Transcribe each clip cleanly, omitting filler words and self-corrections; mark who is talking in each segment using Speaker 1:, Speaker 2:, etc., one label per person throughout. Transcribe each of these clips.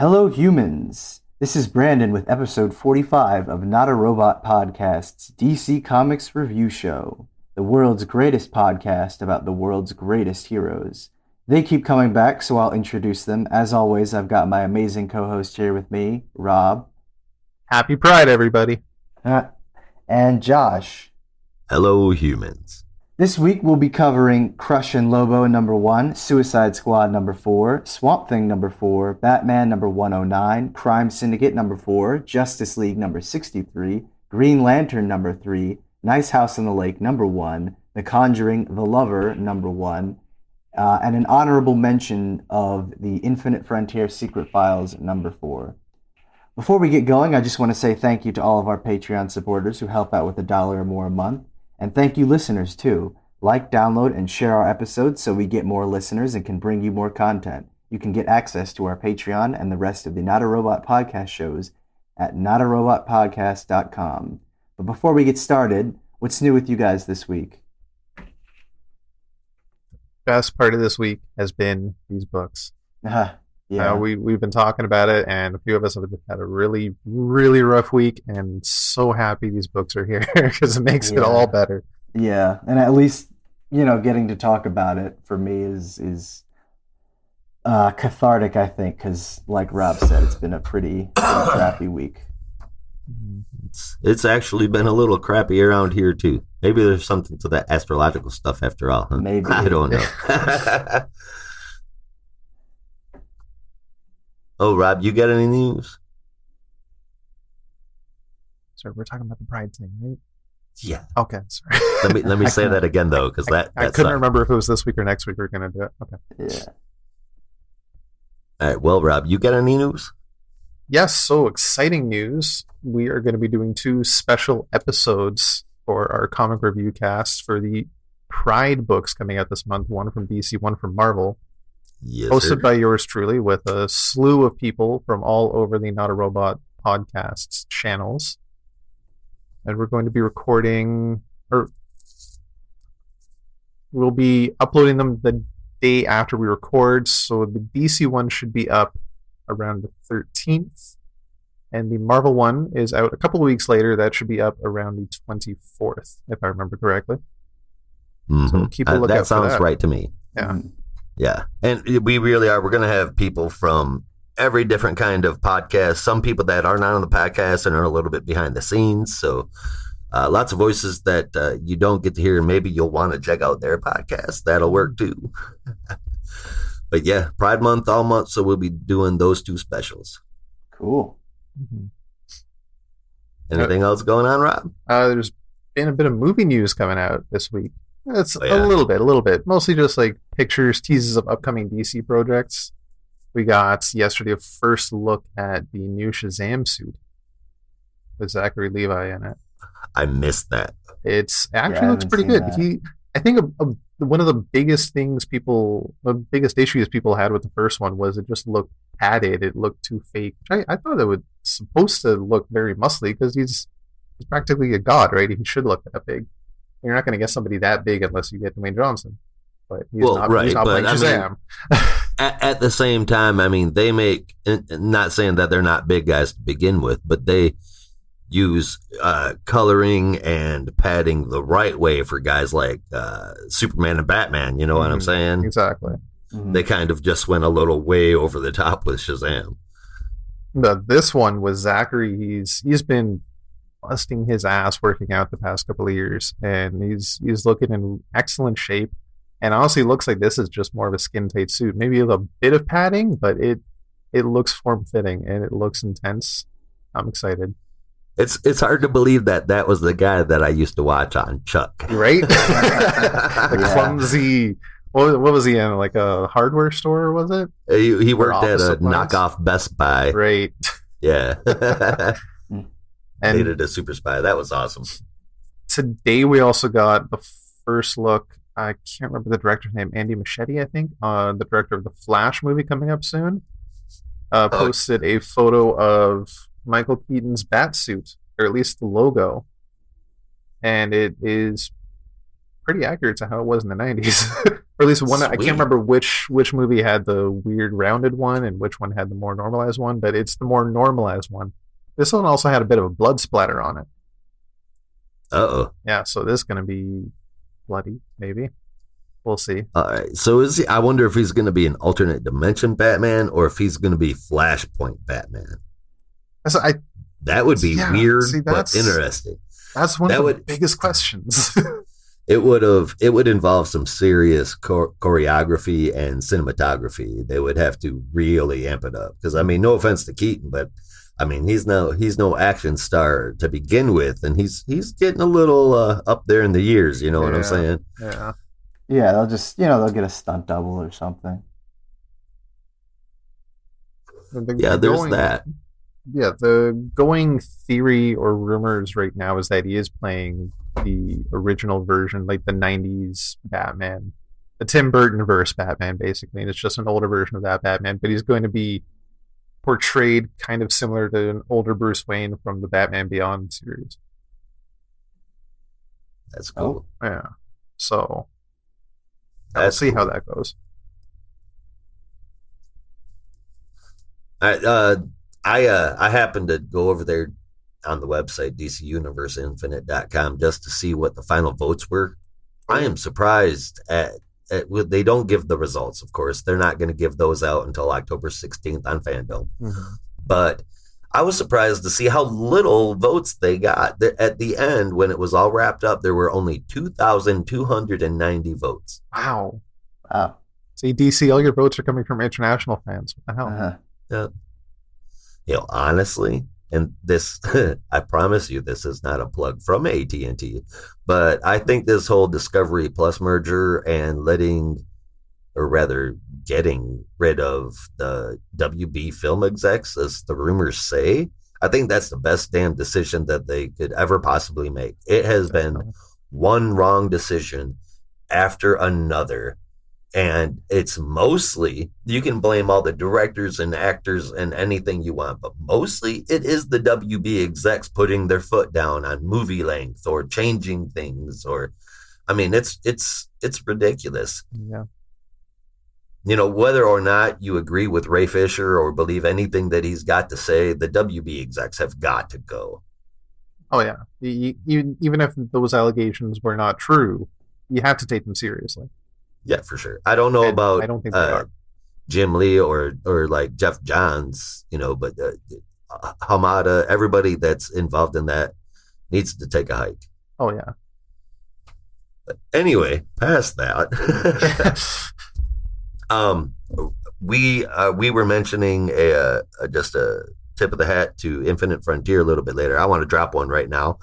Speaker 1: Hello, humans. This is Brandon with episode 45 of Not a Robot Podcast's DC Comics Review Show, the world's greatest podcast about the world's greatest heroes. They keep coming back, so I'll introduce them. As always, I've got my amazing co-host here with me, Rob.
Speaker 2: Happy Pride, everybody.
Speaker 1: And Josh.
Speaker 3: Hello, humans.
Speaker 1: This week we'll be covering Crush and Lobo number 1, Suicide Squad number 4, Swamp Thing number 4, Batman number 109, Crime Syndicate number 4, Justice League number 63, Green Lantern number 3, Nice House on the Lake number 1, The Conjuring, The Lover number 1, and an honorable mention of The Infinite Frontier Secret Files number 4. Before we get going, I just want to say thank you to all of our Patreon supporters who help out with $1 or more a month. And thank you listeners too. Like, download, and share our episodes so we get more listeners and can bring you more content. You can get access to our Patreon and the rest of the Not a Robot podcast shows at notarobotpodcast.com. But before we get started, what's new with you guys this week?
Speaker 2: Best part of this week has been these books.
Speaker 1: Yeah.
Speaker 2: We've been talking about it, and a few of us have had a really, really rough week, and so happy these books are here because it makes it all better.
Speaker 1: Yeah, and at least, getting to talk about it for me is cathartic, I think, because like Rob said, it's been a pretty crappy week.
Speaker 3: It's actually been a little crappy around here, too. Maybe there's something to that astrological stuff after all. Huh?
Speaker 1: Maybe.
Speaker 3: I don't know. Oh, Rob, you got any news?
Speaker 2: Sorry, we're talking about the Pride thing, right?
Speaker 3: Yeah.
Speaker 2: Okay, sorry.
Speaker 3: Let me say that again, though, because
Speaker 2: I couldn't remember if it was this week or next week we were going to do it. Okay.
Speaker 1: Yeah.
Speaker 3: All right, well, Rob, you got any news?
Speaker 2: Yes, so exciting news. We are going to be doing 2 special episodes for our comic review cast for the Pride books coming out this month, one from DC, one from Marvel.
Speaker 3: Yes,
Speaker 2: hosted by yours truly with a slew of people from all over the Not a Robot podcasts channels. And we're going to be recording, or we'll be uploading them the day after we record. So the DC one should be up around the 13th. And the Marvel one is out a couple of weeks later. That should be up around the 24th, if I remember correctly.
Speaker 3: Mm-hmm.
Speaker 2: So keep a lookout
Speaker 3: that sounds
Speaker 2: for that.
Speaker 3: right to me.
Speaker 2: Yeah.
Speaker 3: Yeah, and we really are. We're going to have people from every different kind of podcast. Some people that are not on the podcast and are a little bit behind the scenes. So lots of voices that you don't get to hear. Maybe you'll want to check out their podcast. That'll work too. But yeah, Pride Month all month. So we'll be doing those 2 specials.
Speaker 1: Cool.
Speaker 2: Mm-hmm.
Speaker 3: Anything else going on, Rob?
Speaker 2: There's been a bit of movie news coming out this week. It's a little bit. Mostly just like pictures, teases of upcoming DC projects. We got yesterday a first look at the new Shazam suit with Zachary Levi in it.
Speaker 3: I missed that.
Speaker 2: It's actually looks pretty good. I think one of the biggest issues people had with the first one was it just looked padded. It looked too fake. I thought it was supposed to look very muscly because he's practically a god, right? He should look that big. You're not going to get somebody that big unless you get Dwayne Johnson. But he's not playing Shazam.
Speaker 3: At the same time, I mean, they make, not saying that they're not big guys to begin with, but they use coloring and padding the right way for guys like Superman and Batman. You know what I'm saying?
Speaker 2: Exactly.
Speaker 1: Mm-hmm.
Speaker 3: They kind of just went a little way over the top with Shazam.
Speaker 2: But this one was Zachary. He's been busting his ass working out the past couple of years, and he's looking in excellent shape, and honestly looks like this is just more of a skin tight suit, maybe a bit of padding, but it looks form fitting and it looks intense. I'm excited.
Speaker 3: It's hard to believe that was the guy that I used to watch on Chuck,
Speaker 2: right? The clumsy, what was he in, like a hardware store, was it?
Speaker 3: He worked at a knockoff Best Buy,
Speaker 2: right?
Speaker 3: Yeah.
Speaker 2: And
Speaker 3: hated a super spy. That was awesome.
Speaker 2: Today we also got the first look. I can't remember the director's name. Andy Muschietti, I think. The director of the Flash movie coming up soon. Posted a photo of Michael Keaton's bat suit, or at least the logo. And it is pretty accurate to how it was in the 90s. Or at least one. Sweet. I can't remember which movie had the weird rounded one and which one had the more normalized one, but it's the more normalized one. This one also had a bit of a blood splatter on it.
Speaker 3: Uh-oh.
Speaker 2: Yeah, so this is going to be bloody, maybe. We'll see.
Speaker 3: All right. So I wonder if he's going to be an alternate dimension Batman or if he's going to be Flashpoint Batman. That would be weird, but interesting.
Speaker 2: That's one of the biggest questions.
Speaker 3: It would involve some serious choreography and cinematography. They would have to really amp it up. Because, I mean, no offense to Keaton, but I mean, he's no action star to begin with, and he's getting a little up there in the years. You know what I'm saying?
Speaker 2: Yeah.
Speaker 1: Yeah, they'll just they'll get a stunt double or something.
Speaker 3: There's that.
Speaker 2: Yeah, the going theory or rumors right now is that he is playing the original version, like the 90s Batman, the Tim Burton verse Batman, basically, and it's just an older version of that Batman, but he's going to be portrayed kind of similar to an older Bruce Wayne from the Batman Beyond series.
Speaker 3: That's cool.
Speaker 2: Yeah. So I'll see how that goes.
Speaker 3: I happened to go over there on the website DCUniverseinfinite.com just to see what the final votes were. I am surprised at they don't give the results, of course. They're not going to give those out until October 16th on Fandom. Mm-hmm. But I was surprised to see how little votes they got. At the end, when it was all wrapped up, there were only 2,290 votes.
Speaker 2: Wow. See, DC, all your votes are coming from international fans. What the hell?
Speaker 3: Yeah. You know, honestly, and this, I promise you, this is not a plug from AT&T, but I think this whole Discovery Plus merger and getting rid of the WB film execs, as the rumors say, I think that's the best damn decision that they could ever possibly make. It has been one wrong decision after another. And it's mostly, you can blame all the directors and actors and anything you want, but mostly it is the WB execs putting their foot down on movie length or changing things, or, I mean, it's ridiculous.
Speaker 2: Yeah.
Speaker 3: You know, whether or not you agree with Ray Fisher or believe anything that he's got to say, the WB execs have got to go.
Speaker 2: Oh yeah, even if those allegations were not true, you have to take them seriously.
Speaker 3: Yeah, for sure. I don't know about Jim Lee or like Jeff Johns, you know, but Hamada, everybody that's involved in that needs to take a hike.
Speaker 2: Oh, yeah.
Speaker 3: But anyway, past that, we were mentioning just a tip of the hat to Infinite Frontier a little bit later. I want to drop one right now.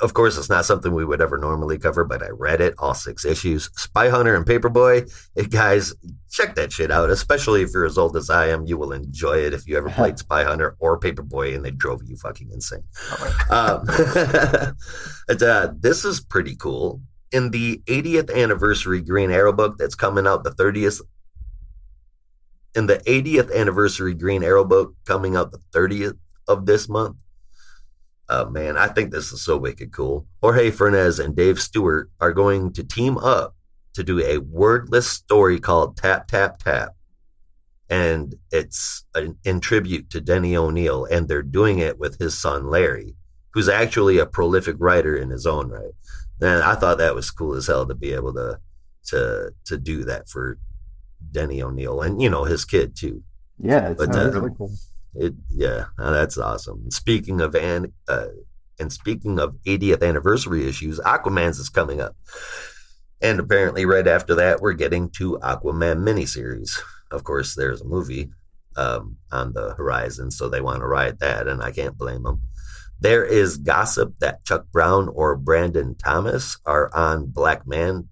Speaker 3: Of course, it's not something we would ever normally cover, but I read it, all 6 issues. Spy Hunter and Paperboy. Guys, check that shit out, especially if you're as old as I am. You will enjoy it if you ever played Spy Hunter or Paperboy and they drove you fucking insane. This is pretty cool. In the 80th anniversary Green Arrow book that's coming out the 30th, in the 80th anniversary Green Arrow book coming out the 30th of this month, oh, man, I think this is so wicked cool. Jorge Fernandez and Dave Stewart are going to team up to do a wordless story called Tap, Tap, Tap. And it's in tribute to Denny O'Neil, and they're doing it with his son, Larry, who's actually a prolific writer in his own right. And I thought that was cool as hell to be able to do that for Denny O'Neil and, you know, his kid, too.
Speaker 1: Yeah, it's really cool.
Speaker 3: That's awesome. Speaking of 80th anniversary issues, Aquaman's is coming up, and apparently right after that we're getting 2 Aquaman miniseries. Of course, there's a movie on the horizon, so they want to ride that, and I can't blame them. There is gossip that Chuck Brown or Brandon Thomas are on Black Man.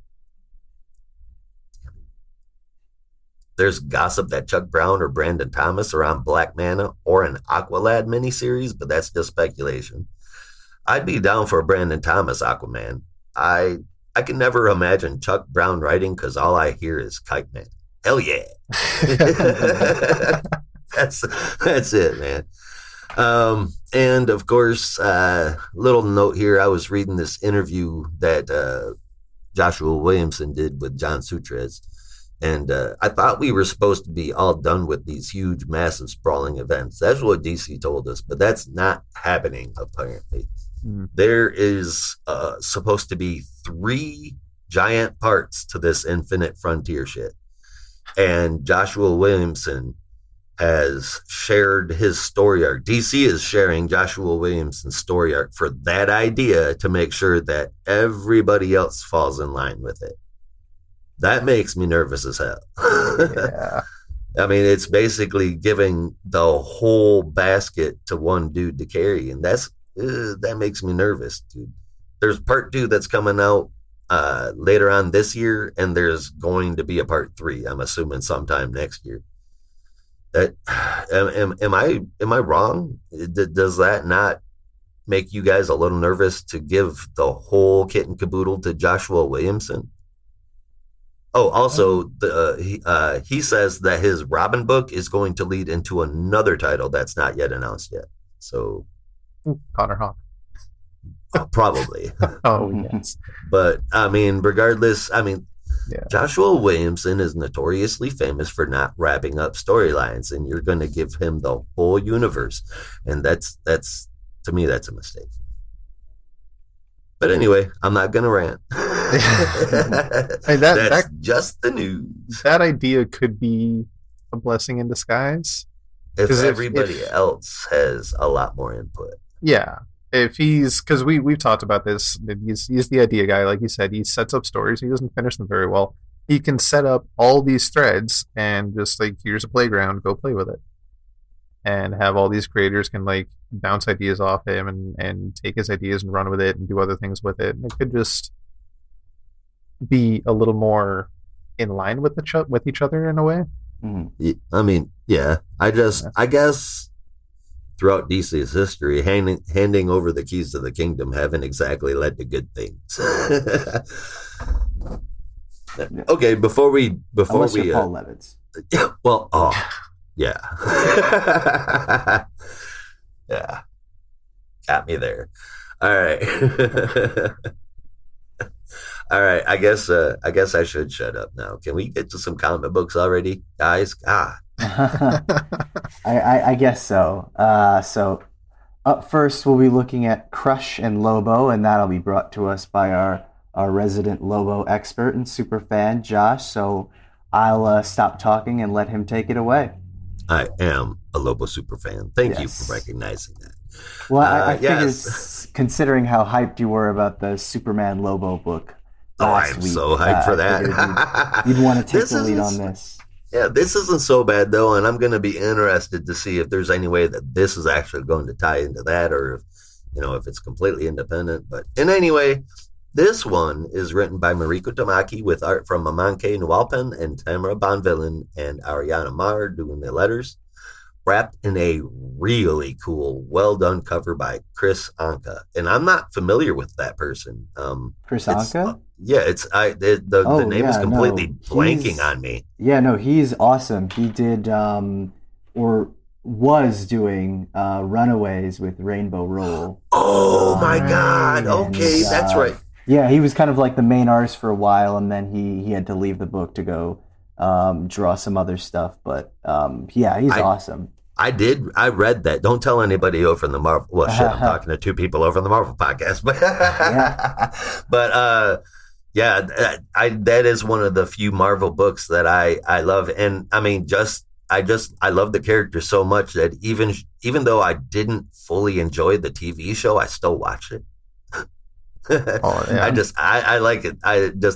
Speaker 3: There's gossip that Chuck Brown or Brandon Thomas are on Black Manta or an Aqualad miniseries, but that's just speculation. I'd be down for a Brandon Thomas Aquaman. I can never imagine Chuck Brown writing because all I hear is Kite Man. Hell yeah. That's it, man. And of course, little note here, I was reading this interview that Joshua Williamson did with John Sutres. And I thought we were supposed to be all done with these huge, massive, sprawling events. That's what DC told us, but that's not happening, apparently. There is supposed to be 3 giant parts to this Infinite Frontier shit. And Joshua Williamson has shared his story arc. DC is sharing Joshua Williamson's story arc for that idea to make sure that everybody else falls in line with it. That makes me nervous as hell.
Speaker 2: Yeah.
Speaker 3: I mean, it's basically giving the whole basket to one dude to carry, and that makes me nervous, dude. There's part 2 that's coming out later on this year, and there's going to be a part 3. I'm assuming sometime next year. That am I wrong? Does that not make you guys a little nervous to give the whole kit and caboodle to Joshua Williamson? Oh, also, he says that his Robin book is going to lead into another title that's not yet announced yet. So,
Speaker 2: Connor Hawk.
Speaker 3: Probably.
Speaker 2: Oh, yes.
Speaker 3: But, I mean, regardless,
Speaker 2: yeah.
Speaker 3: Joshua Williamson is notoriously famous for not wrapping up storylines, and you're going to give him the whole universe. And that's to me, that's a mistake. But anyway, I'm not going to rant. That's just the news.
Speaker 2: That idea could be a blessing in disguise.
Speaker 3: If everybody else has a lot more input.
Speaker 2: Yeah. If he's, because we've talked about this, he's the idea guy, like you said. He sets up stories, he doesn't finish them very well. He can set up all these threads and just like, here's a playground, go play with it. And have all these creators can like bounce ideas off him and take his ideas and run with it and do other things with it. And it could just be a little more in line with each other in a way.
Speaker 3: Mm-hmm. I mean, yeah. I guess throughout DC's history, handing over the keys to the kingdom haven't exactly led to good things. Okay, before we
Speaker 1: Paul Levitz.
Speaker 3: Yeah, well, yeah. Yeah. Got me there. All right. All right. I guess I should shut up now. Can we get to some comic books already, guys?
Speaker 1: I guess so. So up first, we'll be looking at Crush and Lobo, and that'll be brought to us by our resident Lobo expert and super fan, Josh. So I'll stop talking and let him take it away.
Speaker 3: I am a Lobo super fan. Thank you for recognizing that.
Speaker 1: Well, I figured, considering how hyped you were about the Superman Lobo book last week,
Speaker 3: so hyped for that.
Speaker 1: You'd want to take the lead on this.
Speaker 3: Yeah, this isn't so bad, though, and I'm going to be interested to see if there's any way that this is actually going to tie into that, or if it's completely independent. But in any way, this one is written by Mariko Tamaki with art from Mamanke Nwalpen and Tamara Bonvillain and Ariana Mar doing the letters, wrapped in a really cool, well-done cover by Chris Anka. And I'm not familiar with that person.
Speaker 1: Chris Anka?
Speaker 3: Yeah, the name is completely blanking on me.
Speaker 1: Yeah, no, he's awesome. He did, or was doing, Runaways with Rainbow Roll.
Speaker 3: Oh, my God. Okay, that's right.
Speaker 1: Yeah, he was kind of like the main artist for a while, and then he had to leave the book to go draw some other stuff. But yeah, he's awesome.
Speaker 3: I read that. Don't tell anybody over in the Marvel. Well, shit, I'm talking to 2 people over in the Marvel podcast. But that is one of the few Marvel books that I love. And I mean, I love the character so much that even though I didn't fully enjoy the TV show, I still watch it. I like it.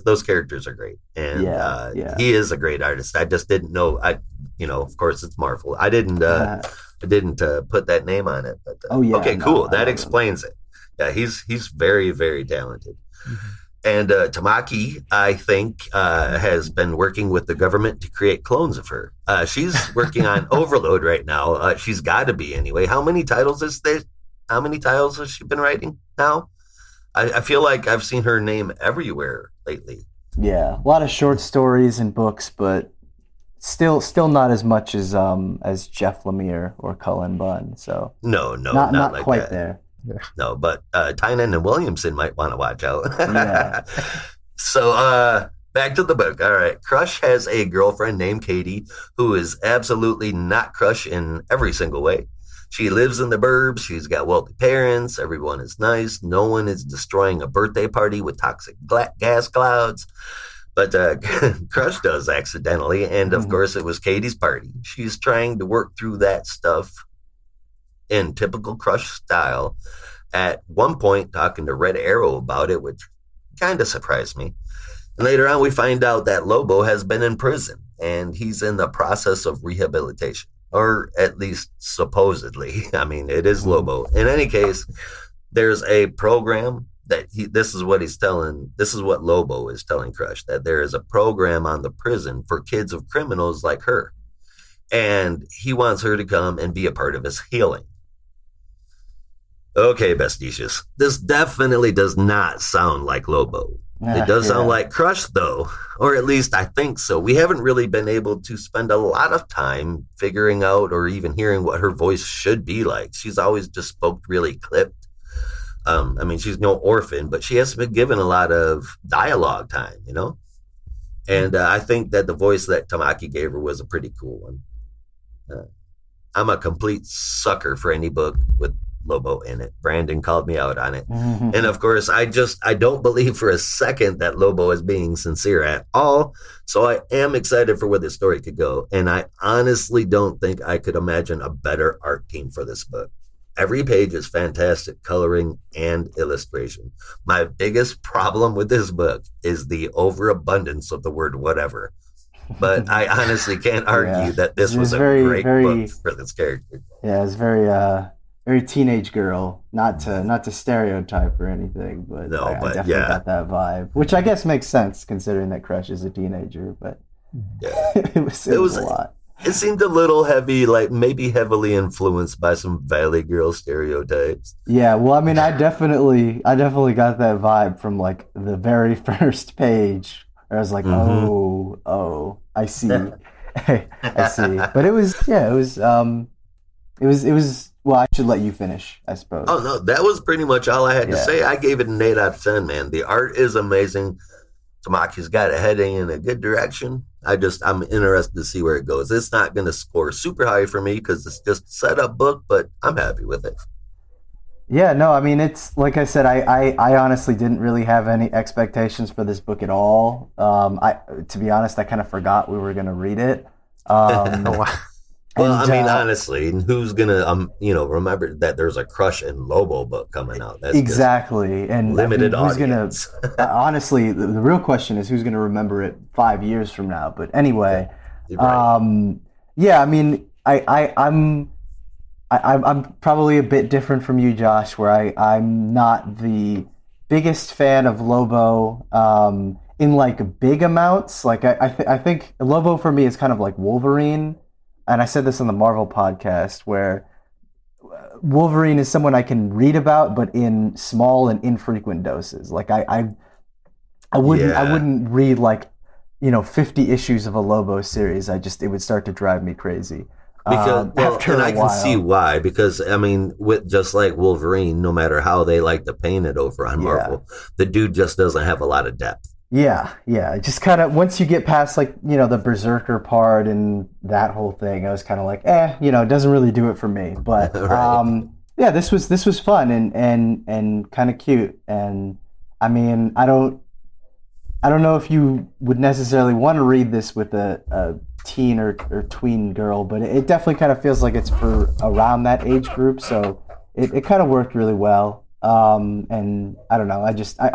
Speaker 3: Those characters are great, and he is a great artist. I just didn't know. Of course, it's Marvel. I didn't put that name on it. But okay, cool. That explains it. Yeah, he's very, very talented. Mm-hmm. And Tamaki, I think, has been working with the government to create clones of her. She's working on Overload right now. She's got to be anyway. How many titles has she been writing now? I feel like I've seen her name everywhere lately.
Speaker 1: Yeah, a lot of short stories and books, but still not as much as Jeff Lemire or Cullen Bunn. So
Speaker 3: not like
Speaker 1: quite
Speaker 3: that.
Speaker 1: There.
Speaker 3: No, but Tynan and Williamson might want to watch out.
Speaker 1: Yeah.
Speaker 3: So, back to the book. All right. Crush has a girlfriend named Katie who is absolutely not Crush in every single way. She lives in the burbs. She's got wealthy parents. Everyone is nice. No one is destroying a birthday party with toxic gas clouds. But Crush does accidentally. And of course, it was Katie's party. She's trying to work through that stuff in typical Crush style. At one point, talking to Red Arrow about it, which kind of surprised me. And later on, we find out that Lobo has been in prison and he's in the process of rehabilitation, or at least supposedly. I mean, it is Lobo. In any case, there's a program that this is what Lobo is telling Crush, that there is a program on the prison for kids of criminals like her. And he wants her to come and be a part of his healing. Okay, Bestitious. This definitely does not sound like Lobo. It does sound like Crush, though, or at least I think so. We haven't really been able to spend a lot of time figuring out or even hearing what her voice should be like. She's always just spoke really clipped. I mean, she's no orphan, but she has been given a lot of dialogue time, you know? And I think that the voice that Tamaki gave her was a pretty cool one. I'm a complete sucker for any book with Lobo in it. Brandon called me out on it. And of course, I don't believe for a second that Lobo is being sincere at all. So I am excited for where this story could go. And I honestly don't think I could imagine a better art team for this book. Every page is fantastic coloring and illustration. My biggest problem with this book is the overabundance of the word whatever. But I honestly can't argue that this was a great book for this character.
Speaker 1: Yeah, it's very teenage girl. Not to stereotype or anything, but I definitely got that vibe, which I guess makes sense considering that Crush is a teenager. But it was a lot.
Speaker 3: It seemed a little heavy, like maybe heavily influenced by some Valley Girl stereotypes.
Speaker 1: Yeah, well, I mean, I definitely got that vibe from like the very first page. I was like, oh, I see. I see. But it was. Well, I should let you finish, I suppose.
Speaker 3: Oh, no, that was pretty much all I had to say. I gave it an 8 out of 10, man. The art is amazing. Tamaki's got it heading in a good direction. I'm interested to see where it goes. It's not going to score super high for me because it's just a setup book, but I'm happy with it.
Speaker 1: Yeah, no, I mean, it's like I said, I honestly didn't really have any expectations for this book at all. To be honest, I kind of forgot we were going to read it.
Speaker 3: Well, I mean, honestly, who's gonna, remember that there's a Crush and Lobo book coming out? That's
Speaker 1: exactly, and
Speaker 3: limited
Speaker 1: who's
Speaker 3: audience.
Speaker 1: Honestly, the real question is who's gonna remember it 5 years from now. But anyway, right. I mean, I'm probably a bit different from you, Josh, where I'm not the biggest fan of Lobo in like big amounts. Like I think Lobo for me is kind of like Wolverine. And I said this on the Marvel podcast, where Wolverine is someone I can read about, but in small and infrequent doses. Like I wouldn't read 50 issues of a Lobo series. It would start to drive me crazy.
Speaker 3: Because I can see why. Because I mean, with just like Wolverine, no matter how they like to paint it over on Marvel, the dude just doesn't have a lot of depth.
Speaker 1: Yeah. Just kind of once you get past the Berserker part and that whole thing, I was kind of like, it doesn't really do it for me. But
Speaker 3: right.
Speaker 1: This was fun and kind of cute. And I mean, I don't know if you would necessarily want to read this with a teen or tween girl, but it definitely kind of feels like it's for around that age group. So it kind of worked really well. And I don't know. I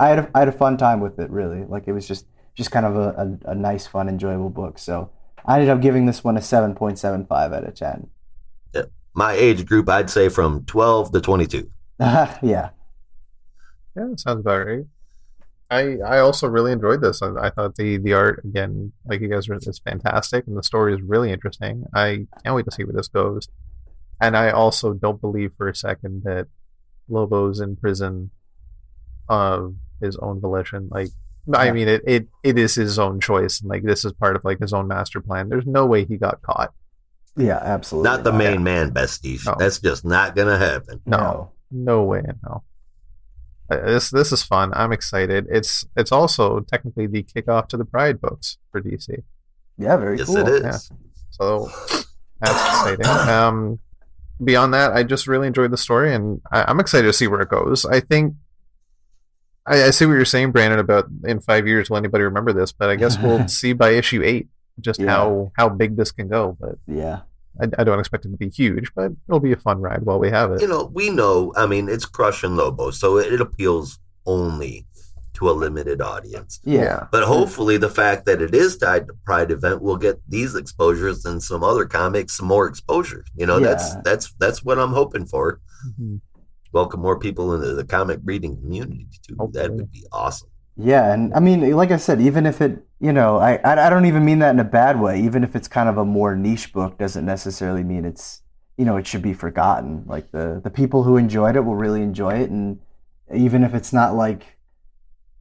Speaker 1: had a fun time with it, really. Like it was just kind of a nice, fun, enjoyable book. So I ended up giving this one a 7.75 out of 10.
Speaker 3: Yeah. My age group, I'd say from 12 to 22.
Speaker 1: Yeah,
Speaker 2: that sounds about right. I also really enjoyed this. I thought the art, again, like you guys, is fantastic, and the story is really interesting. I can't wait to see where this goes. And I also don't believe for a second that Lobo's in prison of his own volition. I mean, it is his own choice, and this is part of his own master plan. There's no way he got caught.
Speaker 1: Yeah, absolutely.
Speaker 3: Not the main man, Bestie. No. That's just not gonna happen.
Speaker 2: No way in hell. This is fun. I'm excited. It's also technically the kickoff to the Pride books for DC.
Speaker 1: Yeah, very
Speaker 3: yes,
Speaker 1: cool.
Speaker 3: It is.
Speaker 2: Yeah. So that's exciting. Beyond that, I just really enjoyed the story, and I'm excited to see where it goes. I think I see what you're saying, Brandon, about in 5 years will anybody remember this, but I guess we'll see by issue 8 just how big this can go. But
Speaker 1: yeah,
Speaker 2: I don't expect it to be huge, but it'll be a fun ride while we have it.
Speaker 3: You know, we know, I mean, it's Crush and Lobo, so it appeals only to a limited audience.
Speaker 1: Yeah.
Speaker 3: But hopefully the fact that it is tied to Pride event will get these exposures and some other comics some more exposure. You know, that's what I'm hoping for.
Speaker 2: Mm-hmm.
Speaker 3: Welcome more people into the comic reading community too.
Speaker 2: Hopefully.
Speaker 3: That would be awesome.
Speaker 1: Yeah, and I mean, like I said, even if it, you know, I don't even mean that in a bad way. Even if it's kind of a more niche book, doesn't necessarily mean it's, you know, it should be forgotten. Like the people who enjoyed it will really enjoy it, and even if it's not like,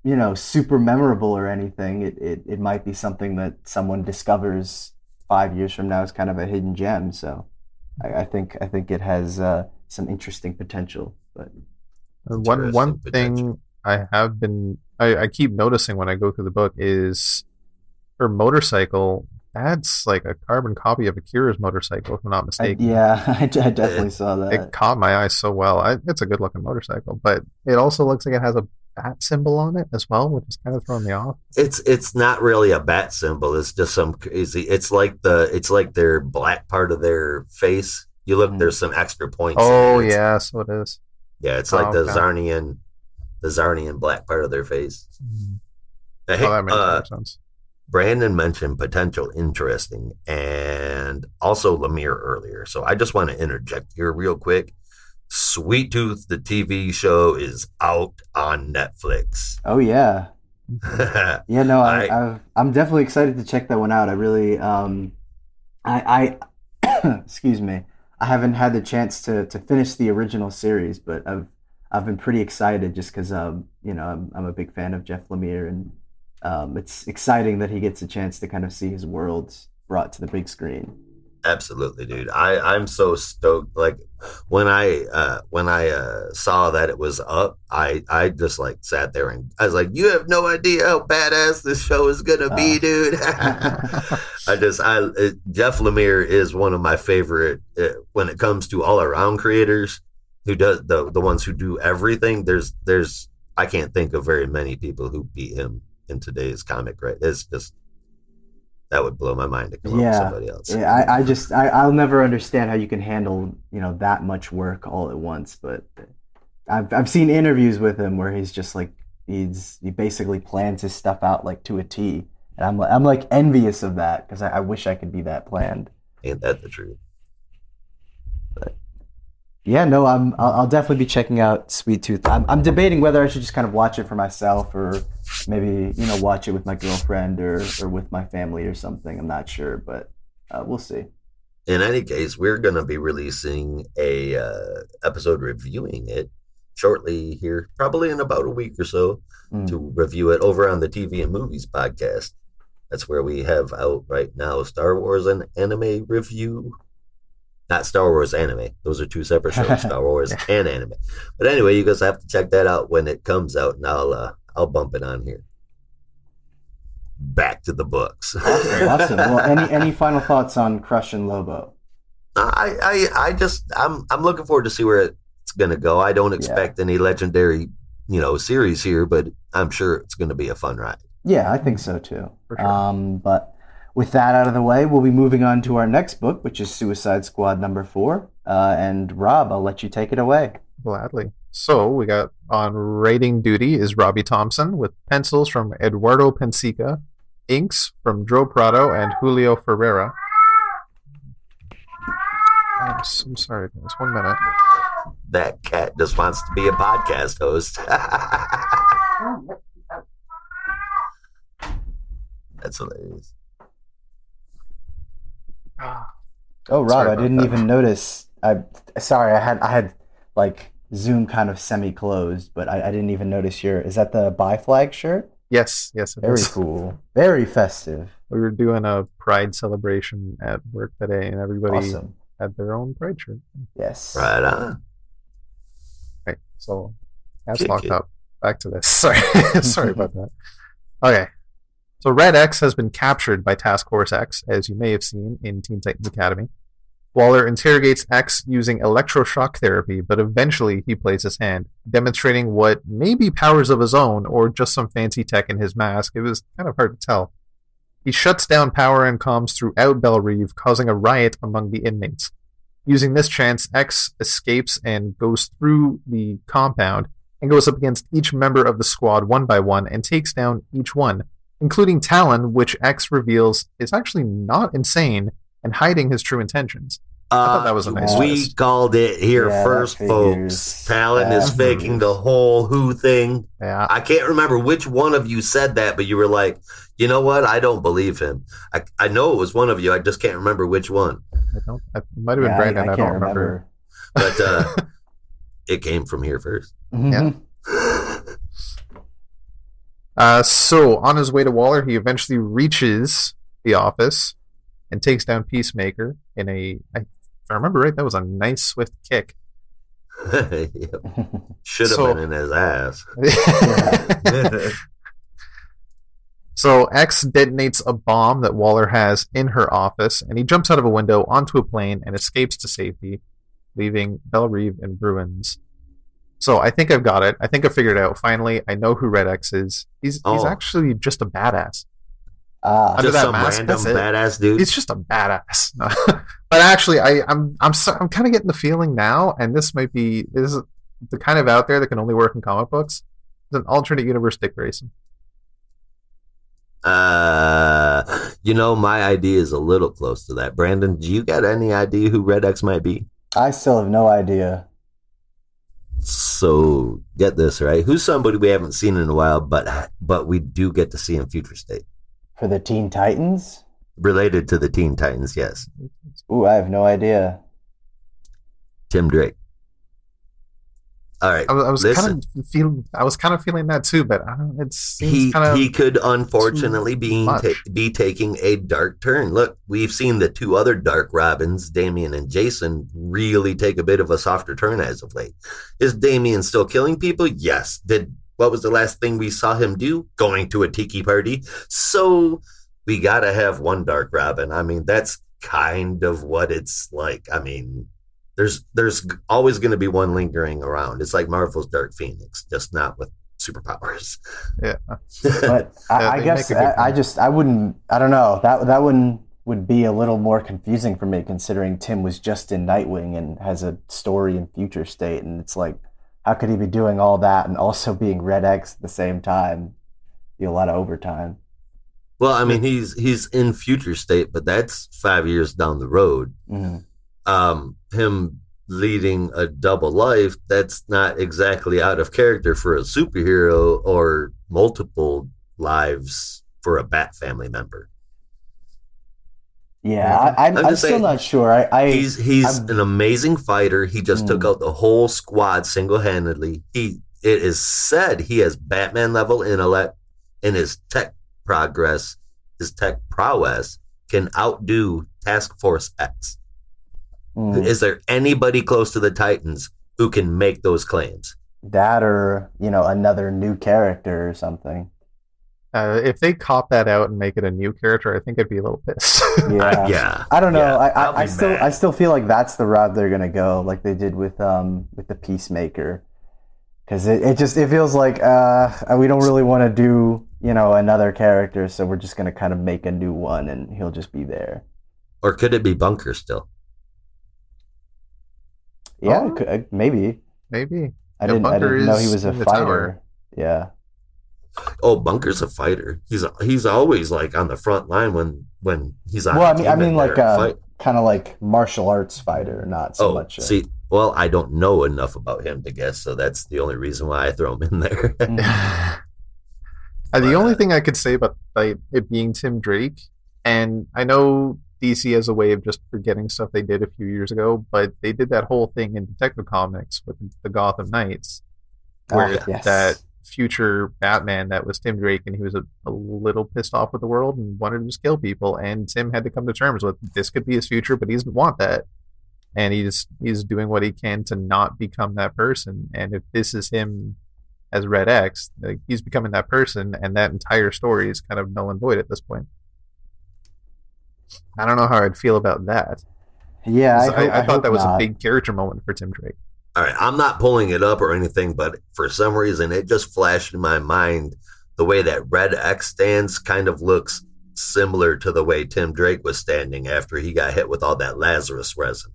Speaker 1: you know, super memorable or anything, it might be something that someone discovers 5 years from now as kind of a hidden gem. So I think it has some interesting potential. But
Speaker 2: one thing I keep noticing when I go through the book is her motorcycle. That's like a carbon copy of Akira's motorcycle, if I'm not mistaken.
Speaker 1: I definitely saw that.
Speaker 2: It caught my eye so well. It's a good looking motorcycle, but it also looks like it has a bat symbol on it as well, which is kind of throwing me off.
Speaker 3: It's not really a bat symbol. It's just some crazy. It's like their black part of their face. You look, there's some extra points.
Speaker 2: Oh yeah, so it is.
Speaker 3: Yeah, it's like the Zarnian black part of their face.
Speaker 2: Mm-hmm.
Speaker 3: That
Speaker 2: makes sense.
Speaker 3: Brandon mentioned potential interesting and also Lemire earlier. So I just want to interject here real quick. Sweet Tooth, the TV show, is out on Netflix.
Speaker 1: Oh yeah. Yeah, no, I'm definitely excited to check that one out. I really, I excuse me, I haven't had the chance to finish the original series, but I've been pretty excited just because you know, I'm a big fan of Jeff Lemire, and it's exciting that he gets a chance to kind of see his worlds brought to the big screen.
Speaker 3: Absolutely, dude. I'm so stoked. Like when I saw that it was up, I just like sat there and I was like, you have no idea how badass this show is gonna be, dude. Jeff Lemire is one of my favorite when it comes to all around creators who does the ones who do everything. There's I can't think of very many people who beat him in today's comic, right? It's just, that would blow my mind to come up with somebody else.
Speaker 1: Yeah, I'll never understand how you can handle, you know, that much work all at once. But I've seen interviews with him where he's just like he basically plans his stuff out like to a T, and I'm like envious of that because I wish I could be that planned.
Speaker 3: Ain't that the truth?
Speaker 1: But yeah, no, I'll definitely be checking out Sweet Tooth. I'm debating whether I should just kind of watch it for myself or maybe, you know, watch it with my girlfriend or with my family or something. I'm not sure, but we'll see.
Speaker 3: In any case, we're going to be releasing a episode reviewing it shortly here, probably in about a week or so, to review it over on the TV and Movies podcast. That's where we have out right now Star Wars and Anime Review. Not Star Wars Anime. Those are two separate shows, Star Wars and Anime. But anyway, you guys have to check that out when it comes out, and I'll bump it on here. Back to the books.
Speaker 1: Awesome. Well, any final thoughts on Crush and Lobo?
Speaker 3: I'm looking forward to see where it's going to go. I don't expect any legendary, you know, series here, but I'm sure it's going to be a fun ride.
Speaker 1: Yeah, I think so too.
Speaker 2: For sure.
Speaker 1: But with that out of the way, we'll be moving on to our next book, which is Suicide Squad number 4. And Rob, I'll let you take it away.
Speaker 2: Gladly. So we got on writing duty is Robbie Thompson with pencils from Eduardo Pensica, inks from Joe Prado and Julio Ferreira. I'm so sorry, guys. 1 minute.
Speaker 3: That cat just wants to be a podcast host. That's hilarious.
Speaker 1: Oh, Rob, I didn't even notice. I had like Zoom kind of semi-closed, but I didn't even notice is that the Bi Flag shirt?
Speaker 2: Yes,
Speaker 1: very cool, very festive.
Speaker 2: We were doing a Pride celebration at work today, and everybody had their own Pride shirt.
Speaker 1: Yes,
Speaker 3: right on.
Speaker 2: Right, so that's locked up. back to this. Sorry, sorry about that. Okay, so Red X has been captured by Task Force X, as you may have seen in Teen Titans Academy. Waller interrogates X using electroshock therapy, but eventually he plays his hand, demonstrating what may be powers of his own or just some fancy tech in his mask. It was kind of hard to tell. He shuts down power and comms throughout Belle Reve, causing a riot among the inmates. Using this chance, X escapes and goes through the compound and goes up against each member of the squad one by one and takes down each one, including Talon, which X reveals is actually not insane and hiding his true intentions. I thought that was a nice
Speaker 3: We called it here first, folks. Talon is faking the whole Who thing.
Speaker 2: Yeah.
Speaker 3: I can't remember which one of you said that, but you were like, you know what? I don't believe him. I know it was one of you. I just can't remember which one.
Speaker 2: It might have been Brandon. I don't remember.
Speaker 3: But it came from here first.
Speaker 2: Yeah. So on his way to Waller, he eventually reaches the office and takes down Peacemaker in if I remember right, that was a nice swift kick.
Speaker 3: Should have been in his ass.
Speaker 2: So X detonates a bomb that Waller has in her office, and he jumps out of a window onto a plane and escapes to safety, leaving Belle Reve in ruins. So I think I've got it. I think I figured it out. Finally, I know who Red X is. He's actually just a badass.
Speaker 3: Under just that some mask, random badass dude.
Speaker 2: He's just a badass. But actually, I'm kind of getting the feeling now, and this is the kind of out there that can only work in comic books. It's an alternate universe Dick Grayson.
Speaker 3: My idea is a little close to that. Brandon, do you got any idea who Red X might be?
Speaker 1: I still have no idea.
Speaker 3: So get this, right? Who's somebody we haven't seen in a while, but we do get to see in Future State.
Speaker 1: For the Teen Titans?
Speaker 3: Related to the Teen Titans, yes.
Speaker 1: Ooh, I have no idea.
Speaker 3: Tim Drake. All right.
Speaker 2: I was kind of feeling that too, but I don't. It seems kind of
Speaker 3: he could unfortunately be taking a dark turn. Look, we've seen the two other Dark Robins, Damian and Jason, really take a bit of a softer turn as of late. Is Damian still killing people? Yes. What was the last thing we saw him do? Going to a tiki party. So we gotta have one Dark Robin. I mean, that's kind of what it's like. I mean, there's always going to be one lingering around. It's like Marvel's Dark Phoenix, just not with superpowers.
Speaker 2: Yeah.
Speaker 1: But I guess I wouldn't, I don't know. That one would be a little more confusing for me, considering Tim was just in Nightwing and has a story in Future State. And it's like, how could he be doing all that and also being Red X at the same time? Be a lot of overtime.
Speaker 3: Well, I mean, he's in Future State, but that's 5 years down the road.
Speaker 1: Mm-hmm.
Speaker 3: Him leading a double life, that's not exactly out of character for a superhero, or multiple lives for a Bat family member.
Speaker 1: Yeah, I'm still not sure.
Speaker 3: He's an amazing fighter. He just took out the whole squad single-handedly. It is said he has Batman level intellect, and his tech progress, his tech prowess can outdo Task Force X. Is there anybody close to the Titans who can make those claims?
Speaker 1: That, or another new character or something.
Speaker 2: If they cop that out and make it a new character, I think I'd be a little pissed.
Speaker 3: Yeah.
Speaker 1: I don't know. Yeah, I still feel like that's the route they're gonna go, like they did with the Peacemaker, because it feels like we don't really want to do another character, so we're just gonna kind of make a new one and he'll just be there.
Speaker 3: Or could it be Bunker still?
Speaker 1: Yeah, maybe.
Speaker 2: I
Speaker 1: didn't know he was a fighter.
Speaker 2: Tower.
Speaker 1: Yeah.
Speaker 3: Oh, Bunker's a fighter. He's always like on the front line when he's on.
Speaker 1: Well, I mean like kind of like martial arts fighter, not so much.
Speaker 3: See, well, I don't know enough about him to guess, so that's the only reason why I throw him in there.
Speaker 2: The only thing I could say about it being Tim Drake, and I know DC has a way of just forgetting stuff they did a few years ago, but they did that whole thing in Detective Comics with the Gotham Knights, where that future Batman that was Tim Drake, and he was a little pissed off with the world and wanted to just kill people, and Tim had to come to terms with this could be his future, but he doesn't want that, and he's doing what he can to not become that person. And if this is him as Red X, like, he's becoming that person, and that entire story is kind of null and void at this point. I don't know how I'd feel about that.
Speaker 1: Yeah,
Speaker 2: I thought that was a big character moment for Tim Drake.
Speaker 3: All right, I'm not pulling it up or anything, but for some reason it just flashed in my mind the way that Red X stands kind of looks similar to the way Tim Drake was standing after he got hit with all that Lazarus resin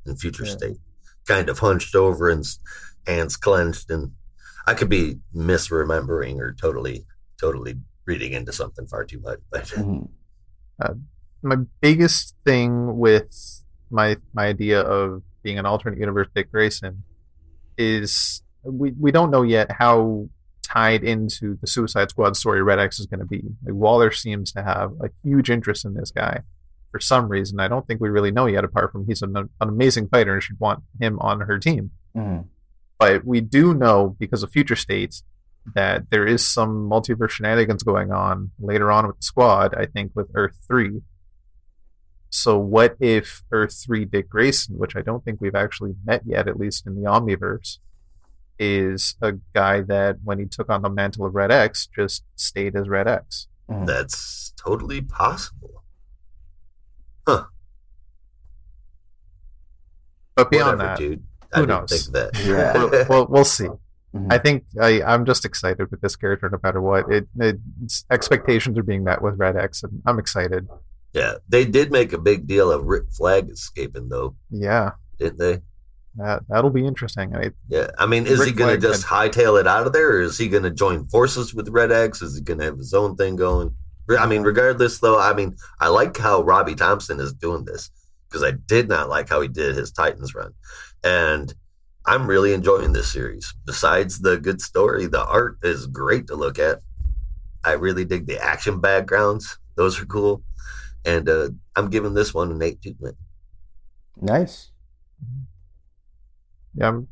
Speaker 3: in Future State. Kind of hunched over and hands clenched, and I could be misremembering or totally reading into something far too much. But
Speaker 2: my biggest thing with my idea of being an alternate universe Dick Grayson is we don't know yet how tied into the Suicide Squad story Red X is going to be. Like, Waller seems to have a huge interest in this guy for some reason. I don't think we really know yet, apart from he's an amazing fighter and she'd want him on her team. But we do know, because of Future States, that there is some multiverse shenanigans going on later on with the Squad, I think with Earth 3. So what if Earth 3 Dick Grayson, which I don't think we've actually met yet, at least in the Omniverse, is a guy that, when he took on the mantle of Red X, just stayed as Red X?
Speaker 3: That's totally possible. Huh.
Speaker 2: But beyond that,
Speaker 3: dude.
Speaker 2: Who knows?
Speaker 3: Think that.
Speaker 2: Yeah. we'll see. I think I'm just excited with this character no matter what. Its expectations are being met with Red X, and I'm excited.
Speaker 3: Yeah, they did make a big deal of Rick Flag escaping, though.
Speaker 2: Yeah.
Speaker 3: Didn't they?
Speaker 2: That'll be interesting.
Speaker 3: I mean, is he going to just hightail it out of there, or is he going to join forces with Red X? Is he going to have his own thing going? I mean, regardless, though, I like how Robbie Thompson is doing this, because I did not like how he did his Titans run. And I'm really enjoying this series. Besides the good story, the art is great to look at. I really dig the action backgrounds. Those are cool. And I'm giving this one an 8 2.
Speaker 1: Nice.
Speaker 2: Yeah, I'm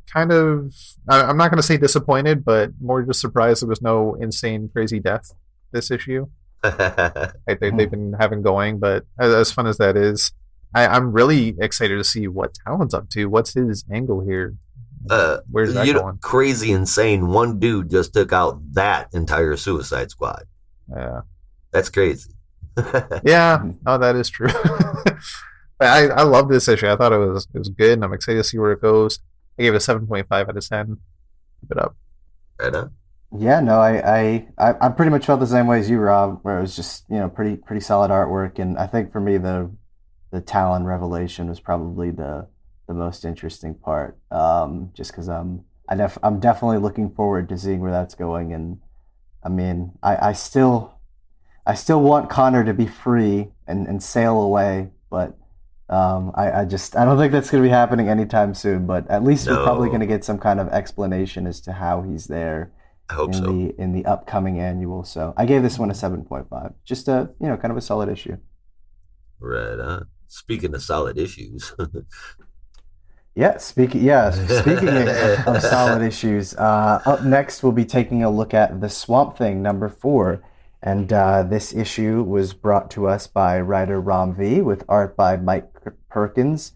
Speaker 2: not going to say disappointed, but more just surprised there was no insane, crazy death this issue. They've been having going, but as fun as that is, I'm really excited to see what Talon's up to. What's his angle here? Where's that going?
Speaker 3: Crazy, insane. One dude just took out that entire Suicide Squad.
Speaker 2: Yeah.
Speaker 3: That's crazy.
Speaker 2: Yeah, no, that is true. But I love this issue. I thought it was good, and I'm excited to see where it goes. I gave it a 7.5 out of 10. Keep it up.
Speaker 3: Right on.
Speaker 1: Yeah, no, I pretty much felt the same way as you, Rob, where it was just, pretty solid artwork, and I think for me the Talon revelation was probably the most interesting part. Just because I'm definitely looking forward to seeing where that's going, and I mean, I still want Connor to be free and sail away, but I don't think that's going to be happening anytime soon. But at least we're probably going to get some kind of explanation as to how he's there.
Speaker 3: I hope
Speaker 1: in the upcoming annual. So I gave this one a 7.5. Just a kind of a solid issue.
Speaker 3: Right on. Speaking of solid issues.
Speaker 1: Speaking of solid issues, up next we'll be taking a look at The Swamp Thing #4. And this issue was brought to us by writer Ram V with art by Mike Perkins.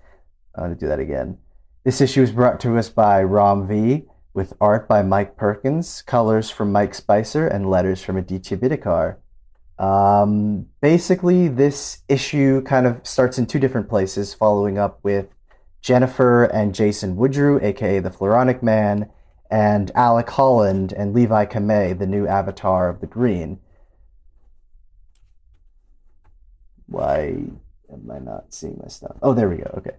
Speaker 1: I'm going to do that again. This issue was brought to us by Ram V with art by Mike Perkins, colors from Mike Spicer, and letters from Aditya Bidikar. Basically, this issue kind of starts in two different places, following up with Jennifer and Jason Woodrue, aka the Floronic Man, and Alec Holland and Levi Kamei, the new avatar of the Green. Why am I not seeing my stuff? Oh, there we go. Okay.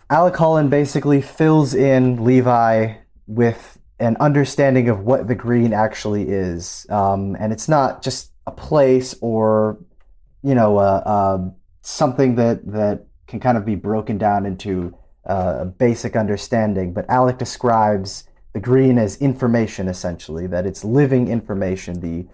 Speaker 1: Alec Holland basically fills in Levi with an understanding of what the Green actually is. And it's not just a place or, something that can kind of be broken down into a basic understanding. But Alec describes the Green as information, essentially, that it's living information, the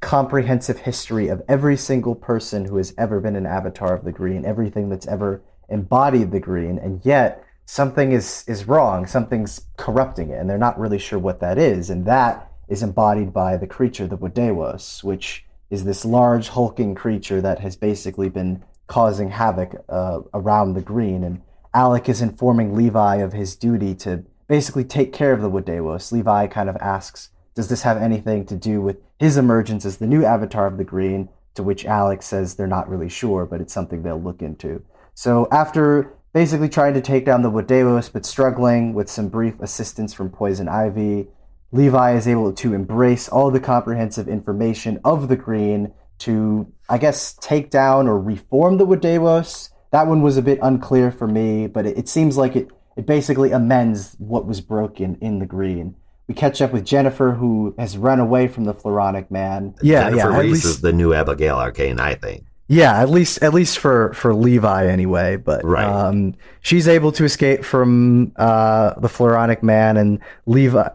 Speaker 1: comprehensive history of every single person who has ever been an avatar of the Green, everything that's ever embodied the Green, and yet something is wrong, something's corrupting it, and they're not really sure what that is, and that is embodied by the creature, the Wodewas, which is this large hulking creature that has basically been causing havoc around the Green, and Alec is informing Levi of his duty to basically take care of the Wodewas. Levi kind of asks does this have anything to do with his emergence as the new avatar of the Green? To which Alex says they're not really sure, but it's something they'll look into. So after basically trying to take down the Wodeos, but struggling with some brief assistance from Poison Ivy, Levi is able to embrace all the comprehensive information of the Green to, I guess, take down or reform the Wodeos. That one was a bit unclear for me, but it seems like it basically amends what was broken in the Green. We catch up with Jennifer, who has run away from the Floronic Man.
Speaker 3: Jennifer Reese is the new Abigail Arcane, I think.
Speaker 1: Yeah, at least for Levi anyway. But right. She's able to escape from the Floronic Man, and Levi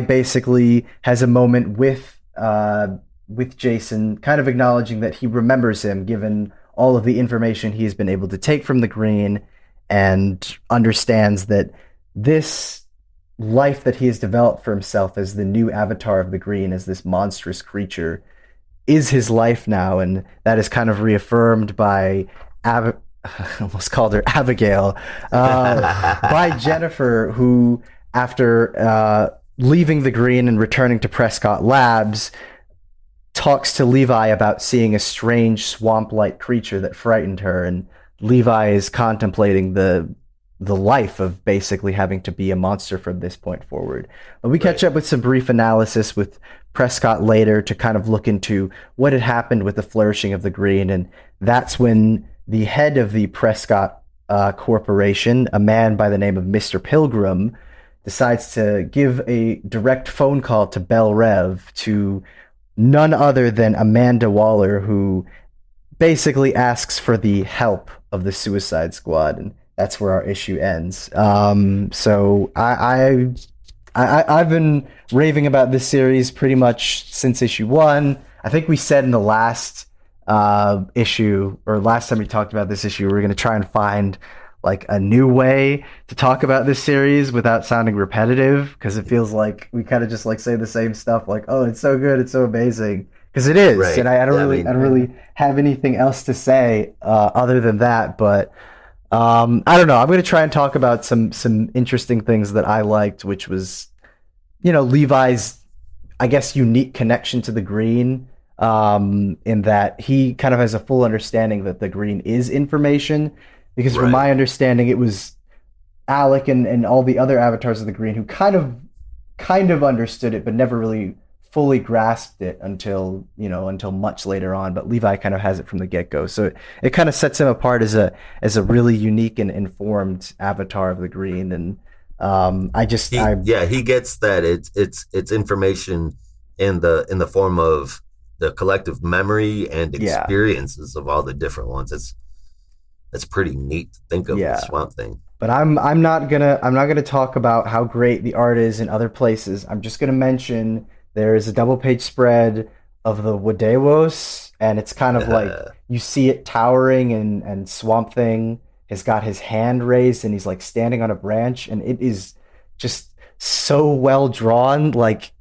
Speaker 1: basically has a moment with Jason, kind of acknowledging that he remembers him, given all of the information he has been able to take from the Green, and understands that this life that he has developed for himself as the new avatar of the Green, as this monstrous creature, is his life now, and that is kind of reaffirmed by I almost called her Abigail, by Jennifer, who, after leaving the Green and returning to Prescott Labs, talks to Levi about seeing a strange swamp-like creature that frightened her, and Levi is contemplating the life of basically having to be a monster from this point forward. But we catch up with some brief analysis with Prescott later to kind of look into what had happened with the flourishing of the Green, and that's when the head of the Prescott Corporation, a man by the name of Mr. Pilgrim, decides to give a direct phone call to Belle Rev, to none other than Amanda Waller, who basically asks for the help of the Suicide Squad, and that's where our issue ends. So I've been raving about this series pretty much since issue 1. I think we said in the last issue, or last time we talked about this issue, we're going to try and find like a new way to talk about this series without sounding repetitive, because it feels like we kind of just like say the same stuff, like, oh, it's so good, it's so amazing, because it is. Right. And I don't really have anything else to say other than that. But I don't know. I'm going to try and talk about some interesting things that I liked, which was, Levi's, I guess, unique connection to the Green, in that he kind of has a full understanding that the Green is information, because from my understanding, it was Alec and all the other avatars of the Green who kind of understood it, but never really fully grasped it until much later on. But Levi kind of has it from the get-go, so it kind of sets him apart as a really unique and informed avatar of the Green. And he gets that it's information in the form of the collective memory and experiences of all the different ones. It's pretty neat to think of the Swamp Thing. But I'm not gonna talk about how great the art is in other places. I'm just gonna mention there is a double page spread of the Wodeos, and it's kind of like you see it towering, and Swamp Thing has got his hand raised and he's like standing on a branch, and it is just so well drawn. Like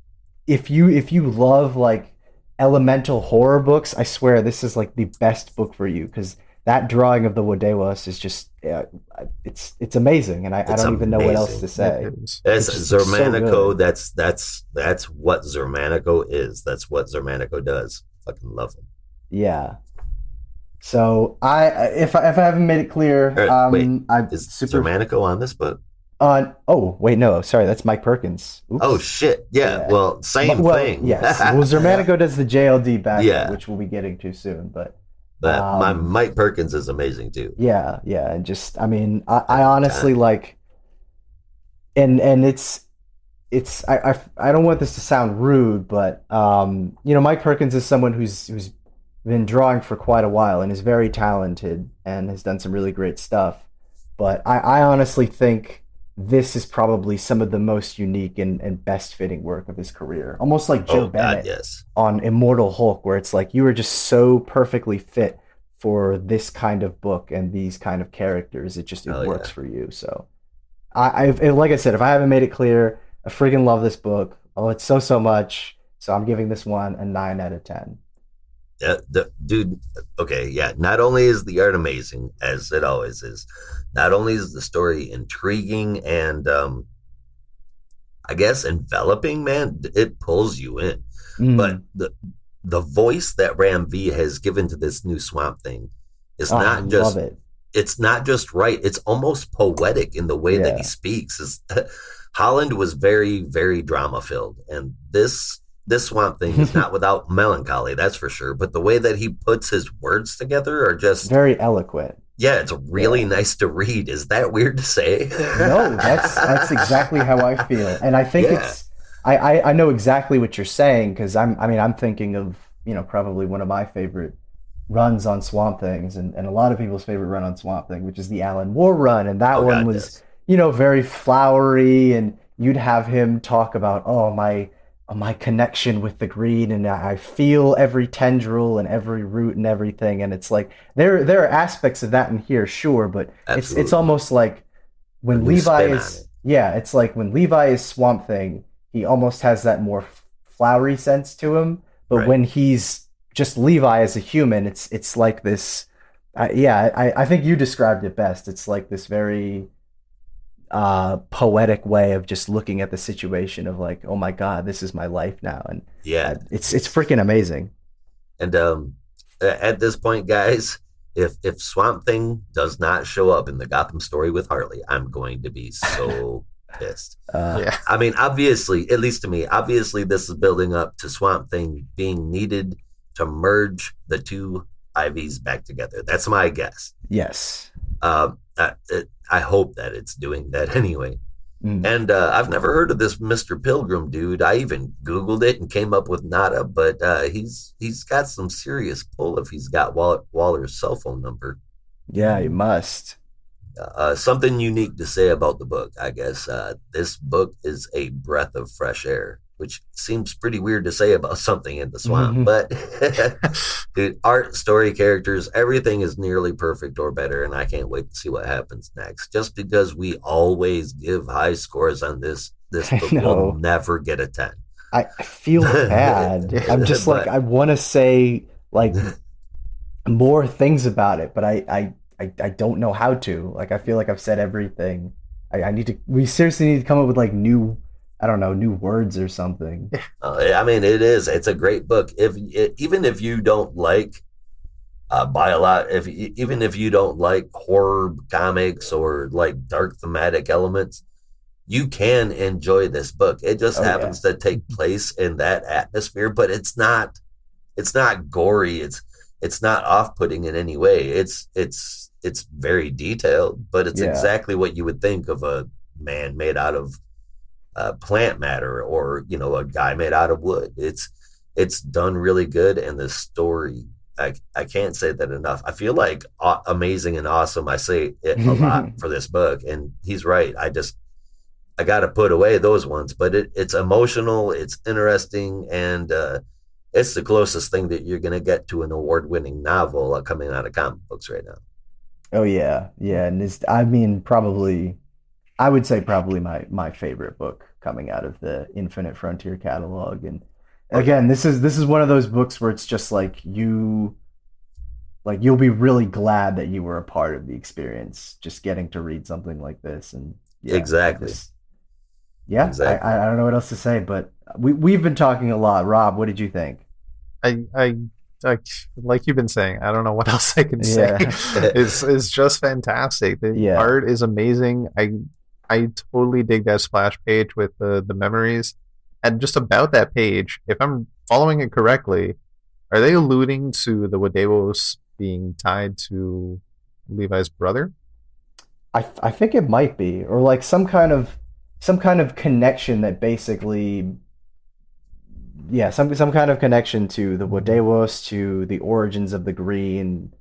Speaker 1: if you love like elemental horror books, I swear this is like the best book for you, because that drawing of the Wodeos is just it's amazing, and I don't even know what else to say.
Speaker 3: It's Xermanico. So that's what Xermanico is. That's what Xermanico does. Fucking love him.
Speaker 1: Yeah. So if I haven't made it clear,
Speaker 3: is Xermanico on this book?
Speaker 1: Oh wait, no, sorry, that's Mike Perkins.
Speaker 3: Oops. Oh shit, yeah. Well, same thing.
Speaker 1: Yes. Well, Xermanico does the JLD back, which we'll be getting to soon, but.
Speaker 3: My Mike Perkins is amazing too.
Speaker 1: Yeah, and just I honestly like, and it's I don't want this to sound rude, but Mike Perkins is someone who's been drawing for quite a while and is very talented and has done some really great stuff. But I honestly think this is probably some of the most unique and best fitting work of his career. Almost like Joe Bennett on Immortal Hulk, where it's like you were just so perfectly fit for this kind of book and these kind of characters. It works for you. So I like I said, if I haven't made it clear, I friggin' love this book. Oh, it's so much. So I'm giving this one a 9 out of 10.
Speaker 3: Dude, okay, yeah. Not only is the art amazing, as it always is, not only is the story intriguing, and I guess, enveloping, man. It pulls you in. But the voice that Ram V has given to this new Swamp Thing is not just
Speaker 1: love it.
Speaker 3: It's not just right. It's almost poetic in the way that he speaks. Holland was very, very drama filled, and this Swamp Thing is not without melancholy, that's for sure. But the way that he puts his words together are just
Speaker 1: very eloquent.
Speaker 3: Yeah, it's really nice to read. Is that weird to say?
Speaker 1: No, that's exactly how I feel, and I think it's. I know exactly what you're saying, because I'm thinking of, probably one of my favorite runs on Swamp Things, and a lot of people's favorite run on Swamp Thing, which is the Alan Moore run, and that one was very flowery, and you'd have him talk about my connection with the green, and I feel every tendril and every root and everything, and it's like there are aspects of that in here, sure, but it's almost like when Levi is it's like when Levi is Swamp Thing, he almost has that more flowery sense to him, but when he's just Levi as a human, it's like this. I think you described it best. It's like this very poetic way of just looking at the situation of like, oh my God, this is my life now, and it's freaking amazing.
Speaker 3: And at this point, guys, if Swamp Thing does not show up in the Gotham story with Harley, I'm going to be so pissed. I mean, obviously, at least to me, obviously this is building up to Swamp Thing being needed to merge the two Ivies back together. That's my guess.
Speaker 1: Yes.
Speaker 3: I hope that it's doing that anyway. And I've never heard of this Mr. Pilgrim dude. I even Googled it and came up with nada, but he's got some serious pull if he's got Waller's cell phone number.
Speaker 1: Yeah, he must.
Speaker 3: Something unique to say about the book, I guess. This book is a breath of fresh air, which seems pretty weird to say about something in the swamp. But dude, art, story, characters, everything is nearly perfect or better, and I can't wait to see what happens next. Just because we always give high scores on this book will never get a 10.
Speaker 1: I feel bad. I'm just like, I want to say like more things about it, but I don't know how to. Like, I feel like I've said everything. We seriously need to come up with like new words or something.
Speaker 3: I mean, it's a great book. Even if you don't like even if you don't like horror comics or like dark thematic elements, you can enjoy this book. It just happens to take place in that atmosphere, but it's not gory. It's not off-putting in any way. It's very detailed, but it's exactly what you would think of a man made out of plant matter, or a guy made out of wood. It's done really good, and the story, I can't say that enough. I feel like amazing and awesome. I say it a lot for this book, and he's right. I got to put away those ones, but it's emotional, it's interesting, and it's the closest thing that you're going to get to an award-winning novel coming out of comic books right now.
Speaker 1: Oh yeah, and probably, I would say probably my favorite book coming out of the Infinite Frontier catalog. And again, this is one of those books where it's just like you'll be really glad that you were a part of the experience, just getting to read something like this. And
Speaker 3: exactly.
Speaker 1: Exactly. I don't know what else to say, but we've been talking a lot. Rob, what did you think?
Speaker 2: I like you've been saying, I don't know what else I can say. It's just fantastic. The art is amazing. I totally dig that splash page with the memories. And just about that page, if I'm following it correctly, are they alluding to the Wadewos being tied to Levi's brother?
Speaker 1: I think it might be, or like some kind of connection that basically, some kind of connection to the Wadewos, to the origins of the Green,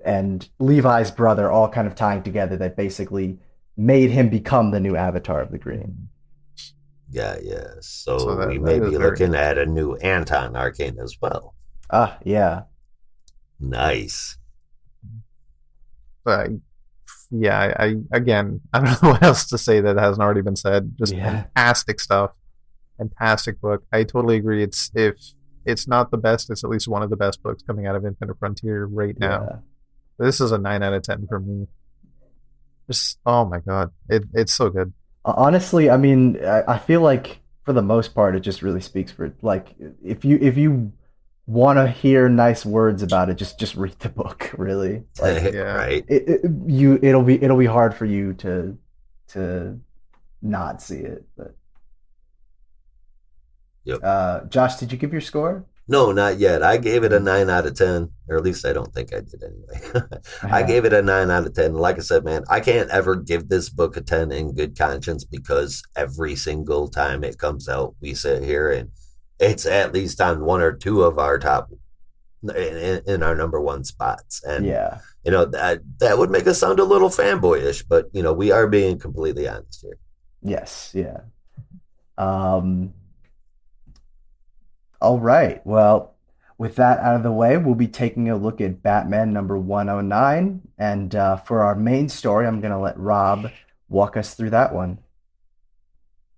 Speaker 1: and Levi's brother, all kind of tying together, that basically made him become the new avatar of the Green.
Speaker 3: Yeah. So we may be looking at a new Anton Arcane as well.
Speaker 1: Yeah.
Speaker 3: Nice.
Speaker 2: I don't know what else to say that hasn't already been said. Just fantastic stuff. Fantastic book. I totally agree. If it's not the best, it's at least one of the best books coming out of Infinite Frontier right now. This is a 9 out of 10 for me. Just, oh my God. It's so good.
Speaker 1: Honestly, I mean, I feel like for the most part, it just really speaks for like if you want to hear nice words about it, just read the book. Really, like
Speaker 2: Yeah.
Speaker 3: Right.
Speaker 1: it'll be hard for you to not see it. But
Speaker 3: Yep.
Speaker 1: Josh, did you give your score?
Speaker 3: No, not yet. I gave it a 9 out of 10, or at least I don't think I did anyway. I gave it a 9 out of 10. Like I said, man, I can't ever give this book a 10 in good conscience because every single time it comes out, we sit here and it's at least on one or two of our top in our number one spots. And,
Speaker 1: Yeah.
Speaker 3: that would make us sound a little fanboyish, but, we are being completely honest here.
Speaker 1: Yes. Yeah. Um, All right. Well, with that out of the way, we'll be taking a look at Batman number 109. And for our main story, I'm going to let Rob walk us through that one.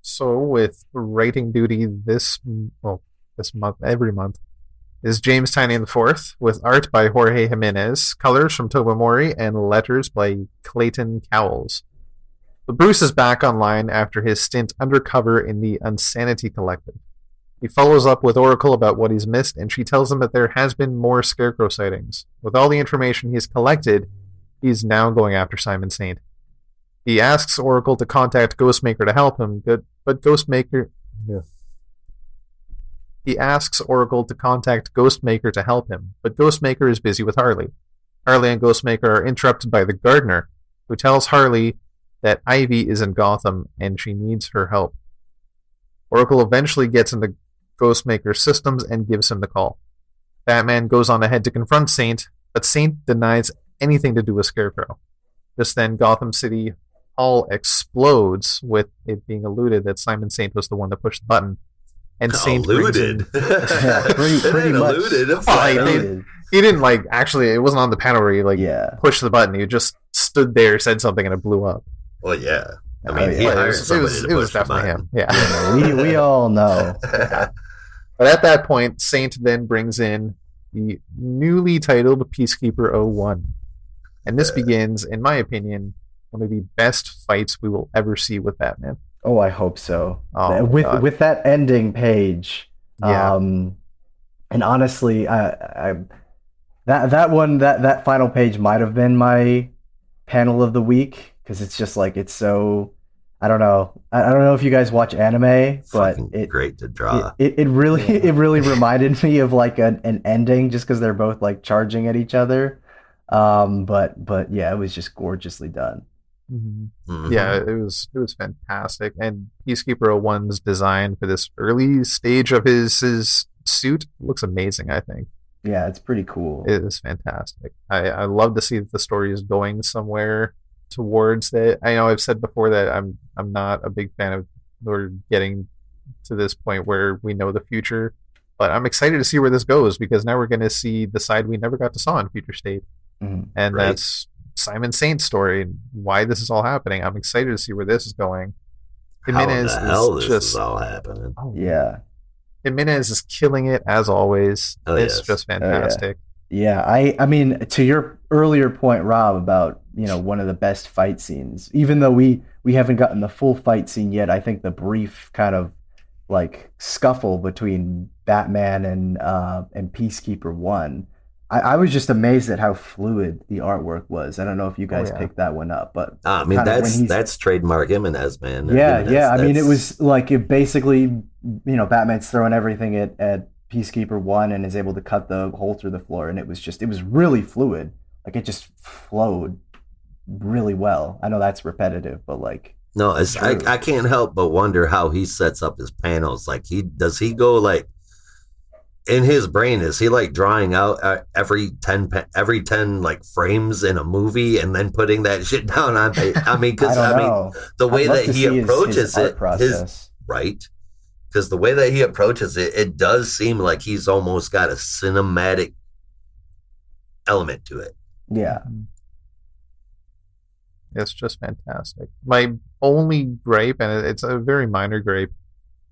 Speaker 2: So with writing duty this month, every month, is James Tynion IV, with art by Jorge Jimenez, colors from Toba Mori, and letters by Clayton Cowles. But Bruce is back online after his stint undercover in the Unsanity Collective. He follows up with Oracle about what he's missed, and she tells him that there has been more Scarecrow sightings. With all the information he's collected, he's now going after Simon Saint. He asks Oracle to contact Ghostmaker to help him, but Ghostmaker... Yeah. He asks Oracle to contact Ghostmaker to help him, but Ghostmaker is busy with Harley. Harley and Ghostmaker are interrupted by the Gardener, who tells Harley that Ivy is in Gotham and she needs her help. Oracle eventually gets into Ghostmaker's systems and gives him the call. Batman goes on ahead to confront Saint, but Saint denies anything to do with Scarecrow. Just then, Gotham City Hall explodes, with it being alluded that Simon Saint was the one to push the button. And Saint
Speaker 3: alluded.
Speaker 1: Yeah, pretty much.
Speaker 3: Alluded.
Speaker 2: He didn't actually. It wasn't on the panel where he pushed the button. He just stood there, said something, and it blew up.
Speaker 3: Well, yeah. I
Speaker 1: mean,
Speaker 3: he hired somebody
Speaker 2: it was definitely him. Yeah,
Speaker 1: we all know.
Speaker 2: But at that point, Saint then brings in the newly titled Peacekeeper 01. And this begins, in my opinion, one of the best fights we will ever see with Batman.
Speaker 1: Oh, I hope so.
Speaker 2: Oh,
Speaker 1: with that ending page,
Speaker 2: yeah.
Speaker 1: And honestly, that final page might have been my panel of the week because it's just it's so. I don't know. I don't know if you guys watch anime, but it's
Speaker 3: great to draw.
Speaker 1: It really reminded me of an ending just because they're both charging at each other. But yeah, it was just gorgeously done.
Speaker 2: Mm-hmm. Mm-hmm. Yeah, it was fantastic. And Peacekeeper 01's design for this early stage of his suit looks amazing, I think.
Speaker 1: Yeah, it's pretty cool.
Speaker 2: It is fantastic. I love to see that the story is going somewhere towards that. I know I've said before that I'm not a big fan of or getting to this point where we know the future, but I'm excited to see where this goes because now we're going to see the side we never got to saw in Future State.
Speaker 1: Mm-hmm.
Speaker 2: And that's Simon Saint's story and why this is all happening. I'm excited to see where this is going.
Speaker 3: Jimenez is all happening.
Speaker 1: Oh, yeah.
Speaker 2: Jimenez is killing it as always. It's just fantastic.
Speaker 1: Yeah, I mean, to your earlier point, Rob, about one of the best fight scenes. Even though we haven't gotten the full fight scene yet, I think the brief kind of scuffle between Batman and Peacekeeper 1. I was just amazed at how fluid the artwork was. I don't know if you guys picked that one up, but
Speaker 3: I mean that's trademark Jimenez, man.
Speaker 1: Yeah. I mean, it was it basically Batman's throwing everything at Peacekeeper 1 and is able to cut the hole through the floor, and it was really fluid. It just flowed really well. I know that's repetitive, but
Speaker 3: no, I can't help but wonder how he sets up his panels. Does he go in his brain, is he drawing out every 10 frames in a movie and then putting that shit down on because the way that he approaches it is right. Because the way that he approaches it, it does seem like he's almost got a cinematic element to it.
Speaker 1: Yeah.
Speaker 2: It's just fantastic. My only gripe, and it's a very minor gripe,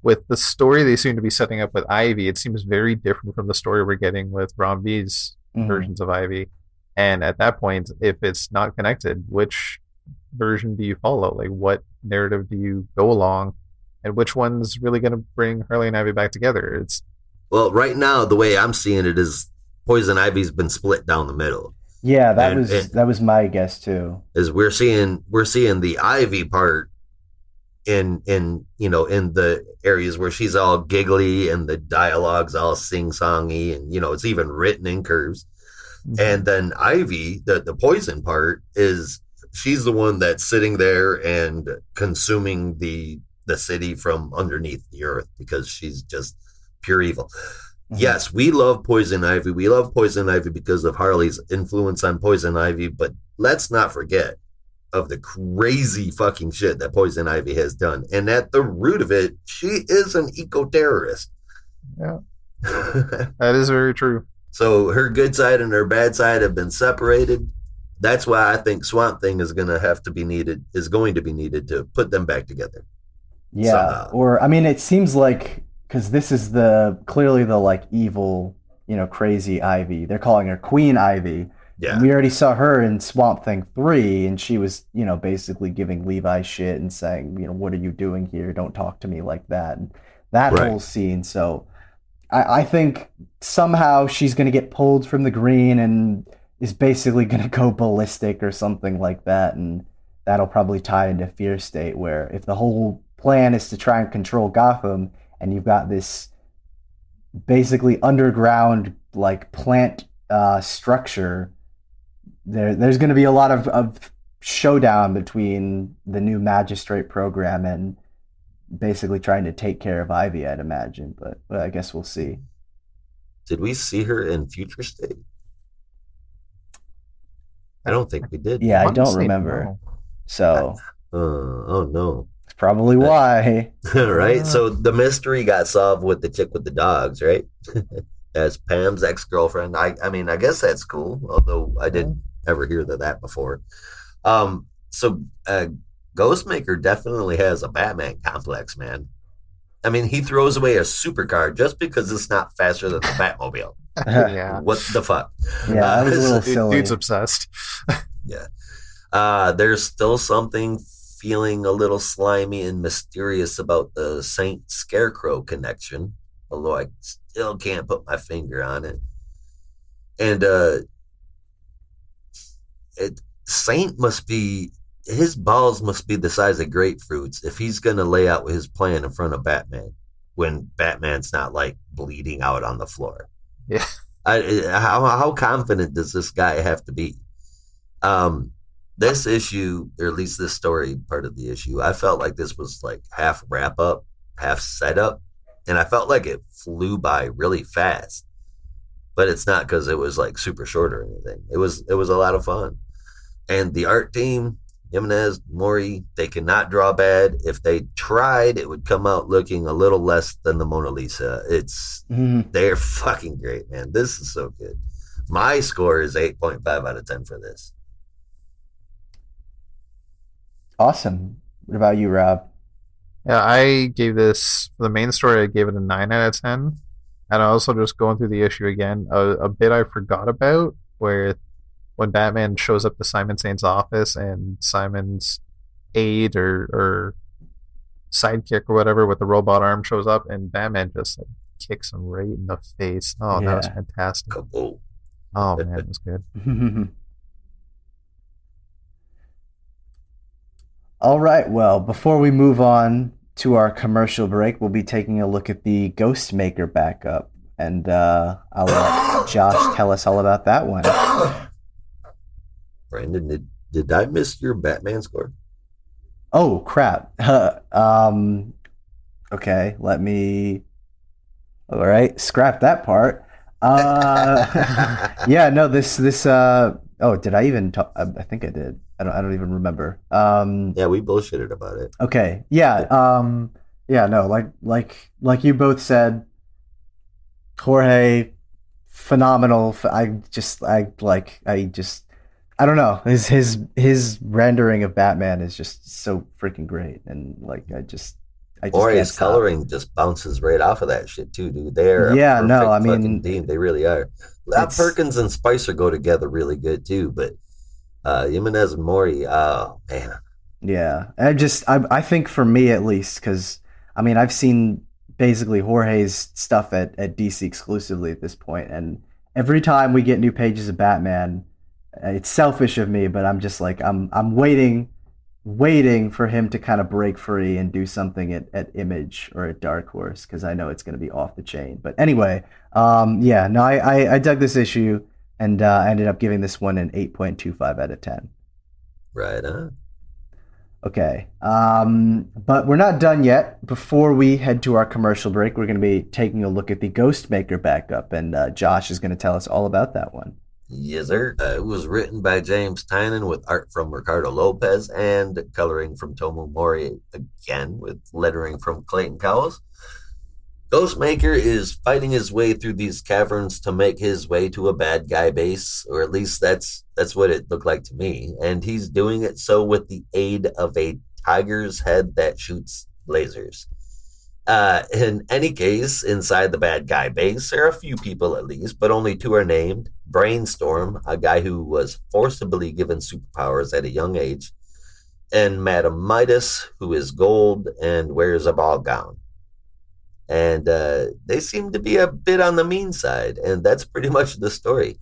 Speaker 2: with the story they seem to be setting up with Ivy, it seems very different from the story we're getting with Ron V's versions of Ivy. And at that point, if it's not connected, which version do you follow? Like, what narrative do you go along, and which one's really going to bring Harley and Ivy back together? It's
Speaker 3: Well, right now the way I'm seeing it is Poison Ivy's been split down the middle.
Speaker 1: Yeah, that was my guess too.
Speaker 3: Is we're seeing the Ivy part in the areas where she's all giggly and the dialogue's all sing-songy, and it's even written in curves. Mm-hmm. And then Ivy, the Poison part, is she's the one that's sitting there and consuming the city from underneath the earth because she's just pure evil. Mm-hmm. Yes, we love Poison Ivy. We love Poison Ivy because of Harley's influence on Poison Ivy, but let's not forget of the crazy fucking shit that Poison Ivy has done. And at the root of it, she is an eco-terrorist.
Speaker 2: Yeah. That is very true.
Speaker 3: So her good side and her bad side have been separated. That's why I think Swamp Thing is going to be needed to put them back together.
Speaker 1: Yeah. Somehow. Or, I mean, it seems like, because this is clearly the like evil, crazy Ivy. They're calling her Queen Ivy. Yeah. We already saw her in Swamp Thing 3, and she was, basically giving Levi shit and saying, what are you doing here? Don't talk to me like that. And that whole scene. So I think somehow she's going to get pulled from the green and is basically going to go ballistic or something like that. And that'll probably tie into Fear State, where if the whole plan is to try and control Gotham, and you've got this basically underground, like, plant structure, there's going to be a lot of showdown between the new magistrate program and basically trying to take care of Ivy, I'd imagine. But I guess we'll see.
Speaker 3: Did we see her in Future State? I don't think we did.
Speaker 1: Yeah, I don't remember. No. So.
Speaker 3: Oh no.
Speaker 1: That's probably why.
Speaker 3: Right? So the mystery got solved with the chick with the dogs, right? As Pam's ex-girlfriend. I mean, I guess that's cool, although I didn't ever hear that before. So Ghostmaker definitely has a Batman complex, man. I mean, he throws away a supercar just because it's not faster than the Batmobile.
Speaker 2: Yeah.
Speaker 3: What the fuck?
Speaker 1: Yeah, that was a little silly.
Speaker 2: Dude's obsessed.
Speaker 3: Yeah. There's still something feeling a little slimy and mysterious about the Saint Scarecrow connection, although I still can't put my finger on it. And Saint his balls must be the size of grapefruits if he's going to lay out his plan in front of Batman when Batman's not like bleeding out on the floor.
Speaker 2: Yeah.
Speaker 3: How confident does this guy have to be? This issue, or at least this story part of the issue, I felt like this was like half wrap up, half setup, and I felt like it flew by really fast. But it's not because it was like super short or anything. It was a lot of fun. And the art team, Jimenez, Mori, they cannot draw bad. If they tried, it would come out looking a little less than the Mona Lisa. They're fucking great, man. This is so good. My score is 8.5 out of 10 for this.
Speaker 1: Awesome. What about you, Rob?
Speaker 2: Yeah, I gave this, for the main story, I gave it a 9 out of 10. And also just going through the issue again, a bit I forgot about, where when Batman shows up to Simon Saint's office and Simon's aide or sidekick or whatever with the robot arm shows up, and Batman just like kicks him right in the face. Oh, yeah. That was fantastic.
Speaker 3: Kaboom.
Speaker 2: Oh man, it was good.
Speaker 1: All right, well, before we move on to our commercial break, we'll be taking a look at the Ghostmaker backup, and I'll let Josh tell us all about that one.
Speaker 3: Brandon, did I miss your Batman score?
Speaker 1: Oh, crap. Okay, let me... All right, scrap that part. Yeah, no, this oh, did I even talk? I think I did. I don't even remember.
Speaker 3: Yeah, we bullshitted about it.
Speaker 1: Okay. Yeah. Yeah, no, like you both said, Jorge, phenomenal. I don't know. His rendering of Batman is just so freaking great, and like I just
Speaker 3: Jorge's coloring just bounces right off of that shit too, dude. They're
Speaker 1: I mean,
Speaker 3: team. They really are. Perkins and Spicer go together really good too, but Jimenez and Mori. Oh man.
Speaker 1: Yeah, I think for me at least, because I mean I've seen basically Jorge's stuff at DC exclusively at this point, and every time we get new pages of Batman, it's selfish of me, but I'm just like I'm waiting for him to kind of break free and do something at Image or at Dark Horse, because I know it's going to be off the chain. But anyway, yeah, no, I dug this issue, and I ended up giving this one an 8.25 out of 10.
Speaker 3: Right on.
Speaker 1: Okay. But we're not done yet. Before we head to our commercial break, we're going to be taking a look at the Ghostmaker backup, and Josh is going to tell us all about that one.
Speaker 3: Yes, sir. It was written by James Tynan with art from Ricardo Lopez and coloring from Tomo Mori again with lettering from Clayton Cowles. Ghostmaker is fighting his way through these caverns to make his way to a bad guy base, or at least that's what it looked like to me. And he's doing it so with the aid of a tiger's head that shoots lasers. In any case, inside the bad guy base, there are a few people at least, but only two are named. Brainstorm, a guy who was forcibly given superpowers at a young age, and Madame Midas, who is gold and wears a ball gown. And they seem to be a bit on the mean side, and that's pretty much the story.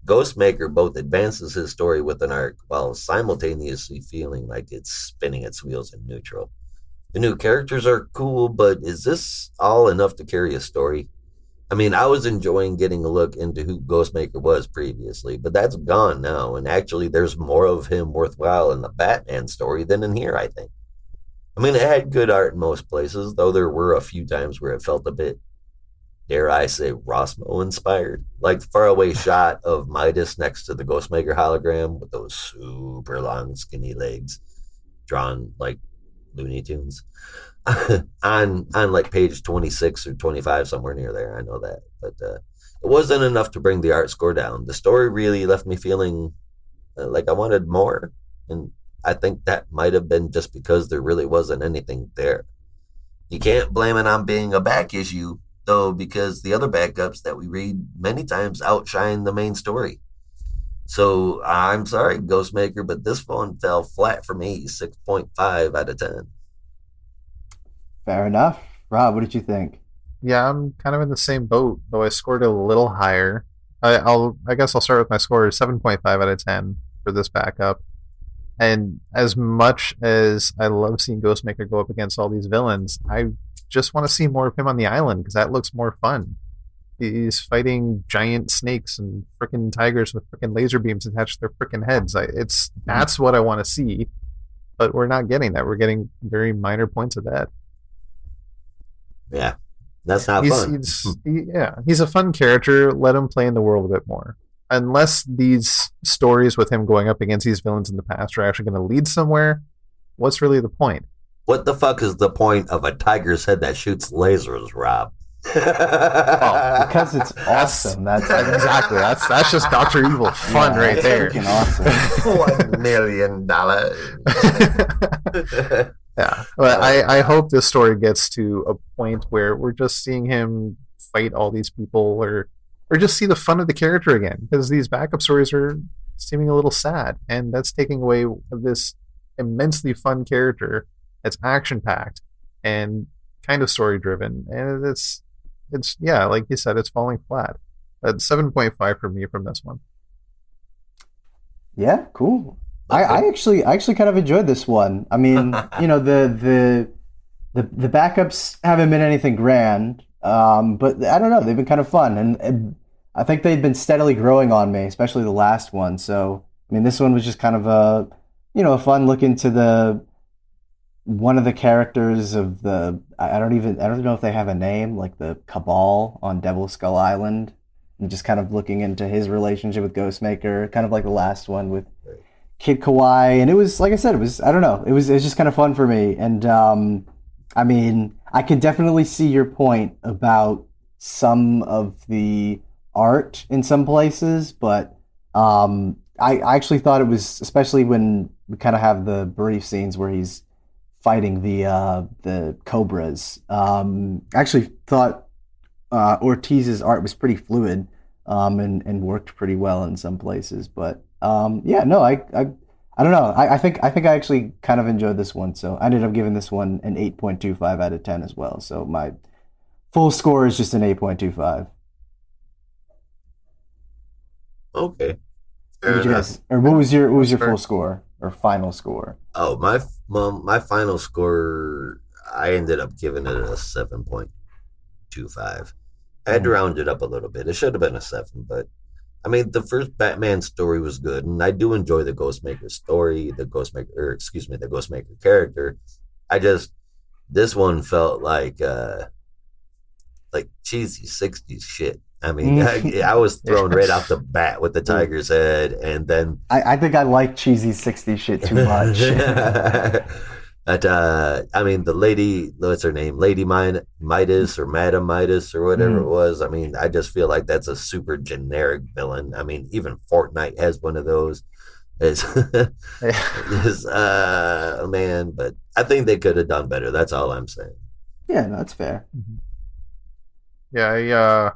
Speaker 3: Ghostmaker both advances his story with an arc while simultaneously feeling like it's spinning its wheels in neutral. The new characters are cool, but is this all enough to carry a story? I mean, I was enjoying getting a look into who Ghostmaker was previously, but that's gone now, and actually there's more of him worthwhile in the Batman story than in here, I think. I mean, it had good art in most places, though there were a few times where it felt a bit, dare I say, Rossmo inspired. Like the faraway shot of Midas next to the Ghostmaker hologram with those super long, skinny legs drawn like Looney Tunes. on like page 26 or 25, somewhere near there. I know that. But it wasn't enough to bring the art score down. The story really left me feeling like I wanted more. And I think that might have been just because there really wasn't anything there. You can't blame it on being a back issue, though, because the other backups that we read many times outshine the main story. So I'm sorry, Ghostmaker, but this one fell flat for me, 6.5 out of 10.
Speaker 1: Fair enough. Rob, what did you think?
Speaker 2: Yeah, I'm kind of in the same boat, though I scored a little higher. I guess I'll start with my score, 7.5 out of 10 for this backup. And as much as I love seeing Ghostmaker go up against all these villains, I just want to see more of him on the island because that looks more fun. He's fighting giant snakes and freaking tigers with freaking laser beams attached to their freaking heads. That's what I want to see, but we're not getting that. We're getting very minor points of that.
Speaker 3: Yeah, that's not fun.
Speaker 2: He's a fun character. Let him play in the world a bit more. Unless these stories with him going up against these villains in the past are actually going to lead somewhere, what's really the point?
Speaker 3: What the fuck is the point of a tiger's head that shoots lasers, Rob?
Speaker 1: Because it's awesome. That's
Speaker 2: exactly. That's just Dr. Evil fun right there.
Speaker 1: Awesome.
Speaker 3: $1 million.
Speaker 2: Yeah, but I hope this story gets to a point where we're just seeing him fight all these people, or just see the fun of the character again, because these backup stories are seeming a little sad, and that's taking away this immensely fun character that's action packed and kind of story driven, and it's yeah, like you said, it's falling flat. 7.5 for me from this one.
Speaker 1: Yeah, cool. Okay. I actually kind of enjoyed this one. I mean, the backups haven't been anything grand, but I don't know, they've been kind of fun, and I think they've been steadily growing on me, especially the last one. So, I mean, this one was just kind of a fun look into one of the characters of I don't know if they have a name, like the Cabal on Devil Skull Island, and just kind of looking into his relationship with Ghostmaker, kind of like the last one with Kid Kawaii. And it was, like I said, it was just kind of fun for me. And I mean, I can definitely see your point about some of the art in some places, but I actually thought it was, especially when we kind of have the brief scenes where he's fighting the cobras. I actually thought Ortiz's art was pretty fluid. and worked pretty well in some places. But yeah, no, I don't know. I think I actually kind of enjoyed this one, so I ended up giving this one an 8.25 out of 10 as well. So my full score is just an 8.25.
Speaker 3: Okay.
Speaker 1: What was your full score or final score?
Speaker 3: Oh, my final score, I ended up giving it a 7.25. I had to round it up a little bit. It should have been a 7, but I mean, the first Batman story was good, and I do enjoy the Ghostmaker story, the Ghostmaker character. This one felt like cheesy 60s shit. I mean, I was thrown right off the bat with the tiger's head, and then
Speaker 1: I think I like cheesy 60s shit too much.
Speaker 3: But I mean, the lady, what's her name, Lady Midas or Madam Midas or whatever it was. I mean, I just feel like that's a super generic villain. I mean, even Fortnite has one of those. Man, but I think they could have done better. That's all I'm saying.
Speaker 1: Yeah, no, that's fair.
Speaker 2: Yeah,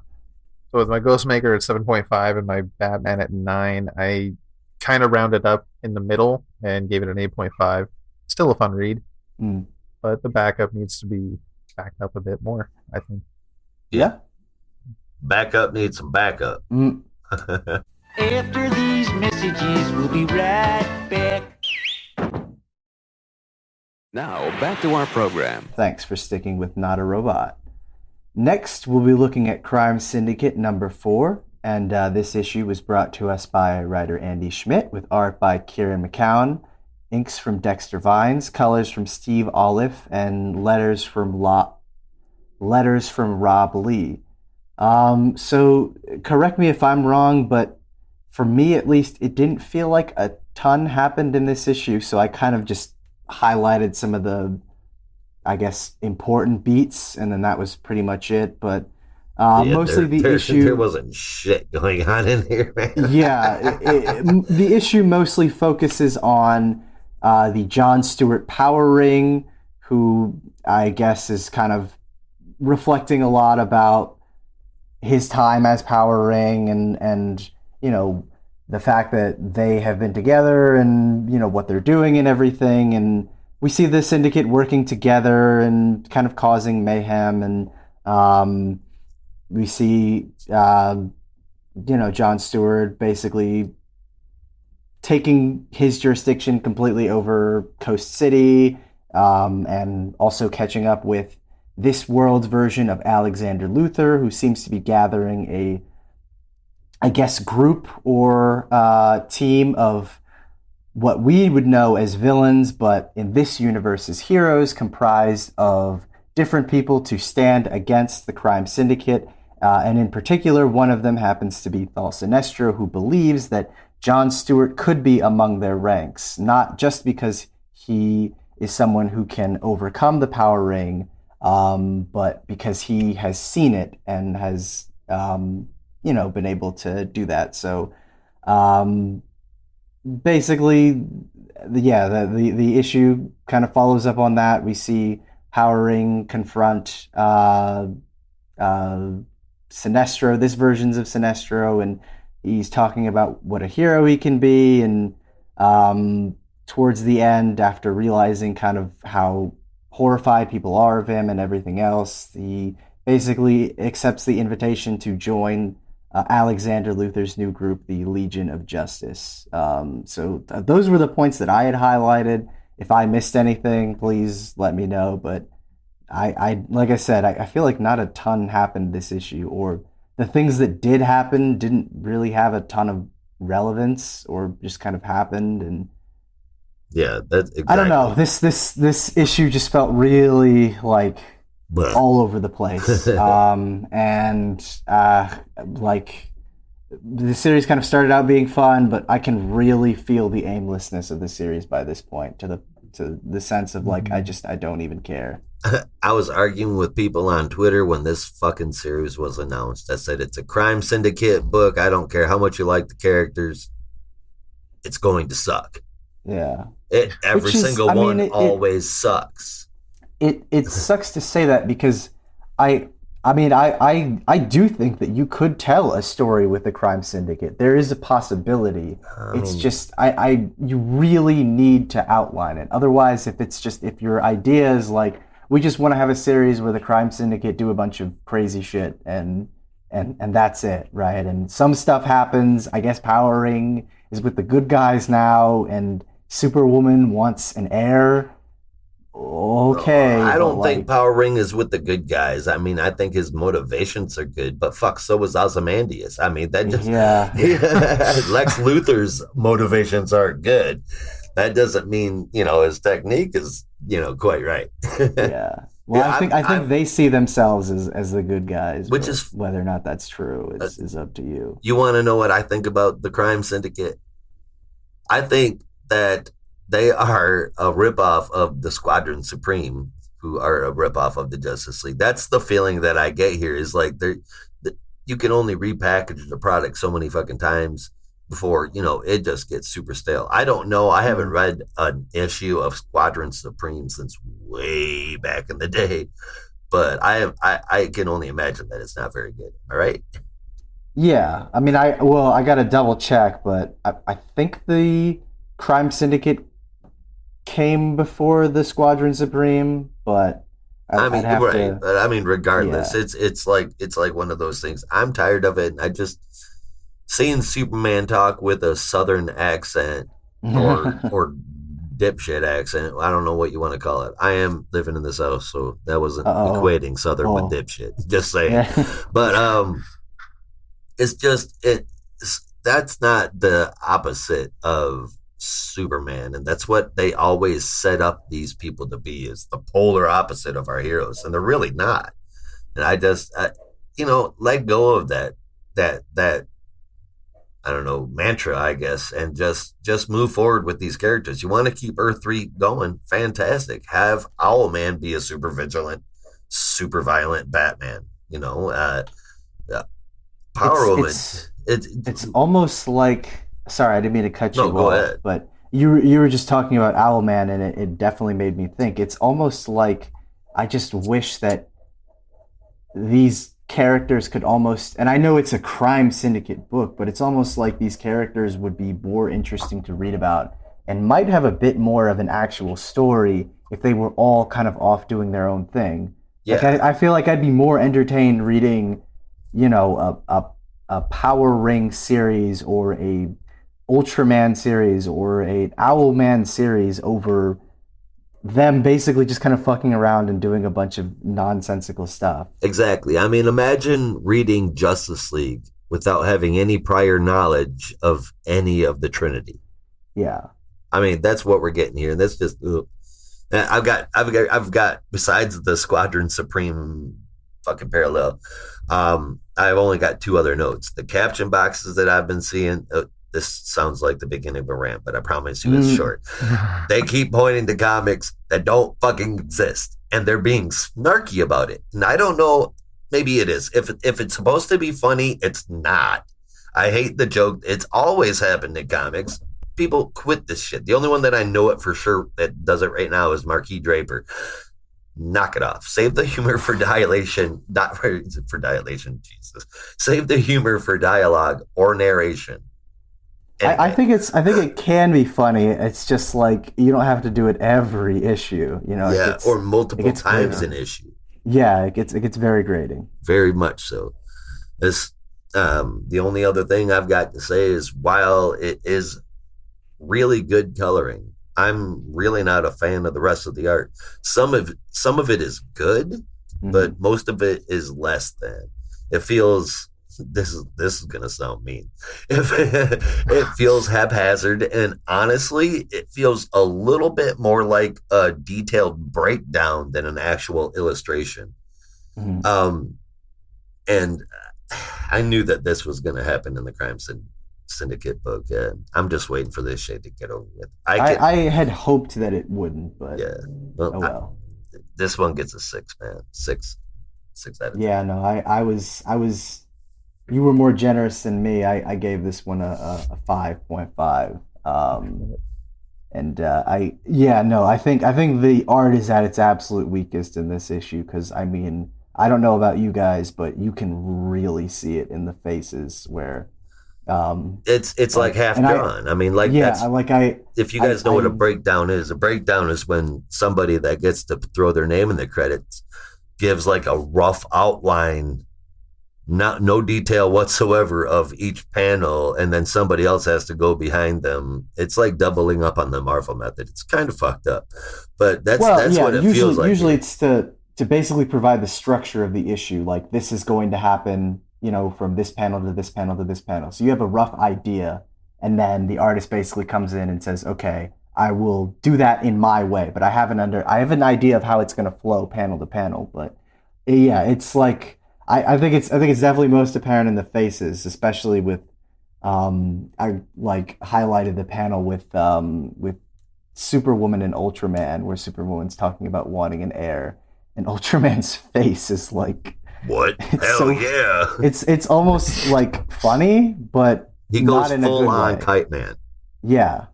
Speaker 2: so with my Ghostmaker at 7.5 and my Batman at 9, I kind of rounded up in the middle and gave it an 8.5. Still a fun read, but the backup needs to be backed up a bit more, I think.
Speaker 1: Yeah.
Speaker 3: Backup needs some backup.
Speaker 4: After these messages, we'll be right back.
Speaker 5: Now, back to our program.
Speaker 1: Thanks for sticking with Not a Robot. Next, we'll be looking at Crime Syndicate number 4, and this issue was brought to us by writer Andy Schmidt with art by Kieran McCown, inks from Dexter Vines, colors from Steve Olive, and letters from Rob Lee. So correct me if I'm wrong, but for me at least, it didn't feel like a ton happened in this issue, so I kind of just highlighted some of the, I guess, important beats, and then that was pretty much it. But mostly the issue...
Speaker 3: There wasn't shit going on in here, man.
Speaker 1: Yeah, the issue mostly focuses on the John Stewart Power Ring, who I guess is kind of reflecting a lot about his time as Power Ring and you know, the fact that they have been together and, you know, what they're doing and everything. And we see the Syndicate working together and kind of causing mayhem. And we see, John Stewart basically taking his jurisdiction completely over Coast City, and also catching up with this world's version of Alexander Luthor, who seems to be gathering a, I guess, group or team of what we would know as villains, but in this universe as heroes, comprised of different people to stand against the crime syndicate. And in particular, one of them happens to be Thal Sinestro, who believes that John Stewart could be among their ranks, not just because he is someone who can overcome the Power Ring, but because he has seen it and has, been able to do that. So, basically, the issue kind of follows up on that. We see Power Ring confront Sinestro, this versions of Sinestro, and he's talking about what a hero he can be, and towards the end, after realizing kind of how horrified people are of him and everything else, he basically accepts the invitation to join Alexander Luthor's new group, the Legion of Justice. So those were the points that I had highlighted. If I missed anything, please let me know. But I like I said, I feel like not a ton happened this issue, or the things that did happen didn't really have a ton of relevance, or just kind of happened. And
Speaker 3: yeah, that's exactly.
Speaker 1: I don't know. This issue just felt really like all over the place. Like the series kind of started out being fun, but I can really feel the aimlessness of the series by this point, to the sense of like I don't even care.
Speaker 3: I was arguing with people on Twitter when this fucking series was announced. I said, it's a crime syndicate book. I don't care how much you like the characters. It's going to suck.
Speaker 1: Yeah.
Speaker 3: Every single one always sucks.
Speaker 1: It sucks to say that, because I I mean, I do think that you could tell a story with the crime syndicate. There is a possibility. It's just you really need to outline it. Otherwise, if your idea is like we just want to have a series where the crime syndicate do a bunch of crazy shit and that's it, right? And some stuff happens. I guess Power Ring is with the good guys now, and Superwoman wants an heir. Okay,
Speaker 3: I don't think Power Ring is with the good guys. I mean, I think his motivations are good, but fuck, so was Ozymandias. I mean, that just Lex Luthor's motivations aren't good. That doesn't mean his technique is quite right.
Speaker 1: Yeah. Well, yeah, I think they see themselves as the good guys,
Speaker 3: which is
Speaker 1: whether or not that's true is up to you.
Speaker 3: You want to know what I think about the crime syndicate? I think that they are a ripoff of the Squadron Supreme, who are a ripoff of the Justice League. That's the feeling that I get here. Is like you can only repackage the product so many fucking times before it just gets super stale. I don't know. I haven't read an issue of Squadron Supreme since way back in the day, but I can only imagine that it's not very good. All right.
Speaker 1: Yeah, I mean, I got to double check, but I think the Crime Syndicate came before the Squadron Supreme, but
Speaker 3: regardless, yeah. It's like one of those things. I'm tired of it. I just seeing Superman talk with a Southern accent or dipshit accent. I don't know what you want to call it. I am living in the South, so that wasn't equating Southern with dipshit. Just saying, yeah. But it's just that's not the opposite of Superman, and that's what they always set up these people to be, is the polar opposite of our heroes, and they're really not. And I just let go of that I don't know, mantra, I guess, and just move forward with these characters. You want to keep Earth 3 going, fantastic. Have Owlman be a super vigilant, super violent Batman. Power Woman.
Speaker 1: It's almost like, sorry, I didn't mean to cut you off.
Speaker 3: Go ahead.
Speaker 1: But you were just talking about Owlman, and it definitely made me think. It's almost like I just wish that these characters could almost, and I know it's a crime syndicate book, but it's almost like these characters would be more interesting to read about and might have a bit more of an actual story if they were all kind of off doing their own thing. Yeah. Like I feel like I'd be more entertained reading, a Power Ring series or a Ultraman series or a Owlman series over them basically just kind of fucking around and doing a bunch of nonsensical stuff.
Speaker 3: Exactly. I mean, imagine reading Justice League without having any prior knowledge of any of the Trinity.
Speaker 1: Yeah.
Speaker 3: I mean, that's what we're getting here. And that's just, I've got, besides the Squadron Supreme fucking parallel, I've only got two other notes. The caption boxes that I've been seeing, this sounds like the beginning of a rant, but I promise you it's short. They keep pointing to comics that don't fucking exist, and they're being snarky about it. And I don't know, maybe it is. If it's supposed to be funny, it's not. I hate the joke. It's always happened in comics. People quit this shit. The only one that I know it for sure that does it right now is Marquis Draper. Knock it off. Save the humor for dilation. Not for dilation, Jesus. Save the humor for dialogue or narration.
Speaker 1: I think it can be funny. It's just like you don't have to do it every issue,
Speaker 3: Yeah, or multiple times an issue.
Speaker 1: Yeah, it gets very grating.
Speaker 3: Very much so. This the only other thing I've got to say is while it is really good coloring, I'm really not a fan of the rest of the art. Some of it is good, but most of it is less than. It feels. This is gonna sound mean. It feels haphazard, and honestly, it feels a little bit more like a detailed breakdown than an actual illustration. And I knew that this was gonna happen in the Crime Syndicate book. I'm just waiting for this shit to get over with.
Speaker 1: I had hoped that it wouldn't, but
Speaker 3: yeah. Well, this one gets a 6, man. 6 out of 10.
Speaker 1: Yeah, no, I was. You were more generous than me. I gave this one a 5.5. I think the art is at its absolute weakest in this issue because I mean I don't know about you guys, but you can really see it in the faces where
Speaker 3: it's like half drawn. I mean, like,
Speaker 1: yeah,
Speaker 3: if you guys know what a breakdown is when somebody that gets to throw their name in the credits gives like a rough outline, no detail whatsoever of each panel, and then somebody else has to go behind them. It's like doubling up on the Marvel method. It's kind of fucked up, but that's what it feels like.
Speaker 1: Usually it's to basically provide the structure of the issue. Like, this is going to happen, from this panel to this panel to this panel. So you have a rough idea, and then the artist basically comes in and says, okay, I will do that in my way, but I have an idea of how it's going to flow panel to panel. But yeah, it's like, I think it's definitely most apparent in the faces, especially with, I like highlighted the panel with Superwoman and Ultraman, where Superwoman's talking about wanting an heir, and Ultraman's face is like,
Speaker 3: what? Hell yeah!
Speaker 1: It's almost like funny, but
Speaker 3: he goes not in full on way. Kite Man.
Speaker 1: Yeah,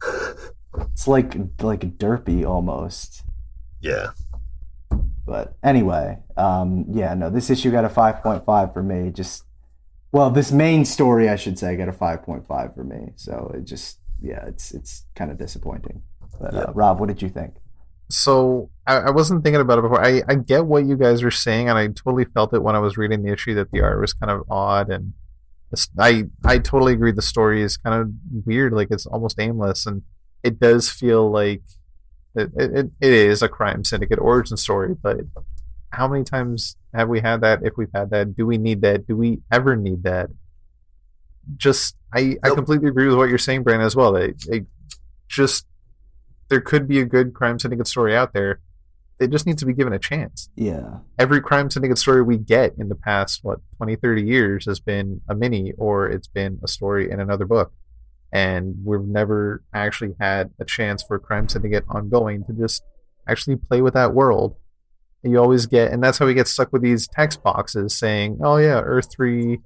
Speaker 1: it's like derpy almost.
Speaker 3: Yeah.
Speaker 1: But anyway, this issue got a 5.5 for me. This main story, I should say, got a 5.5 for me. So it's kind of disappointing. But Rob, what did you think?
Speaker 2: So I wasn't thinking about it before. I get what you guys are saying, and I totally felt it when I was reading the issue that the art was kind of odd, and I totally agree the story is kind of weird, like it's almost aimless, and it does feel like it is a crime syndicate origin story. But how many times have we had that? If we've had that, do we need that? Do we ever need that? I completely agree with what you're saying, Brandon, as well. There could be a good crime syndicate story out there. It just needs to be given a chance.
Speaker 1: Yeah.
Speaker 2: Every crime syndicate story we get in the past, 20, 30 years has been a mini, or it's been a story in another book. And we've never actually had a chance for crime syndicate ongoing to just actually play with that world. And you always get, and that's how we get stuck with these text boxes saying, oh yeah, Earth 3,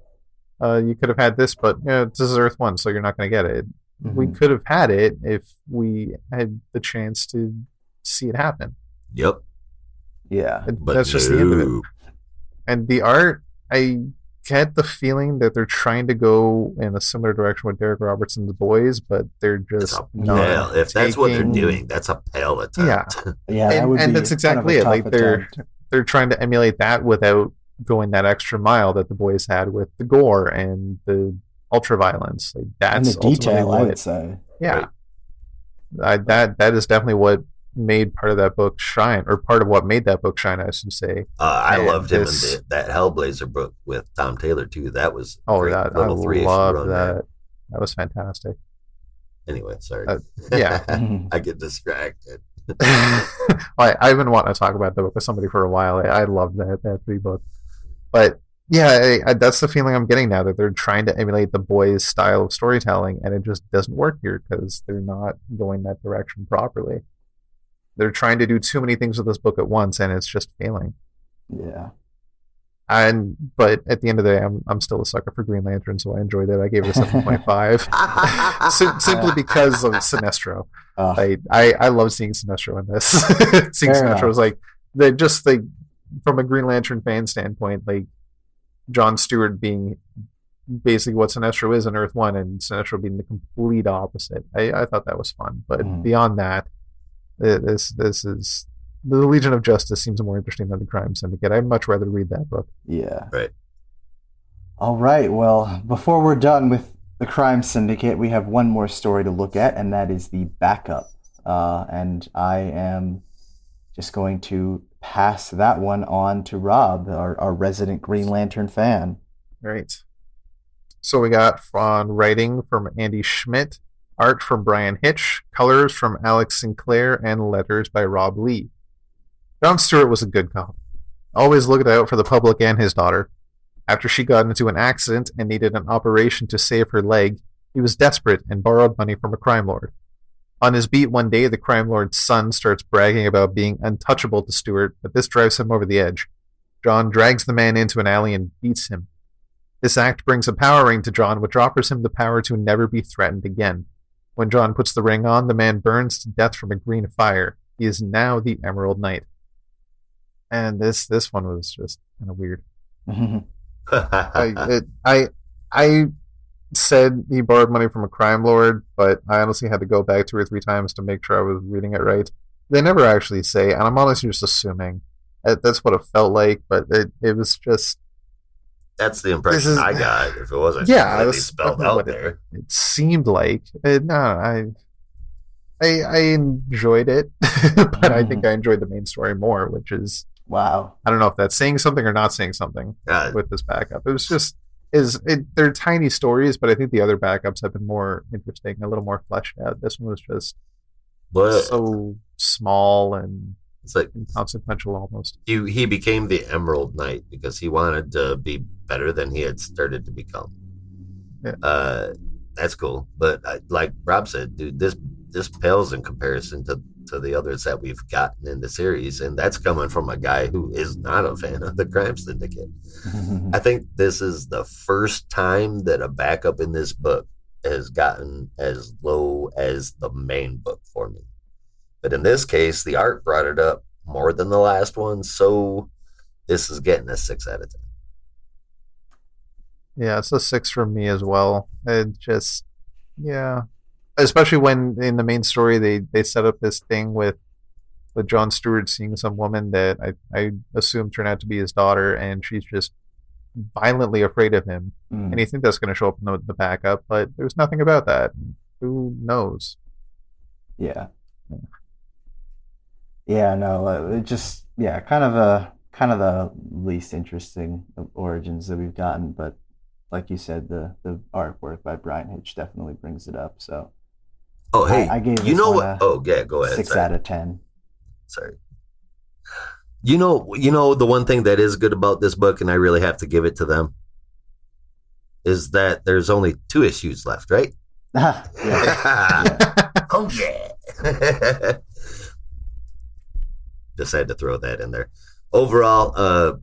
Speaker 2: you could have had this, but this is Earth 1, so you're not going to get it. Mm-hmm. We could have had it if we had the chance to see it happen.
Speaker 3: Yep.
Speaker 1: Yeah.
Speaker 2: But that's just the end of it. And the art, I get the feeling that they're trying to go in a similar direction with Derek Robertson's Boys, but they're just not.
Speaker 3: If that's what they're doing, that's a pale attempt.
Speaker 1: Yeah.
Speaker 2: And that's exactly it. Like they're trying to emulate that without going that extra mile that the Boys had with the gore and the ultra violence. Like, that's
Speaker 1: and the detail, I would say.
Speaker 2: Yeah. Right. That is definitely what made part of that book shine, or part of what made that book shine, I should say.
Speaker 3: I loved him in that Hellblazer book with Tom Taylor too. That was great.
Speaker 2: I love that. That was fantastic.
Speaker 3: Anyway, sorry.
Speaker 2: Yeah.
Speaker 3: I get distracted.
Speaker 2: I've been wanting to talk about the book with somebody for a while. I love that 3 book. But yeah, that's the feeling I'm getting now, that they're trying to emulate the Boys' style of storytelling, and it just doesn't work here because they're not going that direction properly. They're trying to do too many things with this book at once, and it's just failing.
Speaker 1: Yeah.
Speaker 2: But at the end of the day, I'm still a sucker for Green Lantern, so I enjoyed it. I gave it a 7.5, simply because of Sinestro. I love seeing Sinestro in this. Seeing Sinestro was like from a Green Lantern fan standpoint, like John Stewart being basically what Sinestro is in Earth 1, and Sinestro being the complete opposite. I thought that was fun, but beyond that, this is the Legion of Justice seems more interesting than the Crime Syndicate. I'd much rather read that book.
Speaker 1: Yeah.
Speaker 3: Right.
Speaker 1: All right. Well, before we're done with the Crime Syndicate, we have one more story to look at, and that is the backup. And I am just going to pass that one on to Rob, our resident Green Lantern fan.
Speaker 2: Right. So we got writing from Andy Schmidt, art from Brian Hitch, colors from Alex Sinclair, and letters by Rob Lee. John Stewart was a good cop. Always looked out for the public and his daughter. After she got into an accident and needed an operation to save her leg, he was desperate and borrowed money from a crime lord. On his beat one day, the crime lord's son starts bragging about being untouchable to Stewart, but this drives him over the edge. John drags the man into an alley and beats him. This act brings a power ring to John, which offers him the power to never be threatened again. When John puts the ring on, the man burns to death from a green fire. He is now the Emerald Knight. And this one was just kind of weird. I said he borrowed money from a crime lord, but I honestly had to go back 2 or 3 times to make sure I was reading it right. They never actually say, and I'm honestly just assuming that's what it felt like, but it was just.
Speaker 3: That's the impression I got. If it wasn't spelled out there,
Speaker 2: it seemed like. I enjoyed it, but I think I enjoyed the main story more, which is
Speaker 1: wow.
Speaker 2: I don't know if that's saying something or not saying something with this backup. It was just they're tiny stories, but I think the other backups have been more interesting, a little more fleshed out. This one was just so small and
Speaker 3: it's like
Speaker 2: inconsequential almost.
Speaker 3: He became the Emerald Knight because he wanted to be better than he had started to become.
Speaker 2: Yeah.
Speaker 3: That's cool, but like Rob said, dude, this pales in comparison to the others that we've gotten in the series, and that's coming from a guy who is not a fan of the Crime Syndicate. I think this is the first time that a backup in this book has gotten as low as the main book for me. But in this case, the art brought it up more than the last one, so this is getting a 6 out of 10.
Speaker 2: Yeah, it's a 6 from me as well. It just, yeah. Especially when in the main story they set up this thing with Jon Stewart seeing some woman that I assume turned out to be his daughter, and she's just violently afraid of him. And you think that's going to show up in the backup, but there's nothing about that. Who knows?
Speaker 1: Yeah. Yeah, no, it just kind of the least interesting of origins that we've gotten, but like you said, the artwork by Bryan Hitch definitely brings it up. So,
Speaker 3: oh hey,
Speaker 1: I gave
Speaker 3: you know what? Oh yeah, go ahead.
Speaker 1: 6 out of 10.
Speaker 3: Sorry. You know the one thing that is good about this book, and I really have to give it to them, is that there's only 2 issues left, right?
Speaker 1: Yeah.
Speaker 3: Oh yeah. Just had to throw that in there. Overall,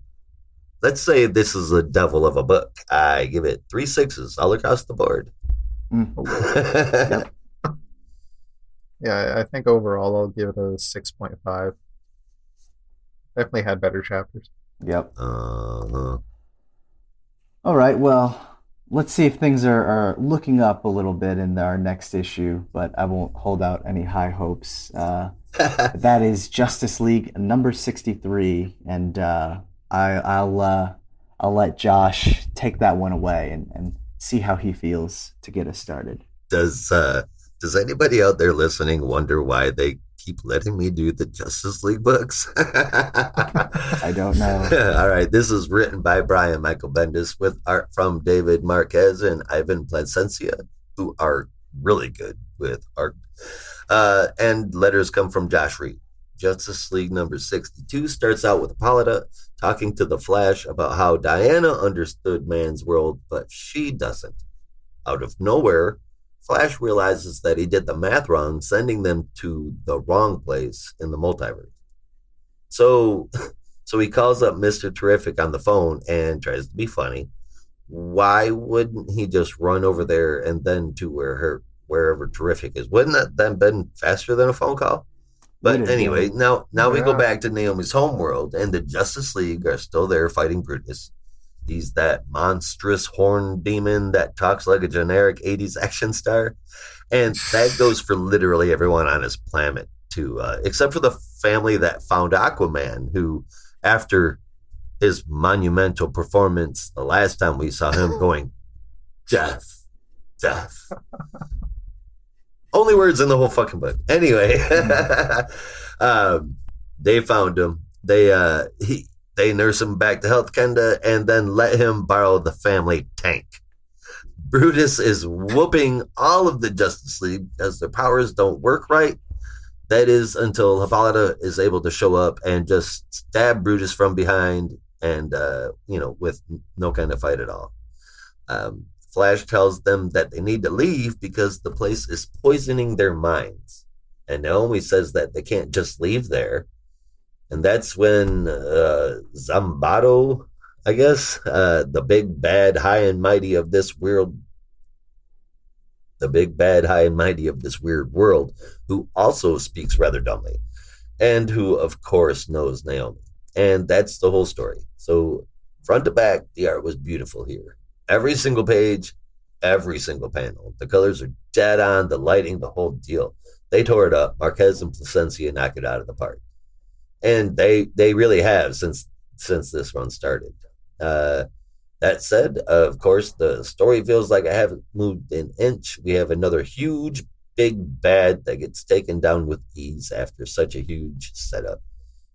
Speaker 3: let's say this is a devil of a book. I give it 3 6s all across the board.
Speaker 2: Yep. Yeah, I think overall I'll give it a 6.5. Definitely had better chapters.
Speaker 1: Yep. All right, well, let's see if things are looking up a little bit in our next issue, but I won't hold out any high hopes. That is Justice League number 63, and I'll let Josh take that one away and see how he feels to get us started.
Speaker 3: Does anybody out there listening wonder why they keep letting me do the Justice League books?
Speaker 1: I don't know.
Speaker 3: All right, this is written by Brian Michael Bendis with art from David Marquez and Ivan Placencia, who are really good with art. And letters come from Josh Reed. Justice League number 62 starts out with Hippolyta talking to the Flash about how Diana understood man's world, but she doesn't. Out of nowhere, Flash realizes that he did the math wrong, sending them to the wrong place in the multiverse. So he calls up Mr. Terrific on the phone and tries to be funny. Why wouldn't he just run over there and then to wherever Terrific is? Wouldn't that then been faster than a phone call? But anyway, now we go back to Naomi's homeworld, and the Justice League are still there fighting Brutus. He's that monstrous horn demon that talks like a generic 80s action star. And that goes for literally everyone on his planet, too, except for the family that found Aquaman, who, after his monumental performance the last time we saw him going, death. Only words in the whole fucking book. Anyway, they found him. They nurse him back to Health Kenda and then let him borrow the family tank. Brutus is whooping all of the Justice League as their powers don't work right. That is until Hippolyta is able to show up and just stab Brutus from behind and, with no kind of fight at all. Flash tells them that they need to leave because the place is poisoning their minds. And Naomi says that they can't just leave there. And that's when Zambato, I guess, the big bad high and mighty of this weird world, who also speaks rather dumbly, and who, of course, knows Naomi. And that's the whole story. So front to back, the art was beautiful here. Every single page, every single panel. The colors are dead on, the lighting, the whole deal. They tore it up. Marquez and Placencia knocked it out of the park. And they really have since this run started. That said, of course, the story feels like I haven't moved an inch. We have another huge, big bad that gets taken down with ease after such a huge setup.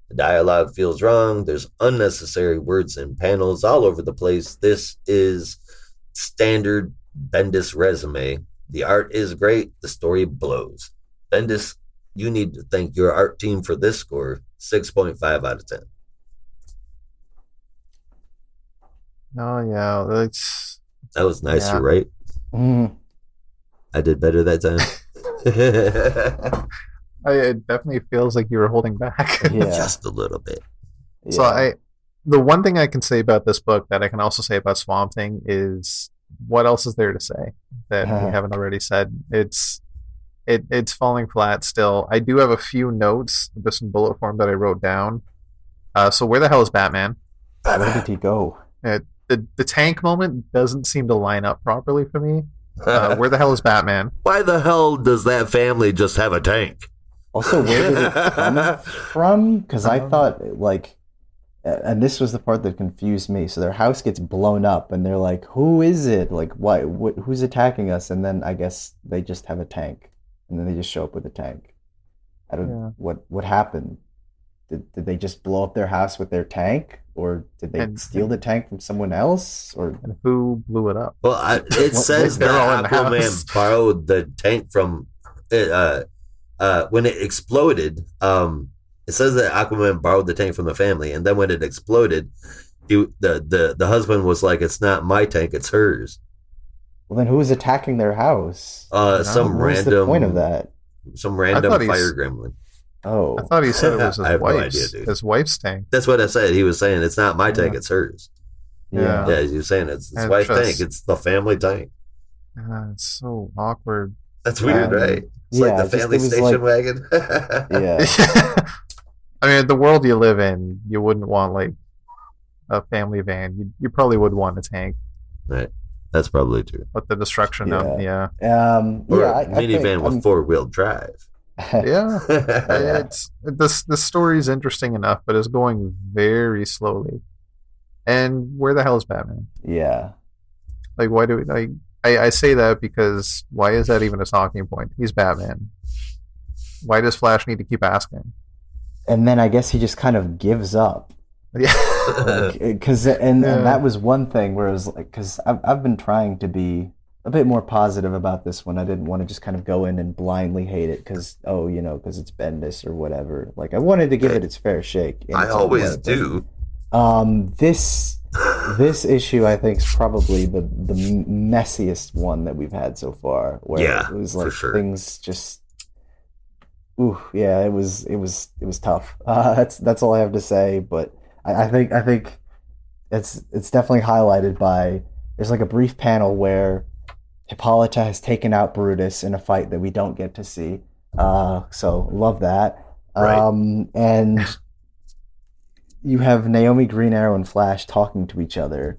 Speaker 3: The dialogue feels wrong. There's unnecessary words and panels all over the place. This is standard Bendis resume. The art is great. The story blows. Bendis, you need to thank your art team for this score. 6.5 out of 10.
Speaker 2: Oh, yeah.
Speaker 3: That was nicer, right?
Speaker 1: Mm.
Speaker 3: I did better that time.
Speaker 2: It definitely feels like you were holding back.
Speaker 1: Yeah.
Speaker 3: Just a little bit.
Speaker 2: So the one thing I can say about this book that I can also say about Swamp Thing is, what else is there to say that we haven't already said? It's falling flat still. I do have a few notes just in bullet form that I wrote down. So where the hell is Batman?
Speaker 1: Where did he go?
Speaker 2: The tank moment doesn't seem to line up properly for me. Where the hell is Batman?
Speaker 3: Why the hell does that family just have a tank?
Speaker 1: Also, where did it come from? Because I thought, like, and this was the part that confused me. So their house gets blown up, and they're like, "Who is it? Like, why? Who's attacking us?" And then I guess they just have a tank, and then they just show up with a tank. I don't.
Speaker 2: Yeah.
Speaker 1: What happened? Did they just blow up their house with their tank, or did they steal the tank from someone else, or
Speaker 2: And who blew it up?
Speaker 3: Well, it says
Speaker 2: they're all in
Speaker 3: that
Speaker 2: the
Speaker 3: Aquaman
Speaker 2: house.
Speaker 3: borrowed the tank from when it exploded. It says that Aquaman borrowed the tank from the family, and then when it exploded, the husband was like, "It's not my tank, it's hers."
Speaker 1: well, then who was attacking their house?
Speaker 3: Some
Speaker 1: What was
Speaker 3: random
Speaker 1: the point of that?
Speaker 3: Some random
Speaker 2: thought he's-
Speaker 3: fire gremlin.
Speaker 1: Oh,
Speaker 2: I thought he said it was
Speaker 3: I
Speaker 2: his
Speaker 3: have no
Speaker 2: wife's,
Speaker 3: idea, dude.
Speaker 2: his wife's tank.
Speaker 3: That's what I said. He was saying it's not my tank,
Speaker 2: Yeah.
Speaker 3: it's hers.
Speaker 2: Yeah.
Speaker 3: Yeah, he was saying it's his
Speaker 2: And
Speaker 3: wife's
Speaker 2: just-
Speaker 3: tank. It's the family tank.
Speaker 2: It's so awkward.
Speaker 3: That's weird,
Speaker 1: Um,
Speaker 3: right? It's
Speaker 1: yeah,
Speaker 3: like the
Speaker 1: just-
Speaker 3: family
Speaker 1: it was
Speaker 3: station
Speaker 1: like-
Speaker 3: wagon.
Speaker 1: yeah.
Speaker 2: I mean, the world you live in, you wouldn't want like a family van. You probably would want a tank,
Speaker 3: Right. That's probably true.
Speaker 2: but the destruction
Speaker 1: Yeah.
Speaker 2: of
Speaker 3: Or
Speaker 1: Yeah,
Speaker 3: a minivan with four-wheel drive.
Speaker 2: yeah. It's the story's interesting enough, but it's going very slowly. And where the hell is Batman?
Speaker 1: yeah.
Speaker 2: Like, why do we like? I say that because why is that even a talking point? He's Batman. Why does Flash need to keep asking?
Speaker 1: And then I guess he just kind of gives up.
Speaker 2: Yeah.
Speaker 1: Because and that was one thing where it was like, because I've been trying to be a bit more positive about this one. I didn't want to just kind of go in and blindly hate it because because it's Bendis or whatever. Like I wanted to give it its fair shake.
Speaker 3: I always do.
Speaker 1: This issue I think is probably the messiest one that we've had so far. Where
Speaker 3: Yeah,
Speaker 1: it was
Speaker 3: for
Speaker 1: like
Speaker 3: sure.
Speaker 1: things just. Ooh, yeah, it was tough. That's all I have to say. But I think it's definitely highlighted by there's like a brief panel where Hippolyta has taken out Brutus in a fight that we don't get to see. So love that.
Speaker 3: Right.
Speaker 1: And you have Naomi, Green Arrow, and Flash talking to each other,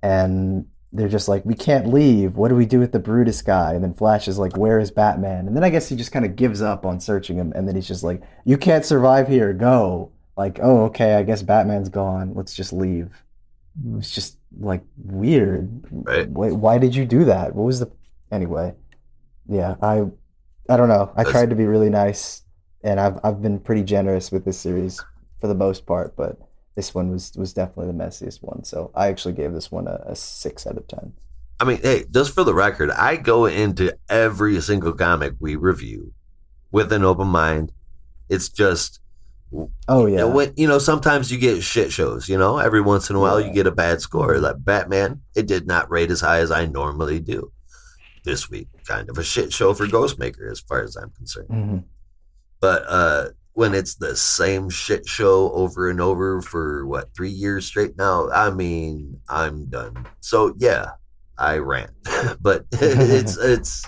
Speaker 1: and they're just like, we can't leave. What do we do with the Brutus guy? And then Flash is like, where is Batman? And then I guess he just kind of gives up on searching him. And then he's just like, you can't survive here. Go. Like, oh, okay. I guess Batman's gone. Let's just leave. It's just like weird.
Speaker 3: Right.
Speaker 1: Why did you do that? What was the, anyway. Yeah. I don't know. I tried to be really nice, and I've been pretty generous with this series for the most part, but this one was definitely the messiest one. So I actually gave this one a 6 out of 10.
Speaker 3: I mean, hey, just for the record, I go into every single comic we review with an open mind. It's just,
Speaker 1: Oh yeah.
Speaker 3: sometimes you get shit shows, every once in a while you get a bad score. Like Batman, it did not rate as high as I normally do. This week, kind of a shit show for Ghostmaker as far as I'm concerned.
Speaker 1: Mm-hmm.
Speaker 3: But when it's the same shit show over and over for 3 years straight now, I mean, I'm done. So yeah, I rant, but it's as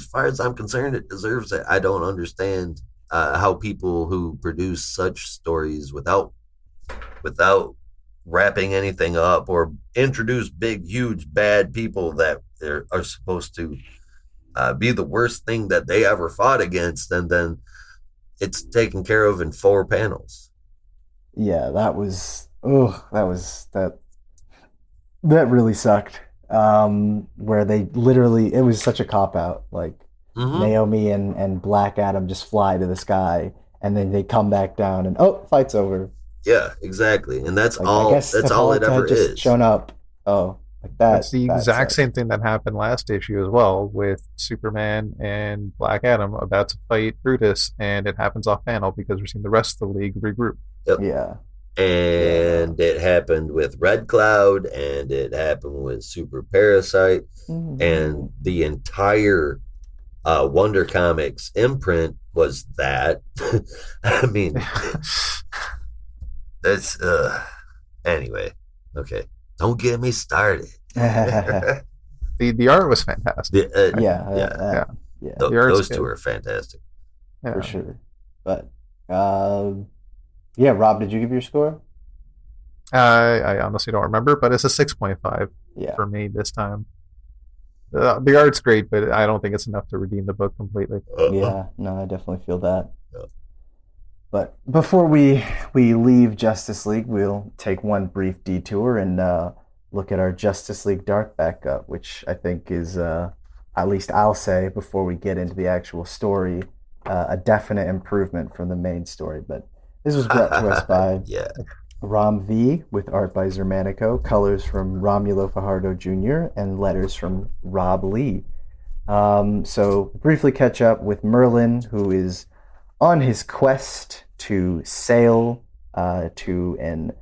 Speaker 3: far as I'm concerned, it deserves it. I don't understand how people who produce such stories without wrapping anything up or introduce big, huge, bad people that are supposed to be the worst thing that they ever fought against, and then it's taken care of in 4 panels.
Speaker 1: Yeah, that really sucked. Where they literally, it was such a cop out. Like Naomi and Black Adam just fly to the sky, and then they come back down, and fight's over.
Speaker 3: Yeah, exactly, and that's all. That's all it ever is.
Speaker 1: Shown up. Oh, like that.
Speaker 2: That's the exact same thing that happened last issue as well, with Superman and Black Adam about to fight Brutus, and it happens off panel because we're seeing the rest of the league regroup.
Speaker 3: Yep.
Speaker 1: Yeah.
Speaker 3: And it happened with Red Cloud, and it happened with Super Parasite, and the entire Wonder Comics imprint was that. I mean, that's anyway. Okay, don't get me started.
Speaker 2: The art was fantastic.
Speaker 1: Yeah.
Speaker 3: Those two are fantastic
Speaker 1: for sure. But yeah, Rob, did you give your score?
Speaker 2: I honestly don't remember, but it's a 6.5 for me this time. The art's great, but I don't think it's enough to redeem the book completely.
Speaker 1: Yeah, no, I definitely feel that. But before we leave Justice League, we'll take one brief detour and look at our Justice League Dark backup, which I think is, at least I'll say, before we get into the actual story, a definite improvement from the main story. But this was brought to us by Ram V, with art by Zermanico, colors from Romulo Fajardo Jr., and letters from Rob Lee. So briefly catch up with Merlin, who is on his quest to sail to an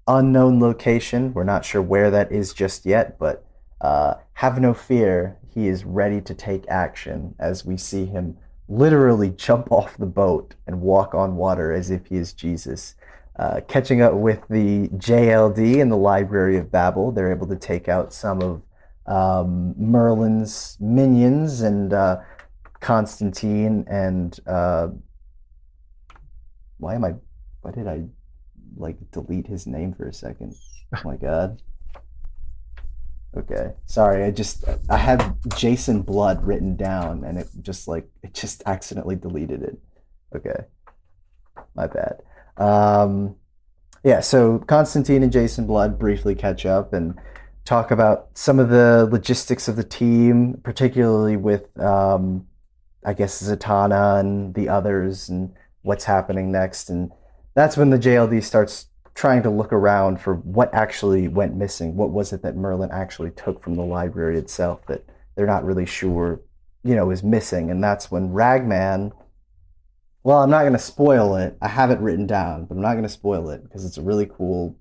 Speaker 1: unknown location. We're not sure where that is just yet, but have no fear, he is ready to take action as we see him literally jump off the boat and walk on water as if he is Jesus. Catching up with the JLD in the Library of Babel, they're able to take out some of Merlin's minions and Constantine and why did I delete his name for a second? Oh my god. Okay, sorry. I had Jason Blood written down, and it just accidentally deleted it. Okay, my bad. So Constantine and Jason Blood briefly catch up and talk about some of the logistics of the team, particularly with I guess Zatanna and the others, and what's happening next. And that's when the JLD starts trying to look around for what actually went missing. What was it that Merlin actually took from the library itself that they're not really sure, is missing? And that's when Ragman, well, I'm not going to spoil it. I have it written down, but I'm not going to spoil it because it's a really cool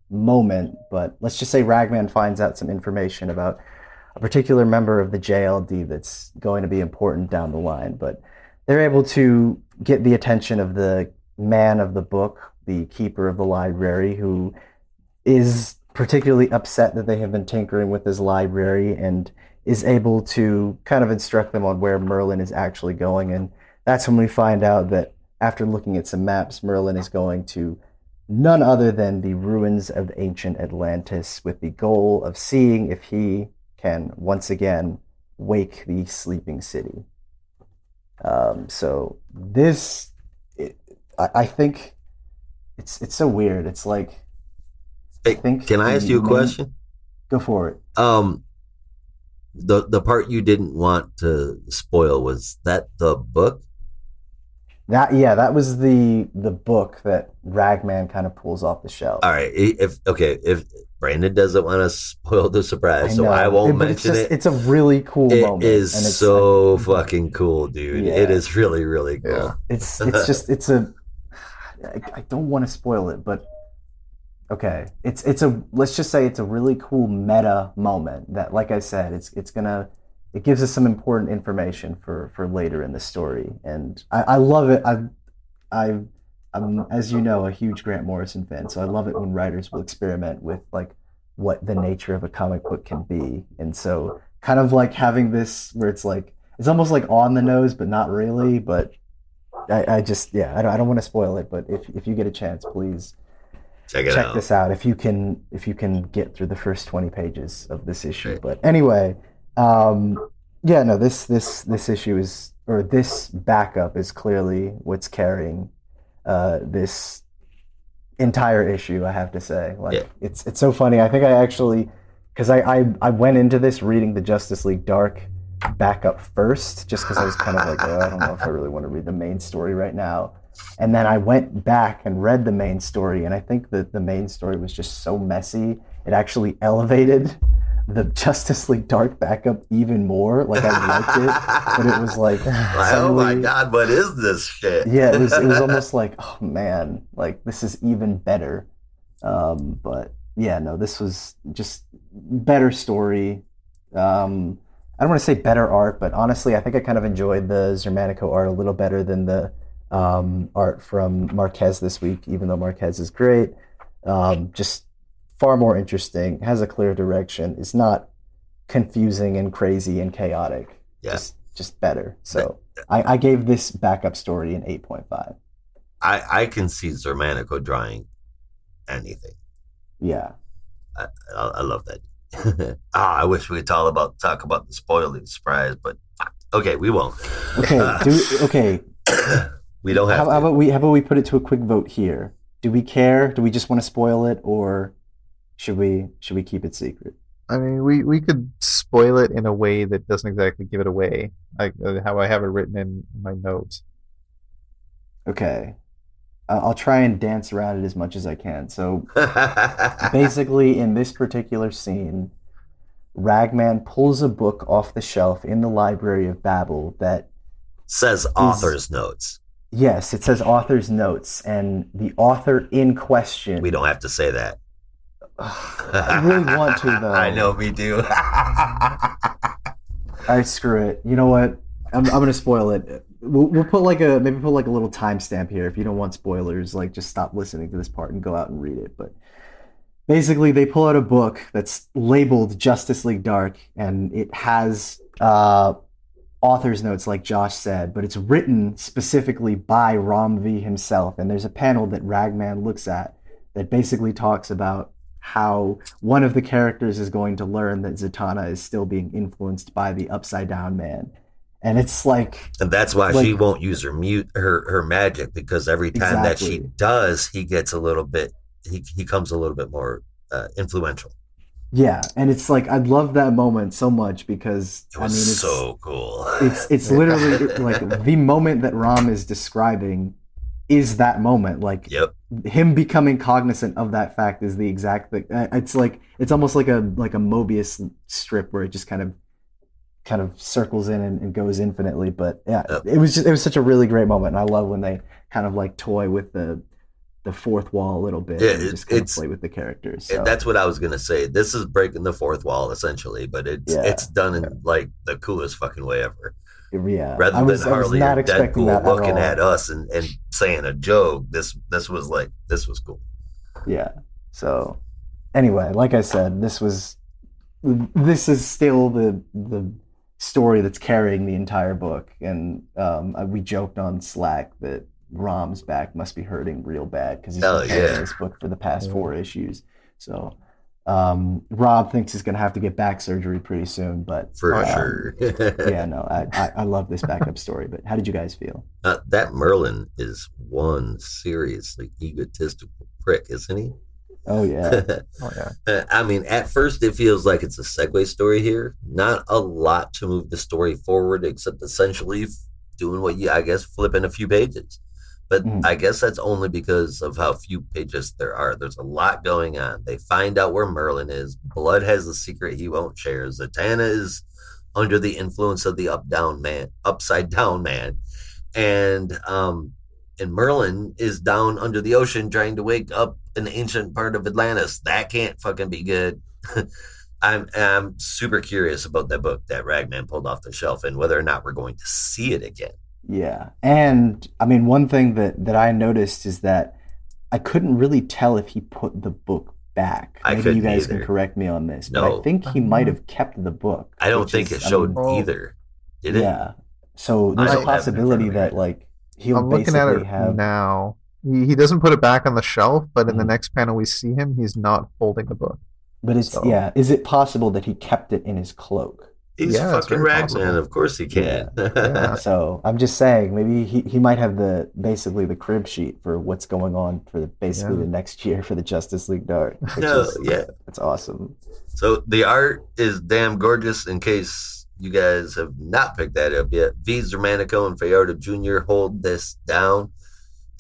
Speaker 1: moment. But let's just say Ragman finds out some information about a particular member of the JLD that's going to be important down the line. But they're able to get the attention of the man of the book, the keeper of the library, who is particularly upset that they have been tinkering with his library, and is able to kind of instruct them on where Merlin is actually going. And that's when we find out that after looking at some maps, Merlin is going to none other than the ruins of ancient Atlantis, with the goal of seeing if he can once again wake the sleeping city. So this, I think it's so weird. It's like,
Speaker 3: hey, can I ask you a question?
Speaker 1: Go for it.
Speaker 3: The part you didn't want to spoil, was that the book?
Speaker 1: That was the book that Ragman kind of pulls off the shelf.
Speaker 3: All right, if Brandon doesn't want to spoil the surprise, so I won't mention it.
Speaker 1: It's a really cool moment.
Speaker 3: It is so fucking cool, dude. Yeah. It is really, really cool. Yeah.
Speaker 1: It's I don't want to spoil it, but okay. Let's just say it's a really cool meta moment that, like I said, it gives us some important information for later in the story. And I love it. I'm, as you know, a huge Grant Morrison fan, so I love it when writers will experiment with like what the nature of a comic book can be. And so kind of like having this where it's almost like on the nose, but not really. But I just I don't want to spoil it, but if you get a chance, please
Speaker 3: check
Speaker 1: this out. If you can get through the first 20 pages of this issue.
Speaker 3: Right.
Speaker 1: But anyway, this issue is, or this backup is clearly what's carrying this entire issue, I have to say. Like it's so funny. I think I actually, because I went into this reading the Justice League Dark backup first, just because I was kind of like, I don't know if I really want to read the main story right now. And then I went back and read the main story, and I think that the main story was just so messy, it actually elevated the Justice League Dark backup even more. Like, I liked it, but it was like,
Speaker 3: oh my God, what is this shit?
Speaker 1: Yeah, it was almost like, oh man, like this is even better. But yeah, no, this was just better story. I don't want to say better art, but honestly, I think I kind of enjoyed the Xermanico art a little better than the art from Marquez this week, even though Marquez is great. Just far more interesting, has a clear direction, is not confusing and crazy and chaotic.
Speaker 3: Yeah.
Speaker 1: Just better. So I gave this backup story an 8.5.
Speaker 3: I can see Xermanico drawing anything.
Speaker 1: Yeah.
Speaker 3: I love that. I wish we could talk about the spoiling surprise, but okay, we won't.
Speaker 1: Okay,
Speaker 3: we don't have.
Speaker 1: How about we put it to a quick vote here? Do we care? Do we just want to spoil it, or should we keep it secret?
Speaker 2: I mean, we could spoil it in a way that doesn't exactly give it away, like how I have it written in my notes.
Speaker 1: Okay. I'll try and dance around it as much as I can. So basically, in this particular scene, Ragman pulls a book off the shelf in the Library of Babel that
Speaker 3: says author's notes.
Speaker 1: Yes, it says author's notes, and the author in question...
Speaker 3: We don't have to say that.
Speaker 1: I really want to, though.
Speaker 3: I know, me too.
Speaker 1: All right, screw it. You know what? I'm going to spoil it. We'll put like a little timestamp here. If you don't want spoilers, like just stop listening to this part and go out and read it. But basically, they pull out a book that's labeled Justice League Dark, and it has author's notes, like Josh said, but it's written specifically by Ram V himself. And there's a panel that Ragman looks at that basically talks about how one of the characters is going to learn that Zatanna is still being influenced by the Upside Down Man. And it's like,
Speaker 3: and that's why she won't use her magic, because every time that she does, he gets a little bit, he comes a little bit more influential.
Speaker 1: Yeah, and it's like, I love that moment so much because
Speaker 3: it's so cool.
Speaker 1: It's literally like the moment that Ram is describing is that moment. Like, him becoming cognizant of that fact is the exact thing. It's almost like a Mobius strip where it just kind of circles in and goes infinitely. But it was such a really great moment, and I love when they kind of like toy with the fourth wall a little bit and just kind of play with the characters. So.
Speaker 3: That's what I was gonna say. This is breaking the fourth wall essentially, but it's done in like the coolest fucking way ever.
Speaker 1: Yeah,
Speaker 3: rather than Harley or Deadpool looking at us and saying a joke, this was cool.
Speaker 1: Yeah. So anyway, like I said, this is still the story that's carrying the entire book, and we joked on Slack that Ram's back must be hurting real bad because he's been carrying this book for the past 4 issues. So Rob thinks he's going to have to get back surgery pretty soon, but
Speaker 3: for sure.
Speaker 1: Yeah, no, I love this backup story. But how did you guys feel?
Speaker 3: That Merlin is one seriously egotistical prick, isn't he?
Speaker 1: Oh yeah.
Speaker 3: I mean, at first it feels like it's a segue story here. Not a lot to move the story forward, except essentially doing what I guess flipping a few pages. But I guess that's only because of how few pages there are. There's a lot going on. They find out where Merlin is. Blood has a secret he won't share. Zatanna is under the influence of the upside down man. And Merlin is down under the ocean trying to wake up an ancient part of Atlantis. That can't fucking be good. I'm super curious about that book that Ragman pulled off the shelf and whether or not we're going to see it again.
Speaker 1: Yeah. And I mean, one thing that I noticed is that I couldn't really tell if he put the book back. Maybe you guys can correct me on this, but I think he might have kept the book.
Speaker 3: I don't think it showed either. Did it?
Speaker 1: Yeah. So there's a possibility that like he'll
Speaker 2: I'm looking at it now. He doesn't put it back on the shelf, but in the next panel we see him, he's not holding the book.
Speaker 1: But it's is it possible that he kept it in his cloak?
Speaker 3: He's fucking Ragman, of course he can.
Speaker 1: Yeah. So I'm just saying, maybe he might have basically the crib sheet for what's going on for the next year for the Justice League Dark. It's awesome.
Speaker 3: So the art is damn gorgeous. In case you guys have not picked that up yet, V. Germanico and Fajardo Jr. hold this down.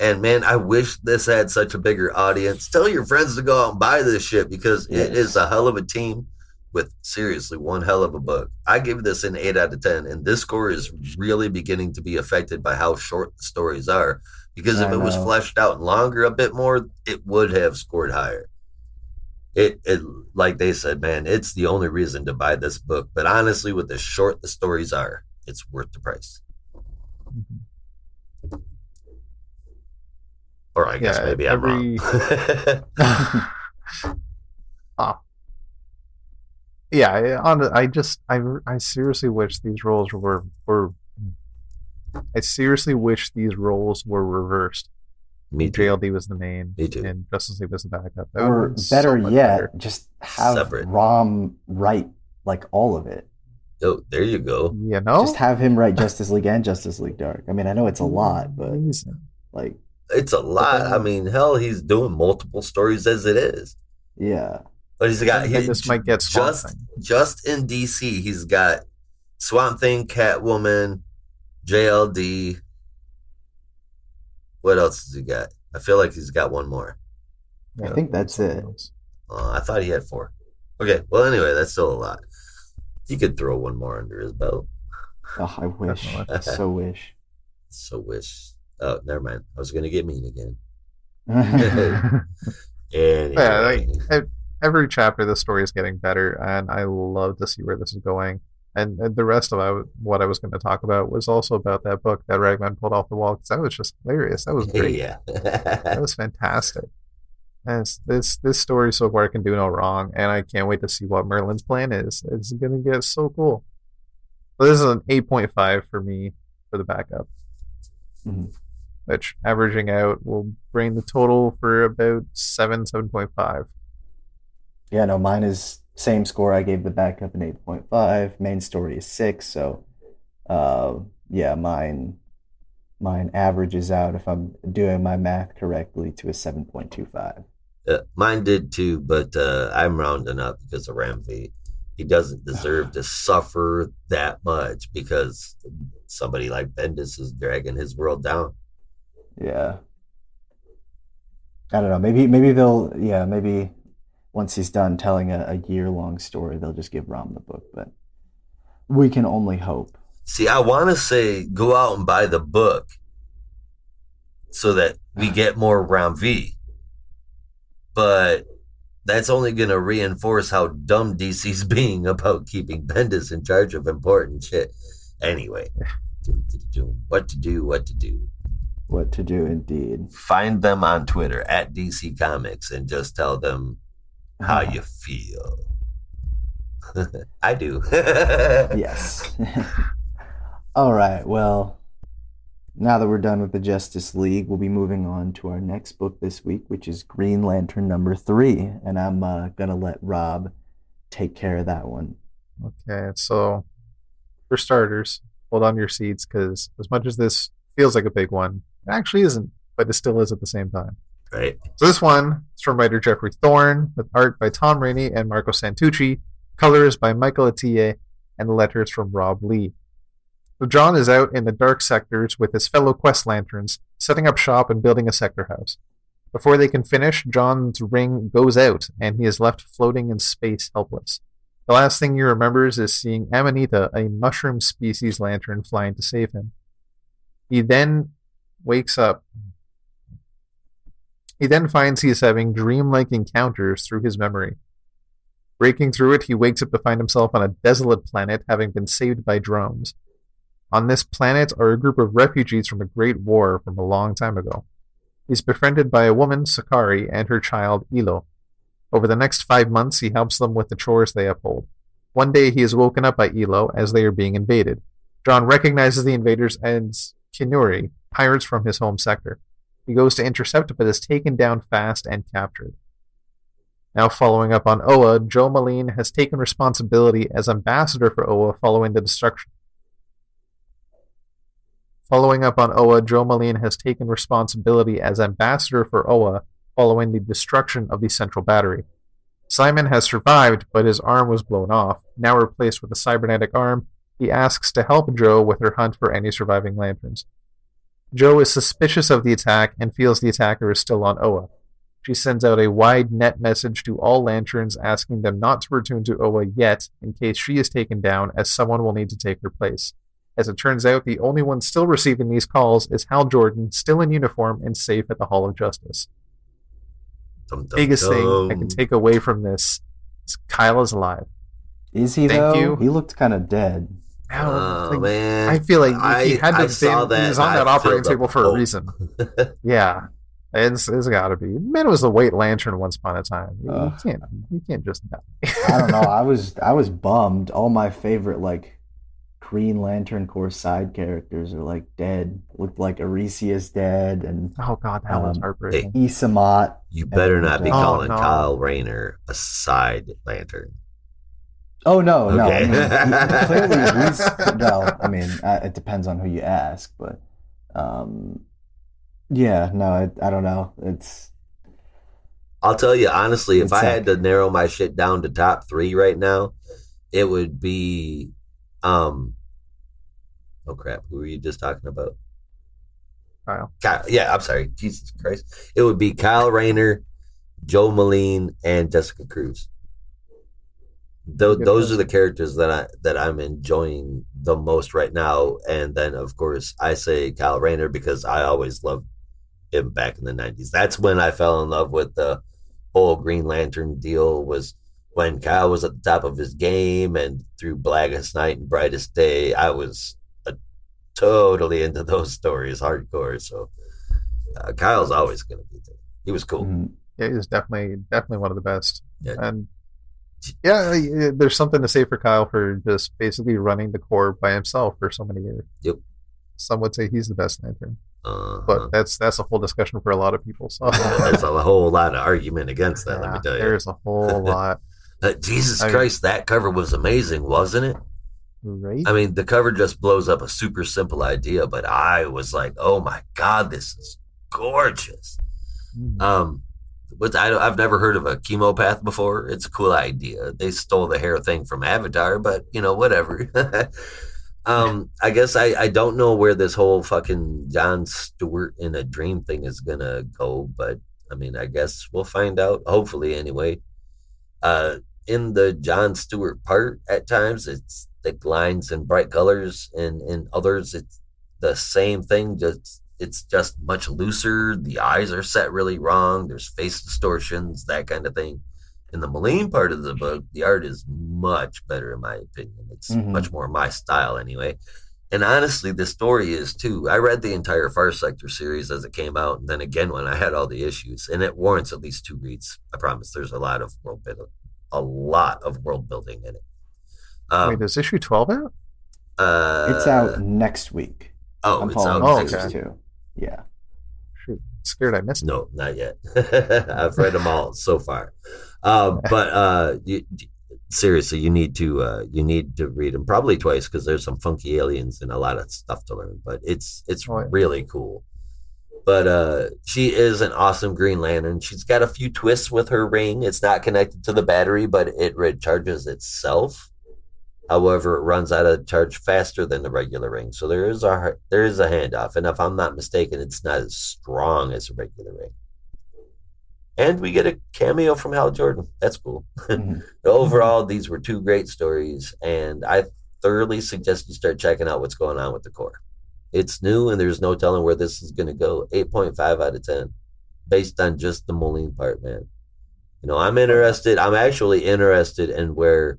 Speaker 3: And man, I wish this had such a bigger audience. Tell your friends to go out and buy this shit because it is a hell of a team with seriously one hell of a book. I give this an 8 out of 10, and this score is really beginning to be affected by how short the stories are. Because if it was fleshed out and longer a bit more, it would have scored higher. It like they said, man, it's the only reason to buy this book. But honestly, with as short the stories are, it's worth the price. Or I guess maybe I'm wrong.
Speaker 2: I seriously wish these roles were reversed.
Speaker 3: Me too.
Speaker 2: JLD was the main.
Speaker 3: Me too.
Speaker 2: And Justice League was the backup.
Speaker 1: Or better yet, just have Rom write like all of it.
Speaker 3: Oh, there you go.
Speaker 2: You know?
Speaker 1: Just have him write Justice League and Justice League Dark. I mean, I know it's a lot, but like
Speaker 3: it's a lot. I mean, hell, he's doing multiple stories as it is.
Speaker 1: Yeah.
Speaker 3: But he's got
Speaker 2: this might get
Speaker 3: just in DC, he's got Swamp Thing, Catwoman, JLD. What else has he got? I feel like he's got one more.
Speaker 1: I think that's it.
Speaker 3: I thought he had 4. Okay, well, anyway, that's still a lot. He could throw one more under his belt.
Speaker 1: Oh, I wish. So wish.
Speaker 3: So wish. Oh, never mind. I was going to get mean again. Anyway.
Speaker 2: Every chapter of the story is getting better, and I love to see where this is going. And the rest of what I was going to talk about was also about that book that Ragman pulled off the wall, because that was just hilarious. That was great.
Speaker 3: Yeah.
Speaker 2: That was fantastic. And this story so far can do no wrong, and I can't wait to see what Merlin's plan is. It's going to get so cool. So this is an 8.5 for me for the backup, which averaging out will bring the total for about 7.5.
Speaker 1: Yeah, no, mine is same score. I gave the backup an 8.5. Main story is 6. So, mine averages out, if I'm doing my math correctly, to a 7.25.
Speaker 3: Mine did too, but I'm rounding up because of Ramvi. He doesn't deserve to suffer that much because somebody like Bendis is dragging his world down.
Speaker 1: Yeah. I don't know. Maybe they'll, maybe once he's done telling a year-long story, they'll just give Rom the book, but we can only hope.
Speaker 3: See, I want to say go out and buy the book so that we get more Rom V, but that's only going to reinforce how dumb DC's being about keeping Bendis in charge of important shit. Anyway, what to do.
Speaker 1: What to do, indeed.
Speaker 3: Find them on Twitter at DC Comics and just tell them how you feel. I do.
Speaker 1: Yes. All right. Well, now that we're done with the Justice League, we'll be moving on to our next book this week, which is Green Lantern #3. And I'm going to let Rob take care of that one.
Speaker 2: Okay. So, for starters, hold on to your seats, because as much as this feels like a big one, it actually isn't, but it still is at the same time.
Speaker 3: Right.
Speaker 2: So this one is from writer Jeffrey Thorne, with art by Tom Rainey and Marco Santucci, colors by Michael Atiyeh, and letters from Rob Lee. So John is out in the dark sectors with his fellow Quest Lanterns, setting up shop and building a sector house. Before they can finish, John's ring goes out, and he is left floating in space, helpless. The last thing he remembers is seeing Amanita, a mushroom species lantern, flying to save him. He then wakes up. He then finds he is having dreamlike encounters through his memory. Breaking through it, he wakes up to find himself on a desolate planet, having been saved by drones. On this planet are a group of refugees from a great war from a long time ago. He's befriended by a woman, Sakari, and her child, Ilo. Over the next 5 months, he helps them with the chores they uphold. One day, he is woken up by Ilo as they are being invaded. John recognizes the invaders as Kinuri, pirates from his home sector. He goes to intercept it, but is taken down fast and captured. Now following up on Oa, Joe Malene has taken responsibility as ambassador for Oa following the destruction. Following up on Oa, Joe Malene has taken responsibility as ambassador for Oa following the destruction of the central battery. Simon has survived, but his arm was blown off. Now replaced with a cybernetic arm, he asks to help Joe with her hunt for any surviving lanterns. Joe is suspicious of the attack and feels the attacker is still on Oa. She sends out a wide net message to all lanterns asking them not to return to Oa yet in case she is taken down, as someone will need to take her place. As it turns out, the only one still receiving these calls is Hal Jordan, still in uniform and safe at the Hall of Justice. Biggest thing I can take away from this is Kyle is alive.
Speaker 1: Is he, though? You. He looked kind of dead.
Speaker 3: Man.
Speaker 2: I feel like he had to he was on that operating table for a reason. Yeah. It's got to be. Man was the White Lantern once upon a time. You can't just die.
Speaker 1: I don't know. I was bummed. All my favorite Green Lantern Corps side characters are dead. Looked like Arisia's dead, and
Speaker 2: oh god, that was heartbreaking.
Speaker 1: Isamat.
Speaker 3: You better not be calling Kyle Rayner a side Lantern.
Speaker 1: Oh no,
Speaker 3: okay.
Speaker 1: No. I mean, clearly he's no. I mean, it depends on who you ask, but yeah, no, I don't know.
Speaker 3: I'll tell you honestly, if I had to narrow my shit down to top 3 right now, it would be oh crap, who were you just talking about? Kyle. Yeah, I'm sorry. Jesus Christ. It would be Kyle Rayner, Joe Malene, and Jessica Cruz. Those are the characters that I'm enjoying the most right now. And then of course I say Kyle Rayner because I always loved him back in the 90s. That's when I fell in love with the whole Green Lantern deal, was when Kyle was at the top of his game, and through Blackest Night and Brightest Day, I was totally into those stories, hardcore. So Kyle's always going to be there. He was cool.
Speaker 2: Mm-hmm. Yeah, he was definitely one of the best. Yeah. And yeah, there's something to say for Kyle for just basically running the Corps by himself for so many years.
Speaker 3: Yep.
Speaker 2: Some would say he's the best Lantern. But that's a whole discussion for a lot of people. So
Speaker 3: there's a whole lot of argument against that. Let me tell you,
Speaker 2: there's a whole lot.
Speaker 3: Jesus Christ, that cover was amazing, wasn't it?
Speaker 2: Right.
Speaker 3: I mean, the cover just blows up a super simple idea, but I was like, "Oh my god, this is gorgeous." I've never heard of a chemopath before. It's a cool idea. They stole the hair thing from Avatar, but whatever. I guess I don't know where this whole fucking John Stewart in a dream thing is gonna go, but I mean, I guess we'll find out. Hopefully, anyway. In the John Stewart part, at times it's thick lines and bright colors, and in others it's the same thing. It's just much looser. The eyes are set really wrong. There's face distortions, that kind of thing. In the Malene part of the book, the art is much better, in my opinion. It's much more my style, anyway. And honestly, the story is too. I read the entire Far Sector series as it came out, and then again when I had all the issues, and it warrants at least 2 reads. I promise. There's a lot of world building in it.
Speaker 2: Wait, is issue 12 out?
Speaker 1: It's out next week.
Speaker 3: Oh, it's out
Speaker 1: next week too. Yeah.
Speaker 2: Shoot, scared I missed it.
Speaker 3: No, not yet. I've read them all so far. But seriously, you need to read them probably twice, because there's some funky aliens and a lot of stuff to learn. But it's really cool. But she is an awesome Green Lantern. She's got a few twists with her ring. It's not connected to the battery, but it recharges itself. However, it runs out of charge faster than the regular ring. So there is a handoff. And if I'm not mistaken, it's not as strong as a regular ring. And we get a cameo from Hal Jordan. That's cool. Overall, these were 2 great stories, and I thoroughly suggest you start checking out what's going on with the Corps. It's new, and there's no telling where this is going to go. 8.5 out of 10, based on just the Malene part, man. I'm interested. I'm actually interested in where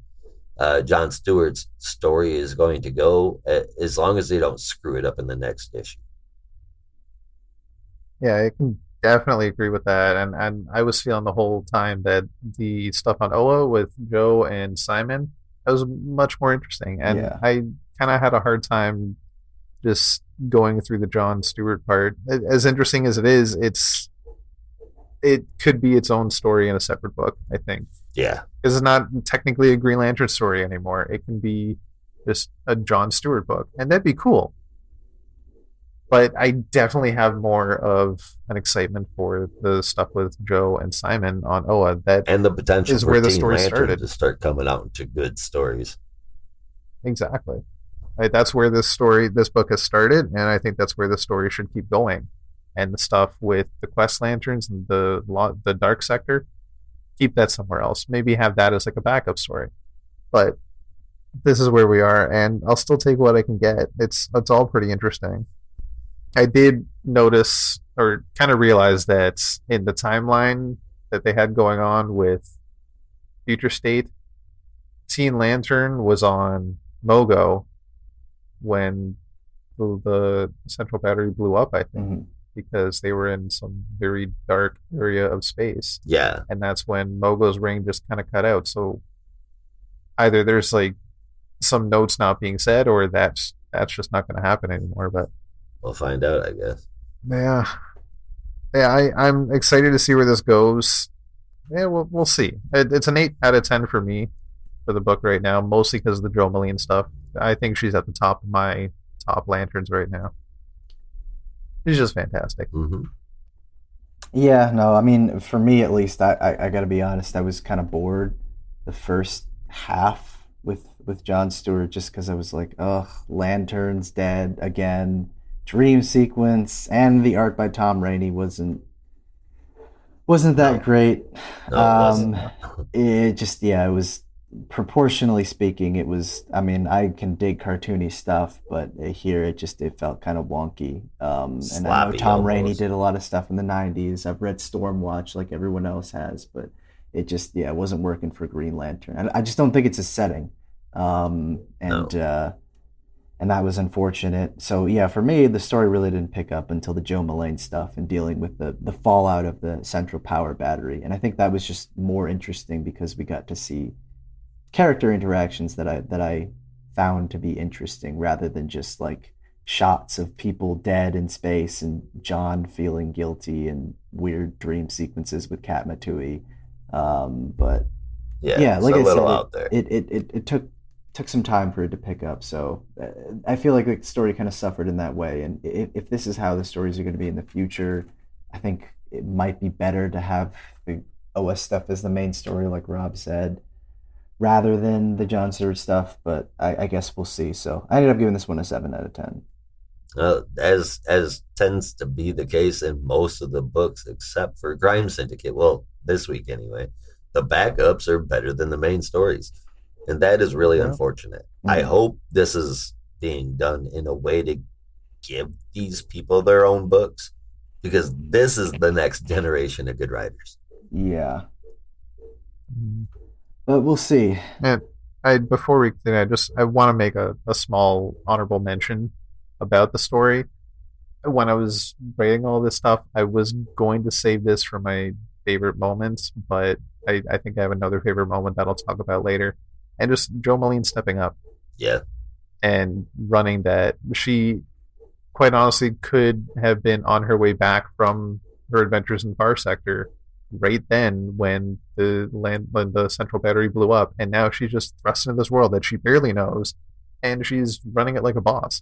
Speaker 3: John Stewart's story is going to go, as long as they don't screw it up in the next issue.
Speaker 2: Yeah, I can definitely agree with that. And I was feeling the whole time that the stuff on Oa with Joe and Simon, that was much more interesting. And I kind of had a hard time just going through the Jon Stewart part. As interesting as it is, it could be its own story in a separate book, I think.
Speaker 3: Yeah.
Speaker 2: Because it's not technically a Green Lantern story anymore. It can be just a Jon Stewart book, and that'd be cool. But I definitely have more of an excitement for the stuff with Joe and Simon on Oa. That
Speaker 3: and the potential
Speaker 2: is
Speaker 3: for
Speaker 2: where the
Speaker 3: Teen
Speaker 2: story
Speaker 3: Lantern
Speaker 2: started
Speaker 3: to start coming out into good stories.
Speaker 2: Exactly. Right, that's where this book has started, and I think that's where the story should keep going. And the stuff with the Quest Lanterns and the Dark Sector, keep that somewhere else. Maybe have that as like a backup story. But this is where we are, and I'll still take what I can get. It's all pretty interesting. I did notice or kind of realize that in the timeline that they had going on with Future State, Teen Lantern was on Mogo when the Central Battery blew up, I think, because they were in some very dark area of space.
Speaker 3: Yeah.
Speaker 2: And that's when Mogo's ring just kind of cut out. So either there's like some notes not being said, or that's just not going to happen anymore. But
Speaker 3: we'll find out, I guess.
Speaker 2: Yeah. I'm excited to see where this goes. Yeah, we'll see. It's an 8 out of 10 for me for the book right now, mostly because of the Jo Malene stuff. I think she's at the top of my top lanterns right now. She's just fantastic.
Speaker 3: Mm-hmm.
Speaker 1: Yeah, no, I mean, for me at least, I got to be honest, I was kind of bored the first half with Jon Stewart, just because I was like, ugh, Lantern's dead again, dream sequence, and the art by Tom Rainey wasn't that great.
Speaker 3: No, it wasn't.
Speaker 1: It just, it was, proportionally speaking, it was, I mean, I can dig cartoony stuff, but here it felt kind of wonky. And I know Tom Rainey did a lot of stuff in the 90s. I've read Stormwatch like everyone else has, but it just, it wasn't working for Green Lantern. I just don't think it's a setting. And that was unfortunate. So yeah, for me, the story really didn't pick up until the Jo Malene stuff and dealing with the fallout of the Central Power Battery. And I think that was just more interesting because we got to see character interactions that I found to be interesting, rather than just like shots of people dead in space and John feeling guilty and weird dream sequences with Katma Tui. But yeah, like I said, it took some time for it to pick up. So I feel like the story kind of suffered in that way. And if this is how the stories are going to be in the future, I think it might be better to have the OS stuff as the main story, like Rob said, rather than the Jon Stewart stuff. But I guess we'll see. So I ended up giving this one a 7 out of 10.
Speaker 3: As tends to be the case in most of the books, except for Crime Syndicate. Well, this week anyway, the backups are better than the main stories. And that is really unfortunate. I hope this is being done in a way to give these people their own books, because this is the next generation of good writers.
Speaker 1: Yeah. But we'll see.
Speaker 2: And before we continue, I want to make a small honorable mention about the story. When I was writing all this stuff, I was going to save this for my favorite moments, but I think I have another favorite moment that I'll talk about later. And just Jo Malene stepping up.
Speaker 3: Yeah.
Speaker 2: And running that. She, quite honestly, could have been on her way back from her adventures in Far Sector right then when the Central Battery blew up. And now she's just thrust into this world that she barely knows. And she's running it like a boss.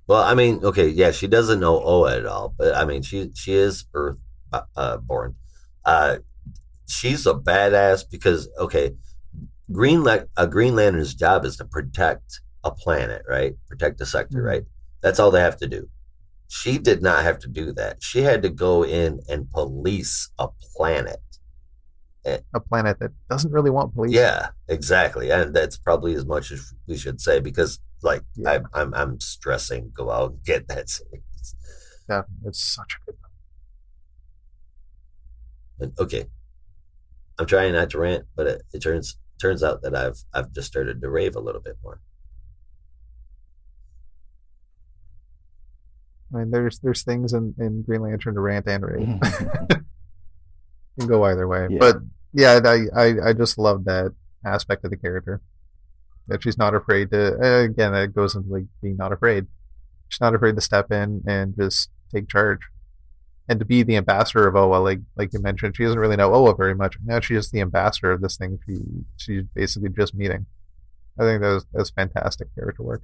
Speaker 3: Well, I mean, okay, yeah, she doesn't know Oa at all. But, I mean, she is Earth born. She's a badass because, okay, a Green Lantern's job is to protect a planet, right? Protect a sector, right? That's all they have to do. She did not have to do that. She had to go in and police a planet.
Speaker 2: A planet that doesn't really want police.
Speaker 3: Yeah, exactly. And that's probably as much as we should say, because like I'm stressing, go out and get that series.
Speaker 2: Yeah, it's such a good
Speaker 3: one. Okay. I'm trying not to rant, but it turns out that I've just started to rave a little bit more.
Speaker 2: I mean, there's things in Green Lantern to rant and rave. Can go either way. Yeah. But yeah, I just love that aspect of the character. That she's not afraid to, again, it goes into like being not afraid. She's not afraid to step in and just take charge. And to be the ambassador of Oa, like you mentioned, she doesn't really know Oa very much. Now she's the ambassador of this thing she's basically just meeting. I think that was fantastic character work.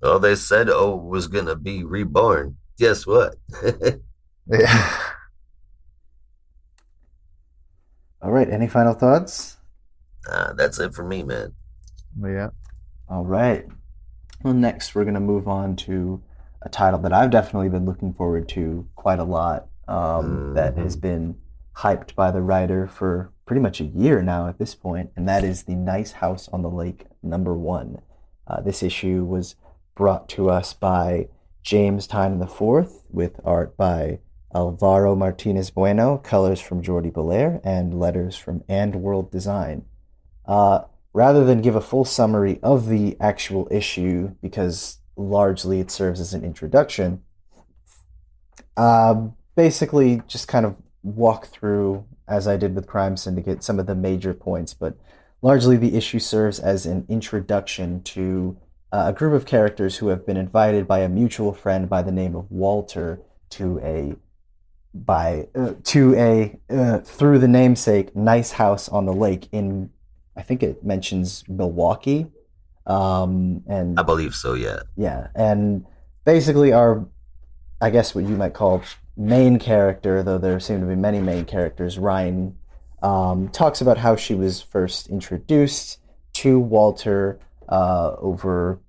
Speaker 3: Well, they said Oa was gonna be reborn. Guess what?
Speaker 2: Yeah.
Speaker 1: All right. Any final thoughts?
Speaker 3: That's it for me, man.
Speaker 2: Yeah.
Speaker 1: All right. Well, next we're going to move on to a title that I've definitely been looking forward to quite a lot. That has been hyped by the writer for pretty much a year now at this point, and that is The Nice House on the Lake #1. This issue was brought to us by James Tynion IV with art by Alvaro Martinez Bueno, colors from Jordi Belair, and letters from And World Design. Rather than give a full summary of the actual issue, because largely it serves as an introduction, basically just kind of walk through, as I did with Crime Syndicate, some of the major points, but largely the issue serves as an introduction to a group of characters who have been invited by a mutual friend by the name of Walter through the namesake Nice House on the Lake in, I think it mentions Milwaukee. And
Speaker 3: I believe so, yeah.
Speaker 1: Yeah, and basically our, I guess what you might call main character, though there seem to be many main characters, Ryan, talks about how she was first introduced to Walter over,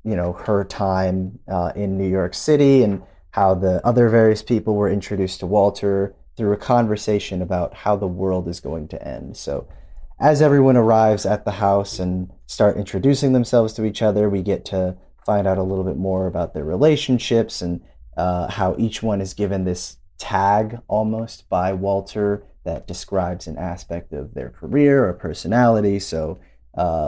Speaker 1: her time in New York City, and how the other various people were introduced to Walter through a conversation about how the world is going to end. So as everyone arrives at the house and start introducing themselves to each other, we get to find out a little bit more about their relationships and how each one is given this tag almost by Walter that describes an aspect of their career or personality. So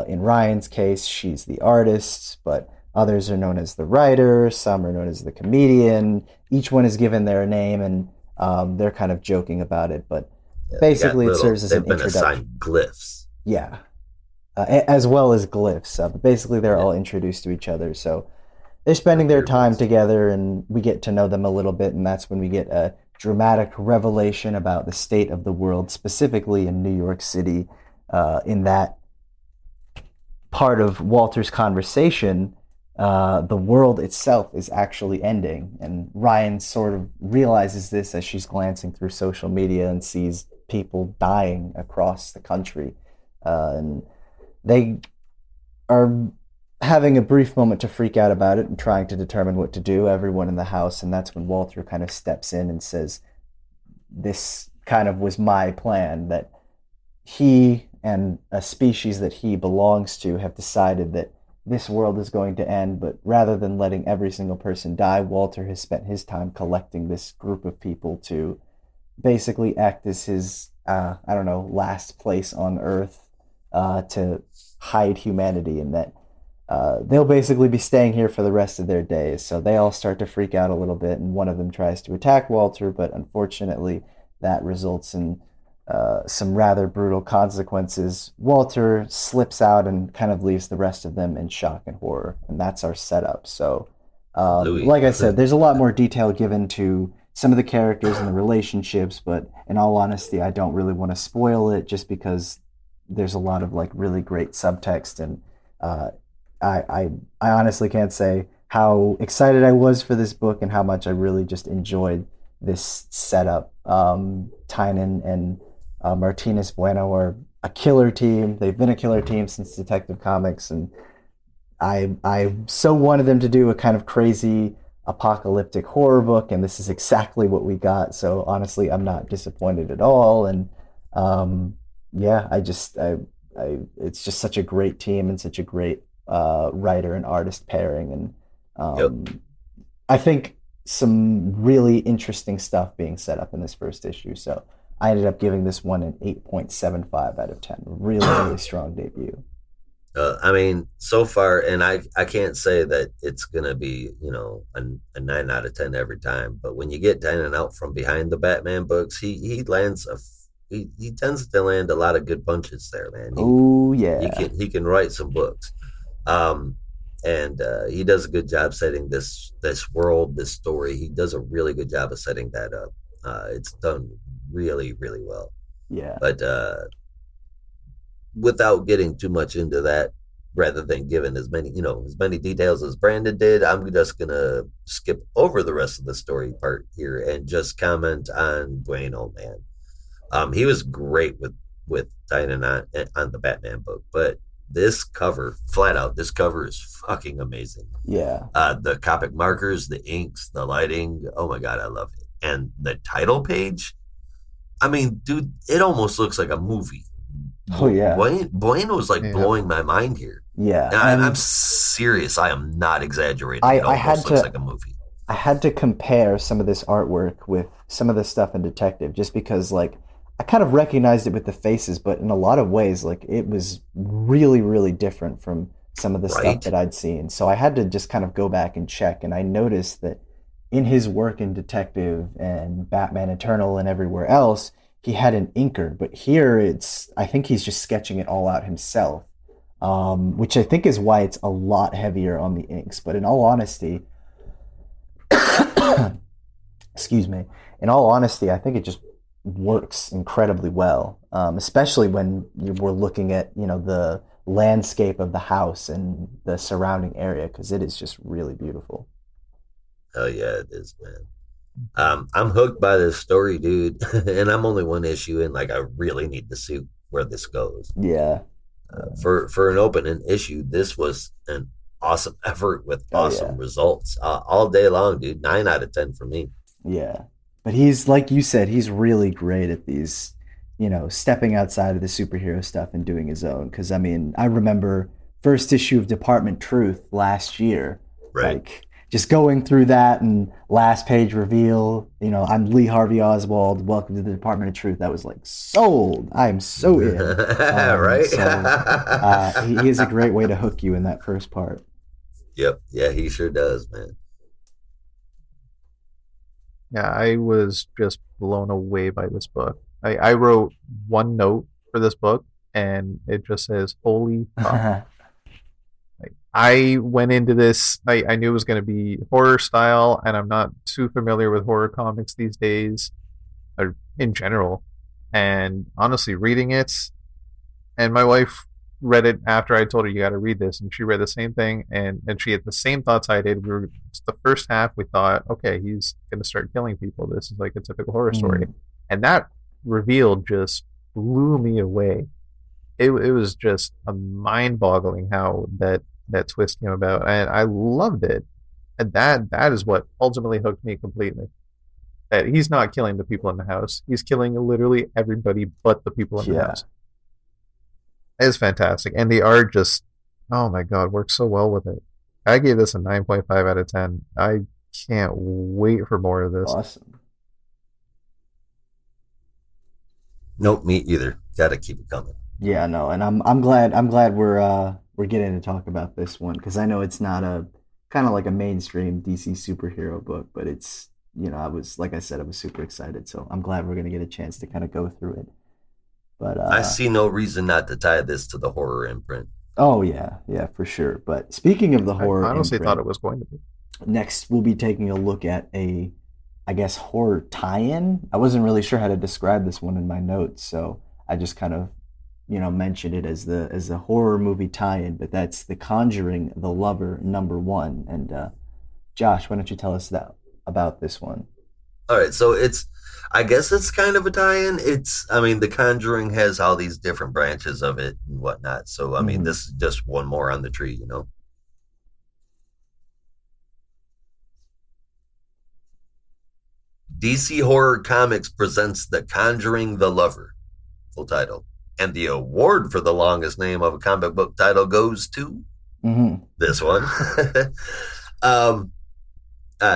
Speaker 1: in Ryan's case, she's the artist, but others are known as the writer, some are known as the comedian. Each one is given their name, and they're kind of joking about it, but basically it serves as an introduction. They've been assigned
Speaker 3: glyphs.
Speaker 1: Yeah. As well as glyphs. But basically they're all introduced to each other. So they're spending their time together, and we get to know them a little bit, and that's when we get a dramatic revelation about the state of the world, specifically in New York City. In that part of Walter's conversation, the world itself is actually ending, and Ryan sort of realizes this as she's glancing through social media and sees people dying across the country, and they are having a brief moment to freak out about it and trying to determine what to do, everyone in the house, and that's when Walter kind of steps in and says, this kind of was my plan, that he and a species that he belongs to have decided that this world is going to end, but rather than letting every single person die, Walter has spent his time collecting this group of people to basically act as his, last place on Earth, to hide humanity, and that they'll basically be staying here for the rest of their days. So they all start to freak out a little bit, and one of them tries to attack Walter, but unfortunately that results in some rather brutal consequences. Walter slips out and kind of leaves the rest of them in shock and horror, and that's our setup. So, like I said, there's a lot more detail given to some of the characters and the relationships, but in all honesty, I don't really want to spoil it just because there's a lot of really great subtext, and I honestly can't say how excited I was for this book and how much I really just enjoyed this setup. Tynion and Martinez Bueno are a killer team. They've been a killer team since Detective Comics, and I so wanted them to do a kind of crazy apocalyptic horror book, and this is exactly what we got. So honestly, I'm not disappointed at all. And it's just such a great team and such a great writer and artist pairing, and I think some really interesting stuff being set up in this first issue. So I ended up giving this one an 8.75 out of 10. Really, really strong debut.
Speaker 3: So far, and I can't say that it's going to be, a 9 out of 10 every time, but when you get Tynion out from behind the Batman books, he lands he tends to land a lot of good punches there, man.
Speaker 1: Oh, yeah.
Speaker 3: He can write some books. and he does a good job setting this world, this story. He does a really good job of setting that up. It's done really, really well.
Speaker 1: Yeah.
Speaker 3: But without getting too much into that, rather than giving as many details as Brandon did, I'm just gonna skip over the rest of the story part here and just comment on Dwayne Oldman. He was great with Tynion on the Batman book, but this cover, flat out, this cover is fucking amazing.
Speaker 1: Yeah.
Speaker 3: The Copic markers, the inks, the lighting, oh my God, I love it. And the title page, I mean, dude, it almost looks like a movie.
Speaker 1: Oh, yeah.
Speaker 3: Blaine was blowing my mind here.
Speaker 1: Yeah.
Speaker 3: And I'm serious. I am not exaggerating. It almost looks like a movie.
Speaker 1: I had to compare some of this artwork with some of the stuff in Detective just because, like, I kind of recognized it with the faces, but in a lot of ways, like, it was really, really different from some of the stuff that I'd seen. So I had to just kind of go back and check, and I noticed that in his work in Detective and Batman Eternal and everywhere else, he had an inker, but here I think he's just sketching it all out himself, which I think is why it's a lot heavier on the inks. But in all honesty, excuse me, I think it just works incredibly well, especially when we're looking at, the landscape of the house and the surrounding area, because it is just really beautiful.
Speaker 3: Oh yeah, it is, man. I'm hooked by this story, dude, and I'm only one issue in. Like, I really need to see where this goes.
Speaker 1: Yeah.
Speaker 3: For an opening issue, this was an awesome effort with awesome results all day long, dude. 9 out of 10 for me.
Speaker 1: Yeah, but he's, like you said, he's really great at these, stepping outside of the superhero stuff and doing his own. Because I mean, I remember first issue of Department Truth last year,
Speaker 3: right?
Speaker 1: Like, just going through that and last page reveal, I'm Lee Harvey Oswald, welcome to the Department of Truth. That was like, sold. I am so in.
Speaker 3: Right?
Speaker 1: So, he is a great way to hook you in that first part.
Speaker 3: Yep. Yeah, he sure does, man.
Speaker 2: Yeah, I was just blown away by this book. I wrote one note for this book, and it just says, holy fuck. I went into this, I knew it was going to be horror style, and I'm not too familiar with horror comics these days, or in general. And honestly, reading it, and my wife read it after I told her, you got to read this, and she read the same thing, and she had the same thoughts I did. The first half, we thought, okay, he's going to start killing people. This is like a typical horror story. And that reveal just blew me away. It was just a mind-boggling how that twist came about, and I loved it. And that is what ultimately hooked me completely. That he's not killing the people in the house; he's killing literally everybody but the people in the house. It's fantastic, and the art just, oh my god, works so well with it. I gave this a 9.5 out of 10. I can't wait for more of this.
Speaker 1: Awesome.
Speaker 3: Nope, me either. Got to keep it coming.
Speaker 1: Yeah, no, and I'm glad we're getting to talk about this one, because I know it's not a kind of like a mainstream DC superhero book, but it's, I was super excited, so I'm glad we're going to get a chance to kind of go through it. But
Speaker 3: I see no reason not to tie this to the horror imprint.
Speaker 1: Oh yeah, for sure. But speaking of the horror,
Speaker 2: I honestly thought it was going to be.
Speaker 1: Next, we'll be taking a look at a, I guess, horror tie-in. I wasn't really sure how to describe this one in my notes, so I just kind of mentioned it as the horror movie tie-in, but that's The Conjuring, The Lover, #1. And Josh, why don't you tell us about this one?
Speaker 3: All right, so I guess it's kind of a tie-in. The Conjuring has all these different branches of it and whatnot. So, this is just one more on the tree, DC Horror Comics presents The Conjuring, The Lover, full title. And the award for the longest name of a comic book title goes to this one.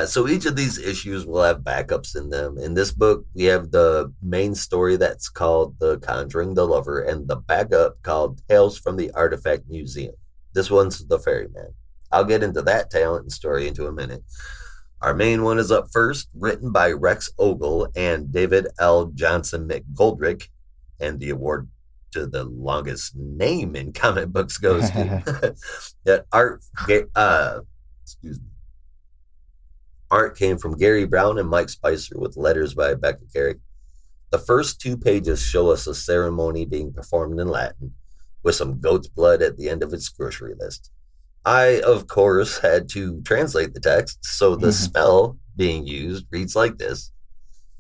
Speaker 3: So each of these issues will have backups in them. In this book, we have the main story that's called The Conjuring, The Lover, and the backup called Tales from the Artifact Museum. This one's The Ferryman. I'll get into that talent and story into a minute. Our main one is up first, written by Rex Ogle and David L. Johnson McGoldrick, and the award to the longest name in comic books goes to. That art, excuse me. Art came from Gary Brown and Mike Spicer with letters by Becca Carrick. The first 2 pages show us a ceremony being performed in Latin with some goat's blood at the end of its grocery list. I, of course, had to translate the text, so the spell being used reads like this: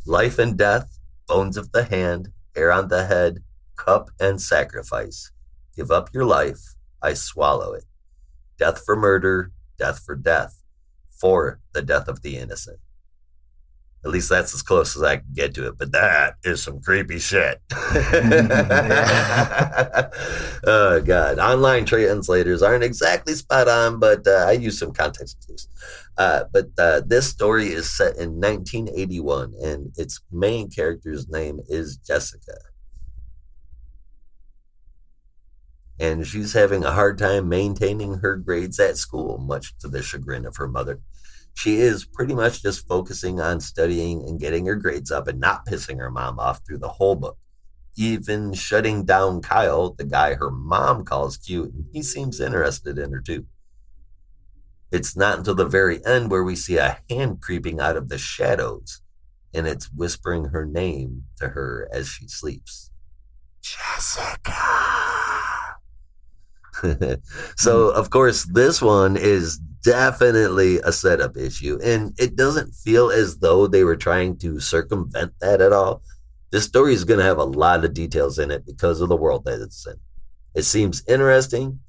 Speaker 3: life and death, bones of the hand, hair on the head, cup and sacrifice. Give up your life, I swallow it. Death for murder, death for death, for the death of the innocent. At least that's as close as I can get to it, but that is some creepy shit. Oh, God. Online translators aren't exactly spot on, but I use some context clues. But this story is set in 1981, and its main character's name is Jessica. And she's having a hard time maintaining her grades at school, much to the chagrin of her mother. She is pretty much just focusing on studying and getting her grades up and not pissing her mom off through the whole book. Even shutting down Kyle, the guy her mom calls cute, and he seems interested in her too. It's not until the very end where we see a hand creeping out of the shadows, and it's whispering her name to her as she sleeps. Jessica. So, of course, this one is definitely a setup issue, and it doesn't feel as though they were trying to circumvent that at all. This story is going to have a lot of details in it because of the world that it's in. It seems interesting.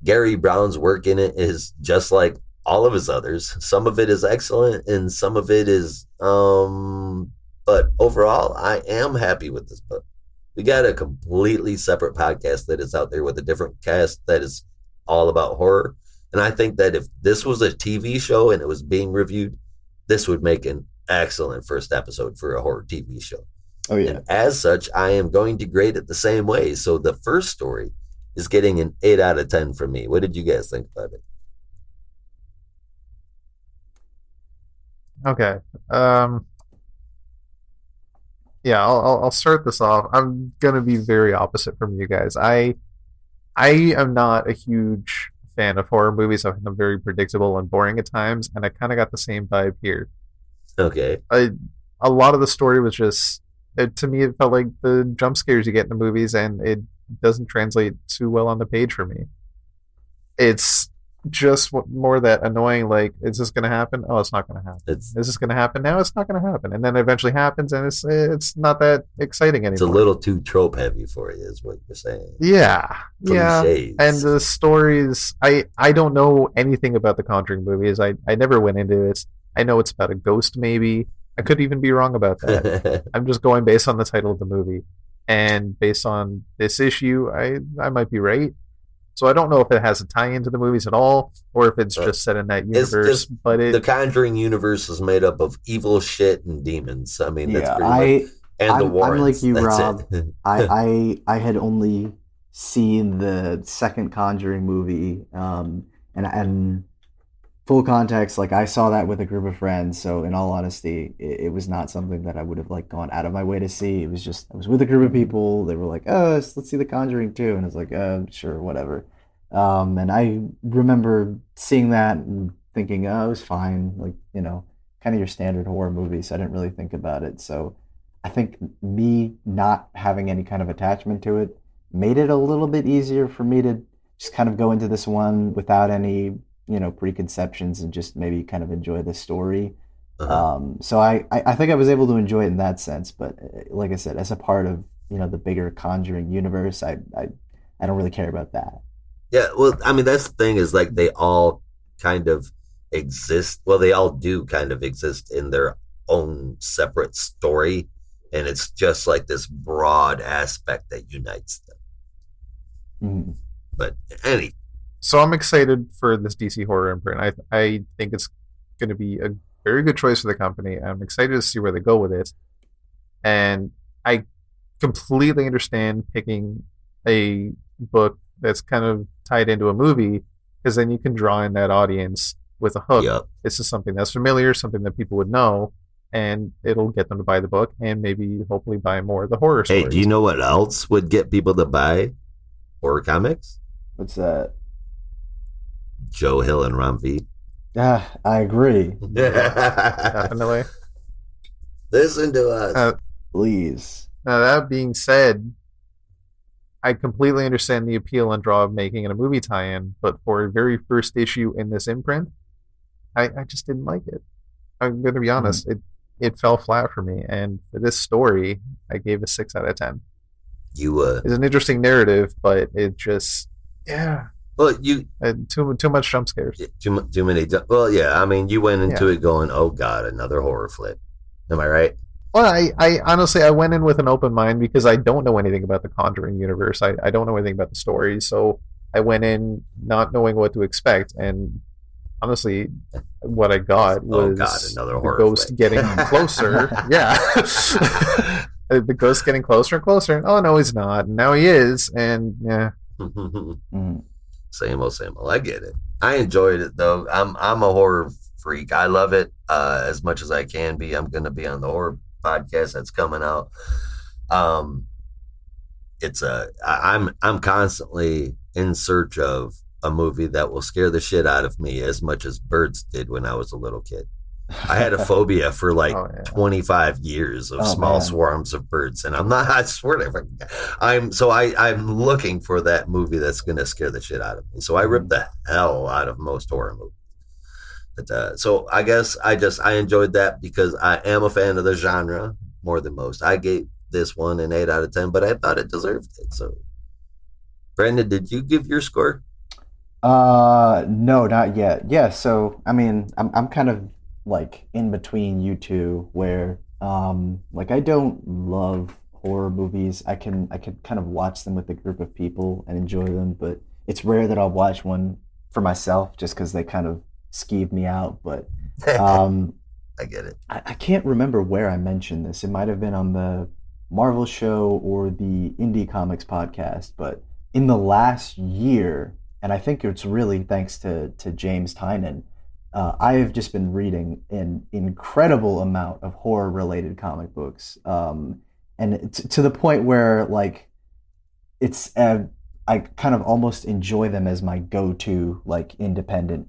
Speaker 3: Gary Brown's work in it is just like all of his others. Some of it is excellent, and some of it is, but overall, I am happy with this book. We got a completely separate podcast that is out there with a different cast that is all about horror. And I think that if this was a TV show and it was being reviewed, this would make an excellent first episode for a horror TV show.
Speaker 1: Oh, yeah.
Speaker 3: And as such, I am going to grade it the same way. So the first story is getting an 8 out of 10 from me. What did you guys think about it?
Speaker 2: Okay. Yeah, I'll start this off. I'm gonna be very opposite from you guys. I am not a huge fan of horror movies. I find them very predictable and boring at times, and I kind of got the same vibe here.
Speaker 3: Okay.
Speaker 2: A lot of the story was just, to me, it felt like the jump scares you get in the movies, and it doesn't translate too well on the page for me. It's just more that annoying, like, is this going to happen? Oh, it's not going to happen. Is this going to happen now? It's not going to happen. And then it eventually happens, and it's not that exciting anymore.
Speaker 3: It's a little too trope heavy for you, is what you're saying.
Speaker 2: Yeah.
Speaker 3: Cliches.
Speaker 2: Yeah. And the stories, I don't know anything about the Conjuring movies. I never went into it. I know it's about a ghost, maybe. I could even be wrong about that. I'm just going based on the title of the movie. And based on this issue, I might be right. So I don't know if it has a tie-in to the movies at all, or if it's just set in that universe. But
Speaker 3: the Conjuring universe is made up of evil shit and demons. I mean, that's pretty much. And the Warrens.
Speaker 1: I'm like you,
Speaker 3: that's
Speaker 1: Rob. I had only seen the second Conjuring movie, and full context, like I saw that with a group of friends. So in all honesty, it was not something that I would have like gone out of my way to see. It was just I was with a group of people. They were like, "Oh, let's see the Conjuring too," and I was like, "Sure, whatever." And I remember seeing that and thinking, "Oh, it was fine," like kind of your standard horror movie. So I didn't really think about it. So I think me not having any kind of attachment to it made it a little bit easier for me to just kind of go into this one without any preconceptions and just maybe kind of enjoy the story. So I think I was able to enjoy it in that sense, but like I said, as a part of the bigger Conjuring universe, I don't really care about that.
Speaker 3: Yeah, well, I mean, that's the thing is like they all kind of exist. Well, they all do kind of exist in their own separate story, and it's just like this broad aspect that unites them. But
Speaker 2: So I'm excited for this DC horror imprint. I think it's going to be a very good choice for the company. I'm excited to see where they go with it. And I completely understand picking a book that's kind of tied into a movie, because then you can draw in that audience with a hook.
Speaker 3: Yep.
Speaker 2: This is something that's familiar, something that people would know, and it'll get them to buy the book and maybe hopefully buy more of the horror stories.
Speaker 3: Hey, do you know what else would get people to buy horror comics?
Speaker 1: What's that?
Speaker 3: Joe Hill and Ron V.
Speaker 1: I agree.
Speaker 2: Definitely.
Speaker 3: Listen to us.
Speaker 1: Please.
Speaker 2: Now, that being said, I completely understand the appeal and draw of making it a movie tie-in, but for a very first issue in this imprint, I just didn't like it. I'm going to be honest. It fell flat for me, and for this story, I gave a 6 out of 10. It's an interesting narrative, but it just,
Speaker 3: well,
Speaker 2: too much jump scares.
Speaker 3: Too many. Well, yeah. I mean, you went into it going, "Oh God, another horror flick." Am I right?
Speaker 2: Well, I honestly, I went in with an open mind because I don't know anything about the Conjuring universe. I don't know anything about the stories, so I went in not knowing what to expect, and honestly, what I got was
Speaker 3: another
Speaker 2: the ghost
Speaker 3: flick.
Speaker 2: getting closer. Yeah. The ghost getting closer and closer. And, oh, no, he's not. And now he is. And, yeah.
Speaker 3: Same old. I get it. I enjoyed it, though. I'm a horror freak. I love it as much as I can be. I'm going to be on the horror podcast that's coming out. I'm constantly in search of a movie that will scare the shit out of me as much as Birds did when I was a little kid. I had a phobia for 25 years of small swarms of birds, and I swear to I'm looking for that movie that's going to scare the shit out of me. So I rip the hell out of most horror movies. But, so I guess I enjoyed that because I am a fan of the genre more than most. I gave this one an 8 out of 10, but I thought it deserved it. So, Brandon, did you give your score?
Speaker 1: No, not yet. Yeah, so I mean, I'm kind of like in between you two, where like I don't love horror movies. I can kind of watch them with a group of people and enjoy them, but it's rare that I'll watch one for myself just because they kind of skeeve me out. But
Speaker 3: I get it.
Speaker 1: I can't remember where I mentioned this. It might have been on the Marvel show or the Indie Comics podcast, but in the last year, and I think it's really thanks to James Tynan, I have just been reading an incredible amount of horror-related comic books, and to the point where like it's I kind of almost enjoy them as my go-to like independent,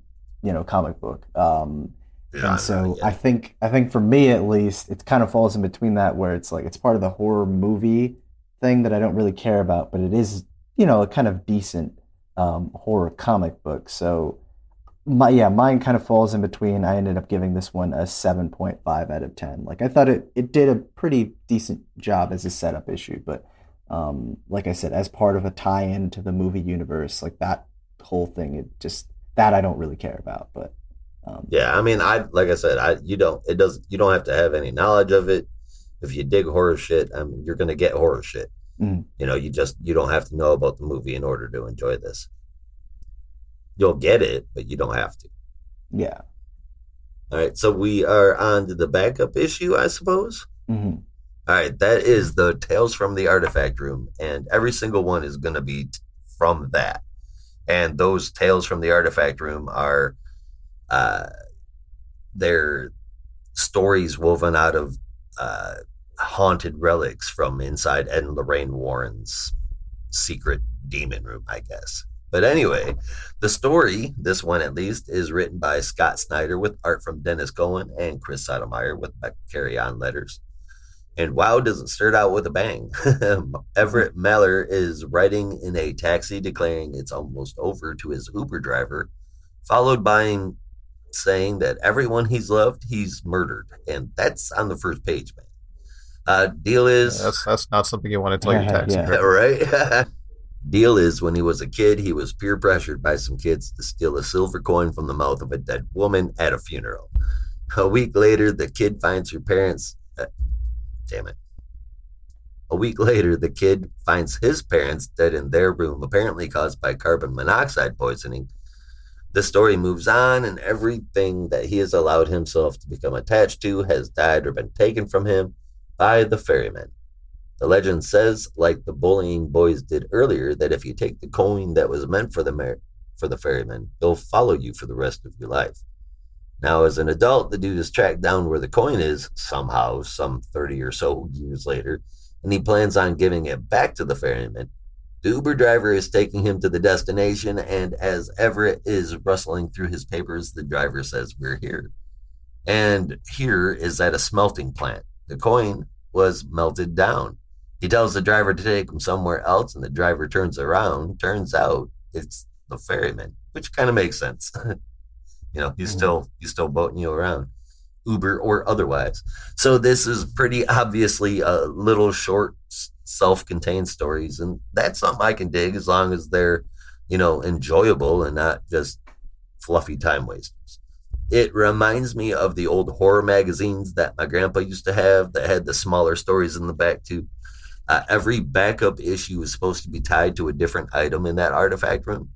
Speaker 1: comic book. And so I think for me at least, it kind of falls in between that where it's like it's part of the horror movie thing that I don't really care about, but it is a kind of decent horror comic book. So mine kind of falls in between. I ended up giving this one a 7.5 out of 10. Like I thought it did a pretty decent job as a setup issue, but like I said, as part of a tie-in to the movie universe, like that whole thing, that I don't really care about. But
Speaker 3: yeah, I mean, you don't have to have any knowledge of it. If you dig horror shit, you're gonna get horror shit. You don't have to know about the movie in order to enjoy this. You'll get it, but you don't have to.
Speaker 1: Yeah.
Speaker 3: All right, so we are on to the backup issue, I suppose.
Speaker 1: Mm-hmm.
Speaker 3: All right, that is the Tales from the Artifact Room, and every single one is going to be from that. And those Tales from the Artifact Room are their stories woven out of haunted relics from inside Ed and Lorraine Warren's secret demon room, I guess. But anyway, the story, this one at least, is written by Scott Snyder with art from Dennis Cohen and Chris Sotomayor with Beck Carey on letters. And WoW doesn't start out with a bang. Everett Meller is riding in a taxi declaring it's almost over to his Uber driver, followed by him saying that everyone he's loved, he's murdered. And that's on the first page, man. Deal is...
Speaker 2: That's not something you want to tell your taxi driver.
Speaker 3: Right? Deal is, when he was a kid, he was peer pressured by some kids to steal a silver coin from the mouth of a dead woman at a funeral. A week later, the kid finds her parents... A week later, the kid finds his parents dead in their room, apparently caused by carbon monoxide poisoning. The story moves on, and everything that he has allowed himself to become attached to has died or been taken from him by the ferryman. The legend says, like the bullying boys did earlier, that if you take the coin that was meant for the ferryman, he'll follow you for the rest of your life. Now, as an adult, the dude is tracked down where the coin is somehow, some 30 or so years later, and he plans on giving it back to the ferryman. The Uber driver is taking him to the destination, and as Everett is rustling through his papers, the driver says, "We're here." And here is at a smelting plant. The coin was melted down. He tells the driver to take him somewhere else, and the driver turns around. Turns out it's the ferryman, which kind of makes sense. He's still boating you around, Uber or otherwise. So this is pretty obviously a little short, self-contained stories, and that's something I can dig as long as they're, enjoyable and not just fluffy time wasters. It reminds me of the old horror magazines that my grandpa used to have that had the smaller stories in the back too. Every backup issue is supposed to be tied to a different item in that artifact room.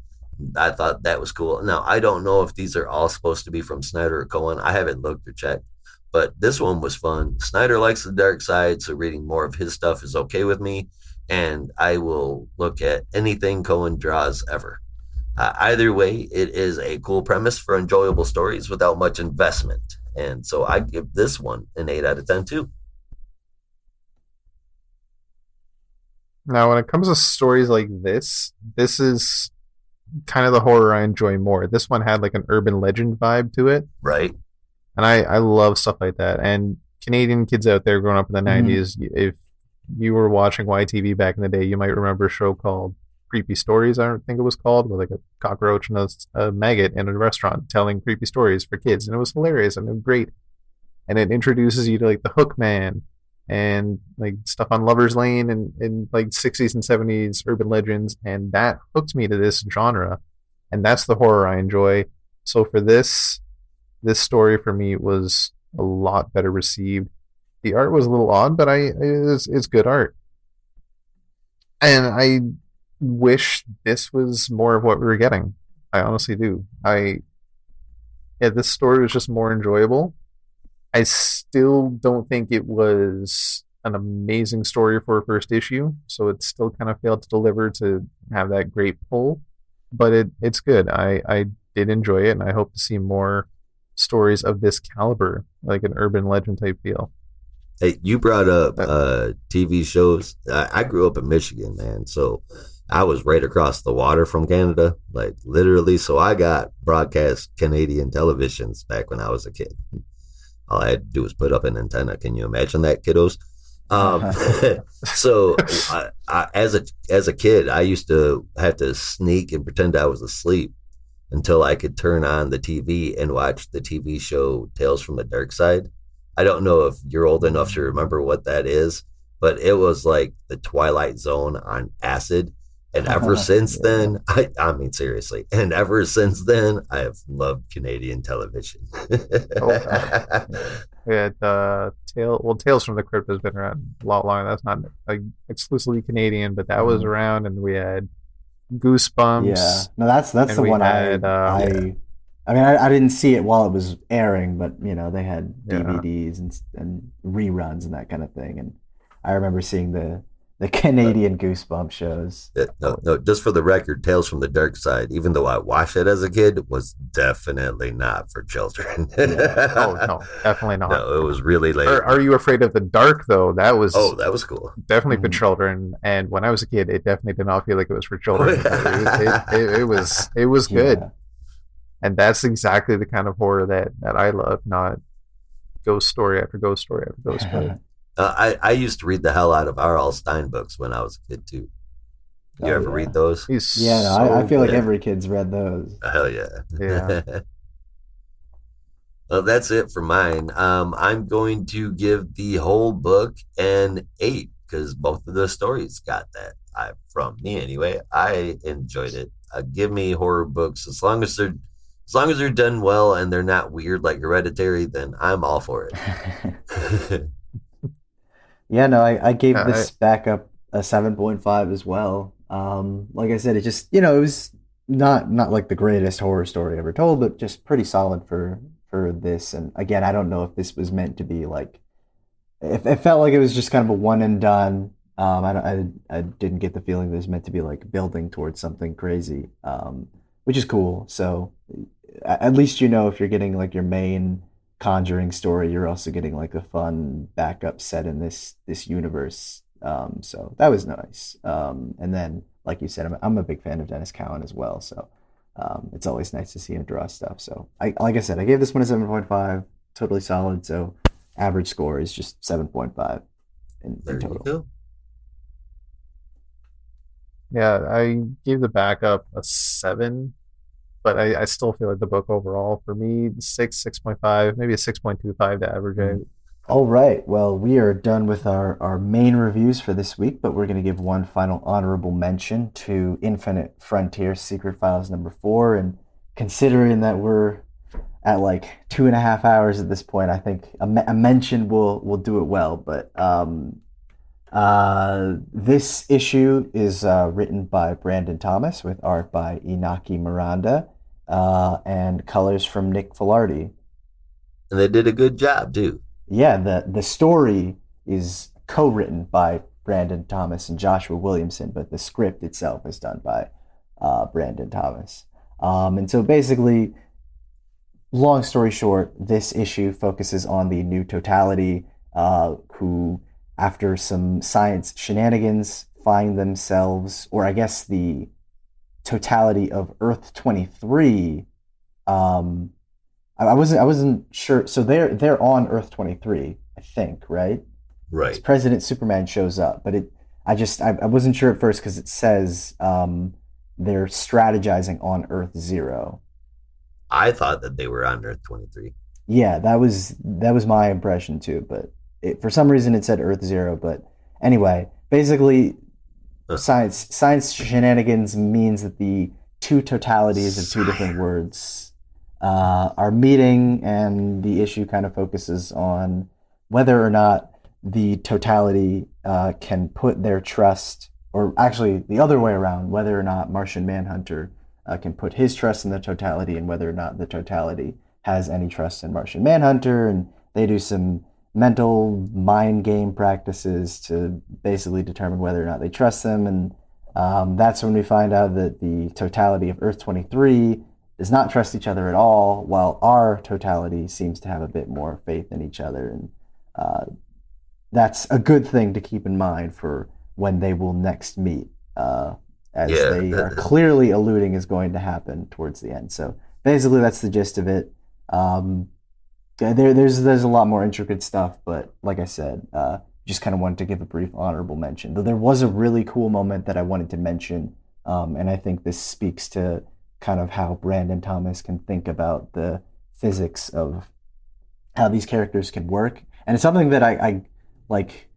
Speaker 3: I thought that was cool. Now, I don't know if these are all supposed to be from Snyder or Cohen. I haven't looked or checked, but this one was fun. Snyder likes the dark side, so reading more of his stuff is okay with me, and I will look at anything Cohen draws ever. Either way, it is a cool premise for enjoyable stories without much investment. And so I give this one an 8 out of 10 too.
Speaker 2: Now, when it comes to stories like this is kind of the horror I enjoy more. This one had like an urban legend vibe to it.
Speaker 3: Right.
Speaker 2: And I love stuff like that. And Canadian kids out there growing up in the 90s, if you were watching YTV back in the day, you might remember a show called Creepy Stories, I think it was called, with like a cockroach and a maggot in a restaurant telling creepy stories for kids. And it was hilarious and it was great. And it introduces you to like the Hook Man and like stuff on Lover's Lane and like 60s and 70s urban legends. And that hooked me to this genre. And that's the horror I enjoy. So for this story for me was a lot better received. The art was a little odd, but it's good art. And I wish this was more of what we were getting. I honestly do. This story was just more enjoyable. I still don't think it was an amazing story for a first issue, so it still kind of failed to deliver to have that great pull, but it's good. I did enjoy it, and I hope to see more stories of this caliber, like an urban legend type feel.
Speaker 3: Hey, you brought up TV shows. I grew up in Michigan, man, so I was right across the water from Canada, like literally. So I got broadcast Canadian televisions back when I was a kid. All I had to do was put up an antenna. Can you imagine that, kiddos? So as a kid, I used to have to sneak and pretend I was asleep until I could turn on the TV and watch the TV show Tales from the Dark Side. I don't know if you're old enough to remember what that is, but it was like the Twilight Zone on acid. And ever since then, I mean, seriously, and ever since then, I have loved Canadian television.
Speaker 2: Tales from the Crypt has been around a lot longer. That's not like exclusively Canadian, but that was around, and we had Goosebumps.
Speaker 1: Yeah, no, that's the one I mean, I didn't see it while it was airing, but they had DVDs and reruns and that kind of thing, and I remember seeing the Canadian Goosebumps shows.
Speaker 3: No, just for the record, Tales from the Dark Side, even though I watched it as a kid, was definitely not for children.
Speaker 2: No, definitely not.
Speaker 3: No, it was really late.
Speaker 2: Are You Afraid of the Dark, though? That was
Speaker 3: cool.
Speaker 2: Definitely for children. And when I was a kid, it definitely did not feel like it was for children. It was good. Yeah. And that's exactly the kind of horror that I love, not ghost story after ghost story after ghost story.
Speaker 3: I used to read the hell out of R.L. Stein books when I was a kid too. You ever read those?
Speaker 1: I feel like every kid's read those.
Speaker 3: Hell yeah.
Speaker 2: Yeah.
Speaker 3: Well, that's it for mine. I'm going to give the whole book an 8 because both of the stories got that. From me anyway. I enjoyed it. Give me horror books as long as they're done well and they're not weird like Hereditary. Then I'm all for it.
Speaker 1: Yeah, no, I gave this back up a 7.5 as well. Like I said, it just, it was not like the greatest horror story ever told, but just pretty solid for this. And again, I don't know if this was meant to be like, if it felt like it was just kind of a one and done. I didn't get the feeling it was meant to be like building towards something crazy, which is cool. So at least if you're getting like your main Conjuring story, you're also getting like a fun backup set in this universe. So that was nice. And then, like you said, I'm a big fan of Dennis Cowan as well. So it's always nice to see him draw stuff. So like I said, I gave this one a 7.5, totally solid. So average score is just 7.5 in total. You go.
Speaker 2: Yeah, I gave the backup a 7, but I still feel like the book overall, for me, 6.5, maybe a 6.25 to average out.
Speaker 1: All right. Well, we are done with our main reviews for this week, but we're going to give one final honorable mention to Infinite Frontier Secret Files #4. And considering that we're at like 2.5 hours at this point, I think a mention will do it well. But this issue is written by Brandon Thomas with art by Inaki Miranda and colors from Nick Filardi.
Speaker 3: And they did a good job too.
Speaker 1: Yeah, the story is co-written by Brandon Thomas and Joshua Williamson, but the script itself is done by Brandon Thomas. And so basically, long story short, this issue focuses on the New Totality, who, after some science shenanigans, find themselves, or I guess the totality of Earth 23. I wasn't sure. So they're on Earth 23, I think, right?
Speaker 3: Right.
Speaker 1: President Superman shows up, but I wasn't sure at first because it says they're strategizing on Earth 0.
Speaker 3: I thought that they were on Earth 23.
Speaker 1: Yeah, that was my impression too, but for some reason it said Earth 0. But anyway, basically, science shenanigans means that the two totalities of two different words are meeting, and the issue kind of focuses on whether or not the totality can put their trust, or actually the other way around, whether or not Martian Manhunter can put his trust in the totality, and whether or not the totality has any trust in Martian Manhunter. And they do some mental mind game practices to basically determine whether or not they trust them. And that's when we find out that the totality of Earth 23 does not trust each other at all, while our totality seems to have a bit more faith in each other. And that's a good thing to keep in mind for when they will next meet, as they are clearly alluding is going to happen towards the end. So basically that's the gist of it. There's a lot more intricate stuff, but like I said, just kind of wanted to give a brief honorable mention. Though there was a really cool moment that I wanted to mention, and I think this speaks to kind of how Brandon Thomas can think about the physics of how these characters can work. And it's something that I like.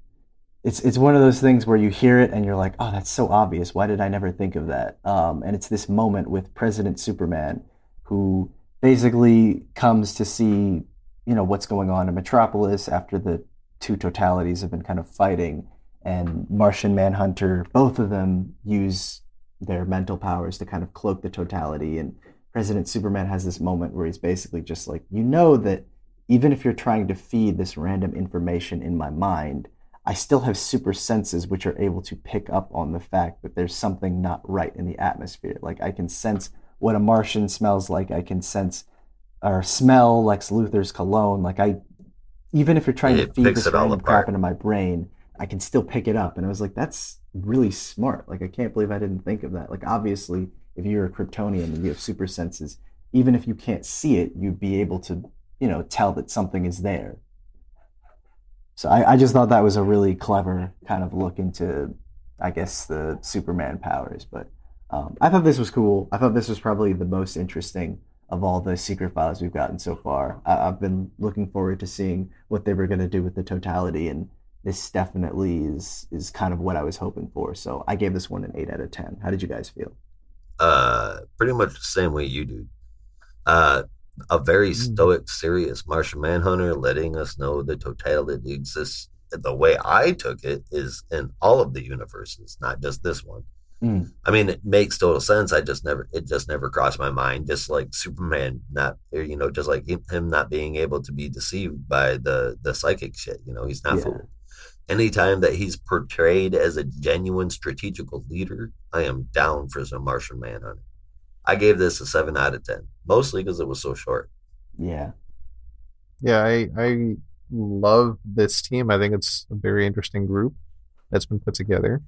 Speaker 1: It's one of those things where you hear it and you're like, oh, that's so obvious. Why did I never think of that? And it's this moment with President Superman, who basically comes to see, what's going on in Metropolis after the two totalities have been kind of fighting, and Martian Manhunter, both of them use their mental powers to kind of cloak the totality. And President Superman has this moment where he's basically just like, that even if you're trying to feed this random information in my mind, I still have super senses which are able to pick up on the fact that there's something not right in the atmosphere. Like, I can sense what a Martian smells like. I can sense or smell Lex Luthor's cologne. Like, even if you're trying to feed this random crap into my brain, I can still pick it up. And I was like, that's really smart. Like, I can't believe I didn't think of that. Like, obviously, if you're a Kryptonian and you have super senses, even if you can't see it, you'd be able to, tell that something is there. So I just thought that was a really clever kind of look into, I guess, the Superman powers. But I thought this was cool. I thought this was probably the most interesting of all the Secret Files we've gotten so far. I've been looking forward to seeing what they were going to do with the totality, and this definitely is kind of what I was hoping for. So I gave this one an 8 out of 10. How did you guys feel?
Speaker 3: Pretty much the same way you do. A very stoic, serious Martian Manhunter letting us know the totality exists. The way I took it is in all of the universes, not just this one. I mean, it makes total sense. It just never crossed my mind. Just like Superman just like him not being able to be deceived by the psychic shit. He's not fooled. Anytime that he's portrayed as a genuine strategical leader, I am down for some Martian Manhunter. I gave this a 7 out of 10. mostly because it was so short.
Speaker 1: Yeah.
Speaker 2: Yeah, I love this team. I think it's a very interesting group that's been put together.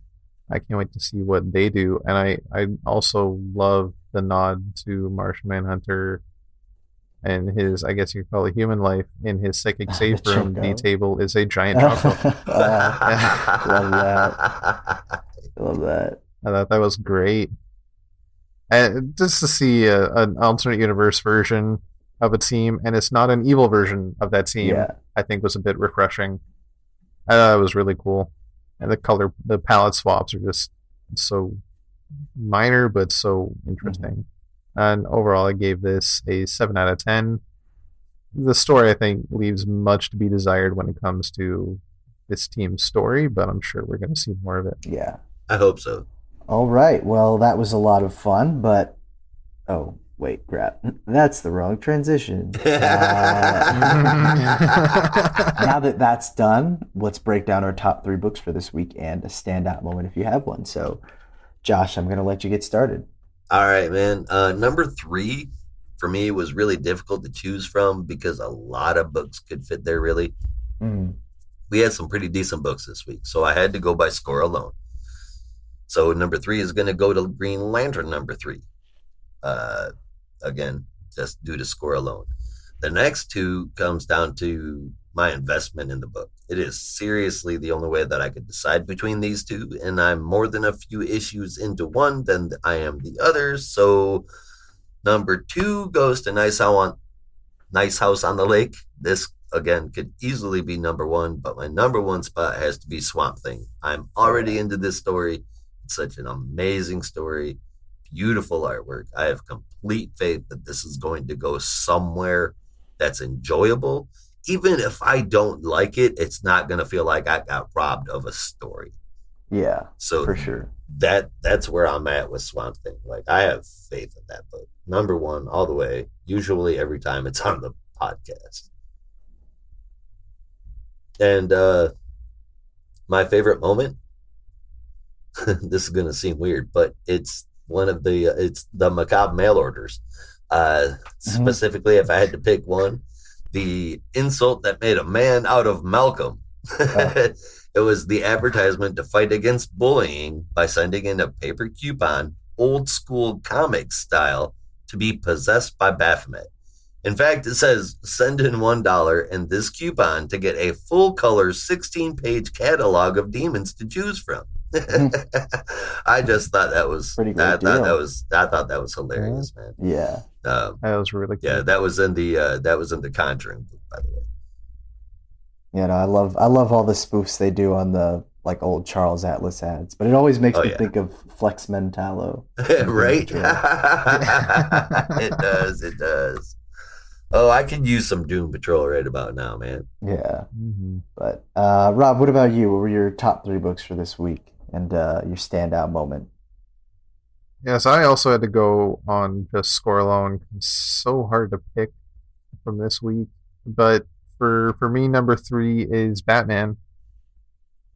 Speaker 2: I can't wait to see what they do. And I also love the nod to Martian Manhunter and his, I guess you could call it human life, in his psychic safe room. The table is a giant choco.
Speaker 1: Love that. Love that.
Speaker 2: I thought that was great. And just to see an alternate universe version of a team, and it's not an evil version of that team, I think was a bit refreshing. It was really cool. And the palette swaps are just so minor, but so interesting. Mm-hmm. And overall, I gave this a 7 out of 10. The story, I think, leaves much to be desired when it comes to this team's story, but I'm sure we're going to see more of it.
Speaker 1: Yeah.
Speaker 3: I hope so.
Speaker 1: All right. Well, that was a lot of fun, but... Oh, wait, crap. That's the wrong transition. Now that that's done, let's break down our top 3 books for this week and a standout moment if you have one. So, Josh, I'm going to let you get started.
Speaker 3: All right, man. Number 3 for me was really difficult to choose from because a lot of books could fit there, really. We had some pretty decent books this week, so I had to go by score alone. So number 3 is going to go to Green Lantern number 3. Again, just due to score alone. The next 2 comes down to my investment in the book. It is seriously the only way that I could decide between these 2, and I'm more than a few issues into one than I am the other. So number 2 goes to Nice House on the Lake. This, again, could easily be number 1, but my number 1 spot has to be Swamp Thing. I'm already into this story. It's such an amazing story. Beautiful artwork. I have complete faith that this is going to go somewhere that's enjoyable. Even if I don't like it, it's not going to feel like I got robbed of a story.
Speaker 1: Yeah,
Speaker 3: so
Speaker 1: for sure.
Speaker 3: That's where I'm at with Swamp Thing. Like, I have faith in that book. Number 1 all the way, usually every time it's on the podcast. And my favorite moment, this is going to seem weird, but it's the macabre mail orders. Specifically, if I had to pick one, the insult that made a man out of Malcolm. It was the advertisement to fight against bullying by sending in a paper coupon, old school comic style, to be possessed by Baphomet. In fact, it says, send in $1 and this coupon to get a full color 16-page catalog of demons to choose from. I just thought that was pretty great. I thought that was hilarious, man.
Speaker 1: Yeah.
Speaker 2: That was really cool.
Speaker 3: Yeah, that was in the Conjuring book, by the way.
Speaker 1: Yeah, no, I love all the spoofs they do on the old Charles Atlas ads, but it always makes me think of Flex Mentallo.
Speaker 3: Right? It does. Oh, I can use some Doom Patrol right about now, man.
Speaker 1: Yeah. Mm-hmm. But Rob, what about you? What were your top 3 books for this week and your standout moment?
Speaker 2: Yes, I also had to go on just score alone. It's so hard to pick from this week. But for me, number 3 is Batman.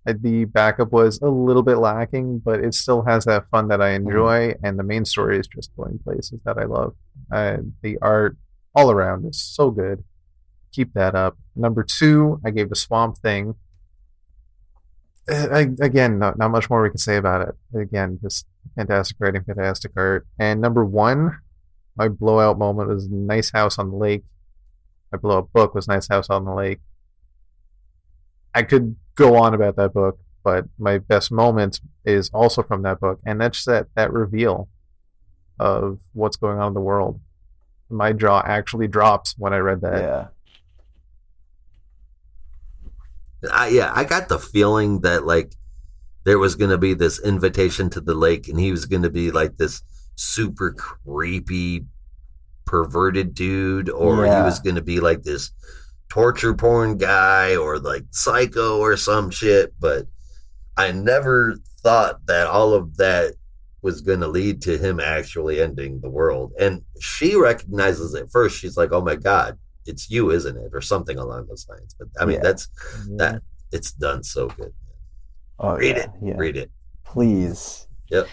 Speaker 2: The backup was a little bit lacking, but it still has that fun that I enjoy, and the main story is just going places that I love. The art all around is so good. Keep that up. Number 2, I gave the Swamp Thing. Again, not much more we can say about it. Again, just fantastic writing, fantastic art. And number 1, my blowout moment was Nice House on the Lake. My blowout book was Nice House on the Lake. I could go on about that book, but my best moment is also from that book, and that's that reveal of what's going on in the world. My jaw actually dropped when I read that.
Speaker 3: Yeah. I got the feeling that there was going to be this invitation to the lake, and he was going to be like this super creepy, perverted dude, or he was going to be like this torture porn guy or psycho or some shit. But I never thought that all of that was going to lead to him actually ending the world. And she recognizes it first. She's like, oh my God, it's you, isn't it? Or something along those lines. But I mean, that it's done so good. Read it.
Speaker 1: Please.
Speaker 3: Yep.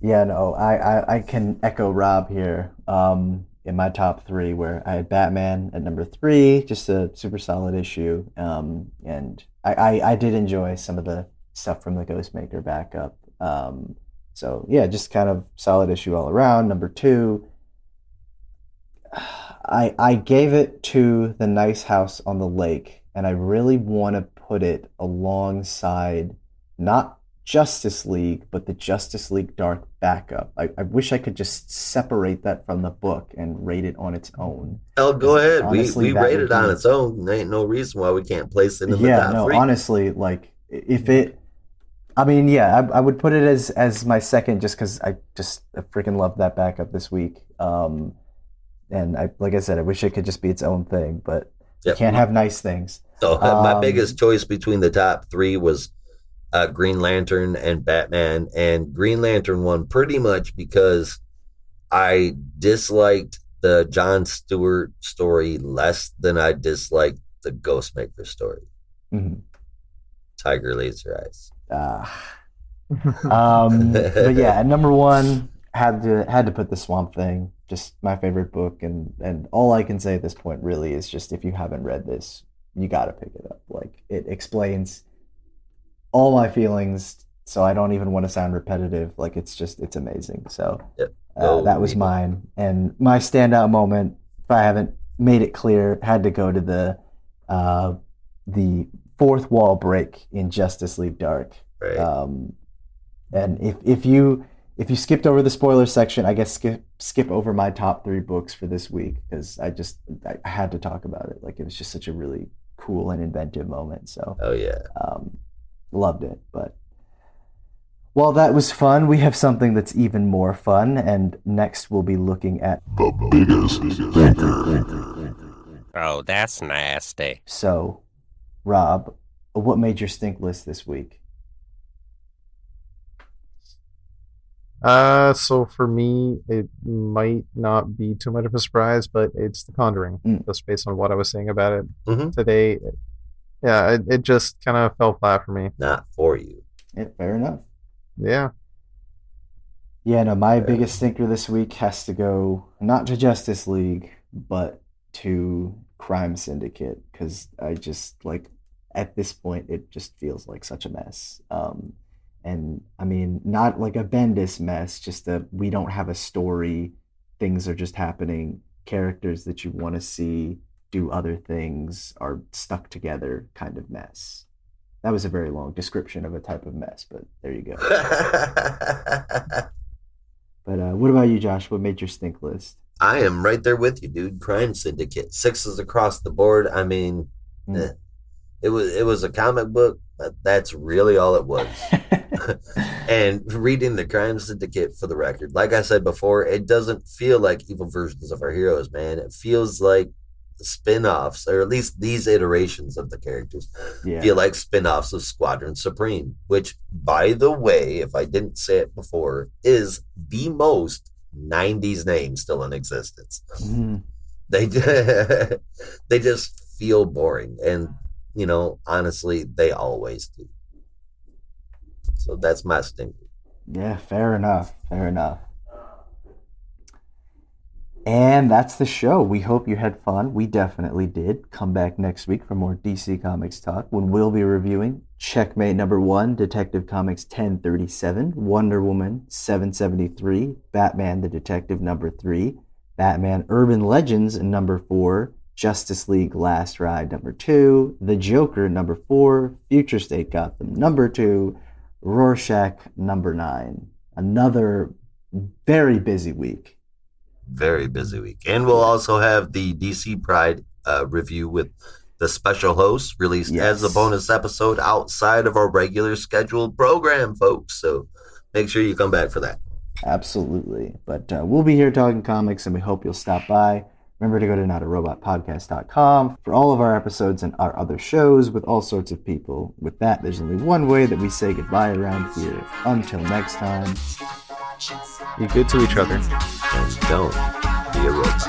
Speaker 1: Yeah, no, I can echo Rob here. in my top 3, where I had Batman at number 3, just a super solid issue. And I did enjoy some of the stuff from the Ghostmaker backup. So yeah, just kind of solid issue all around. Number 2, I gave it to The Nice House on the Lake, and I really want to put it alongside not Justice League, but the Justice League Dark backup. I wish I could just separate that from the book and rate it on its own.
Speaker 3: Oh, go ahead.
Speaker 1: Honestly,
Speaker 3: we rate it on its own. There ain't no reason why we can't place it in the top 3.
Speaker 1: Honestly, like if it, I mean, yeah, I would put it as my second, just because I freaking loved that backup this week. And like I said, I wish it could just be its own thing, but you can't have nice things.
Speaker 3: So my biggest choice between the top 3 was Green Lantern and Batman, and Green Lantern won pretty much because I disliked the John Stewart story less than I disliked the Ghostmaker story.
Speaker 1: Mm-hmm.
Speaker 3: Tiger Laser Eyes.
Speaker 1: But yeah, at number 1, had to put the Swamp Thing. Just my favorite book, and all I can say at this point really is just, if you haven't read this, you got to pick it up. Like, it explains all my feelings, so I don't even want to sound repetitive. Like, it's amazing. So that was mine. And my standout moment, if I haven't made it clear, had to go to the fourth wall break in Justice League Dark.
Speaker 3: Right.
Speaker 1: And if you skipped over the spoiler section, I guess skip over my top 3 books for this week, because I had to talk about it. Like, it was just such a really cool and inventive moment. So loved it. But while that was fun, we have something that's even more fun, and next we'll be looking at
Speaker 6: the biggest stinker.
Speaker 7: Oh, that's nasty.
Speaker 1: So, Rob, what made your stink list this week?
Speaker 2: So for me, it might not be too much of a surprise, but it's The Conjuring, just based on what I was saying about it today. Yeah, it just kind of fell flat for me.
Speaker 3: Not for you.
Speaker 1: Yeah, fair enough.
Speaker 2: Yeah.
Speaker 1: Yeah, no, my biggest stinker this week has to go not to Justice League, but to Crime Syndicate, because I just, like, at this point, it just feels like such a mess. And I mean, not like a Bendis mess, just we don't have a story. Things are just happening. Characters that you want to see do other things are stuck together kind of mess. That was a very long description of a type of mess, but there you go. But what about you, Josh? What made your stink list?
Speaker 3: I am right there with you, dude. Crime Syndicate. 6s across the board. I mean, it was a comic book, but that's really all it was. And reading the Crime Syndicate, for the record, like I said before, it doesn't feel like evil versions of our heroes, man. It feels like spin-offs, or at least these iterations of the characters feel like spin-offs of Squadron Supreme, which, by the way, if I didn't say it before, is the most 90s name still in existence. They just feel boring, and you know, honestly, they always do. So that's my stinker.
Speaker 1: Yeah, fair enough. And that's the show. We hope you had fun. We definitely did. Come back next week for more DC Comics talk, when we'll be reviewing Checkmate #1, Detective Comics 1037, Wonder Woman 773, Batman the Detective #3, Batman Urban Legends #4, Justice League Last Ride #2, The Joker #4, Future State Gotham #2, Rorschach #9. Another very busy week.
Speaker 3: Very busy week. And we'll also have the DC Pride review with the special host released as a bonus episode outside of our regular scheduled program, folks. So make sure you come back for that.
Speaker 1: Absolutely. But we'll be here talking comics, and we hope you'll stop by. Remember to go to notarobotpodcast.com for all of our episodes and our other shows with all sorts of people. With that, there's only one way that we say goodbye around here. Until next time,
Speaker 2: be good to each other.
Speaker 3: And don't be a robot.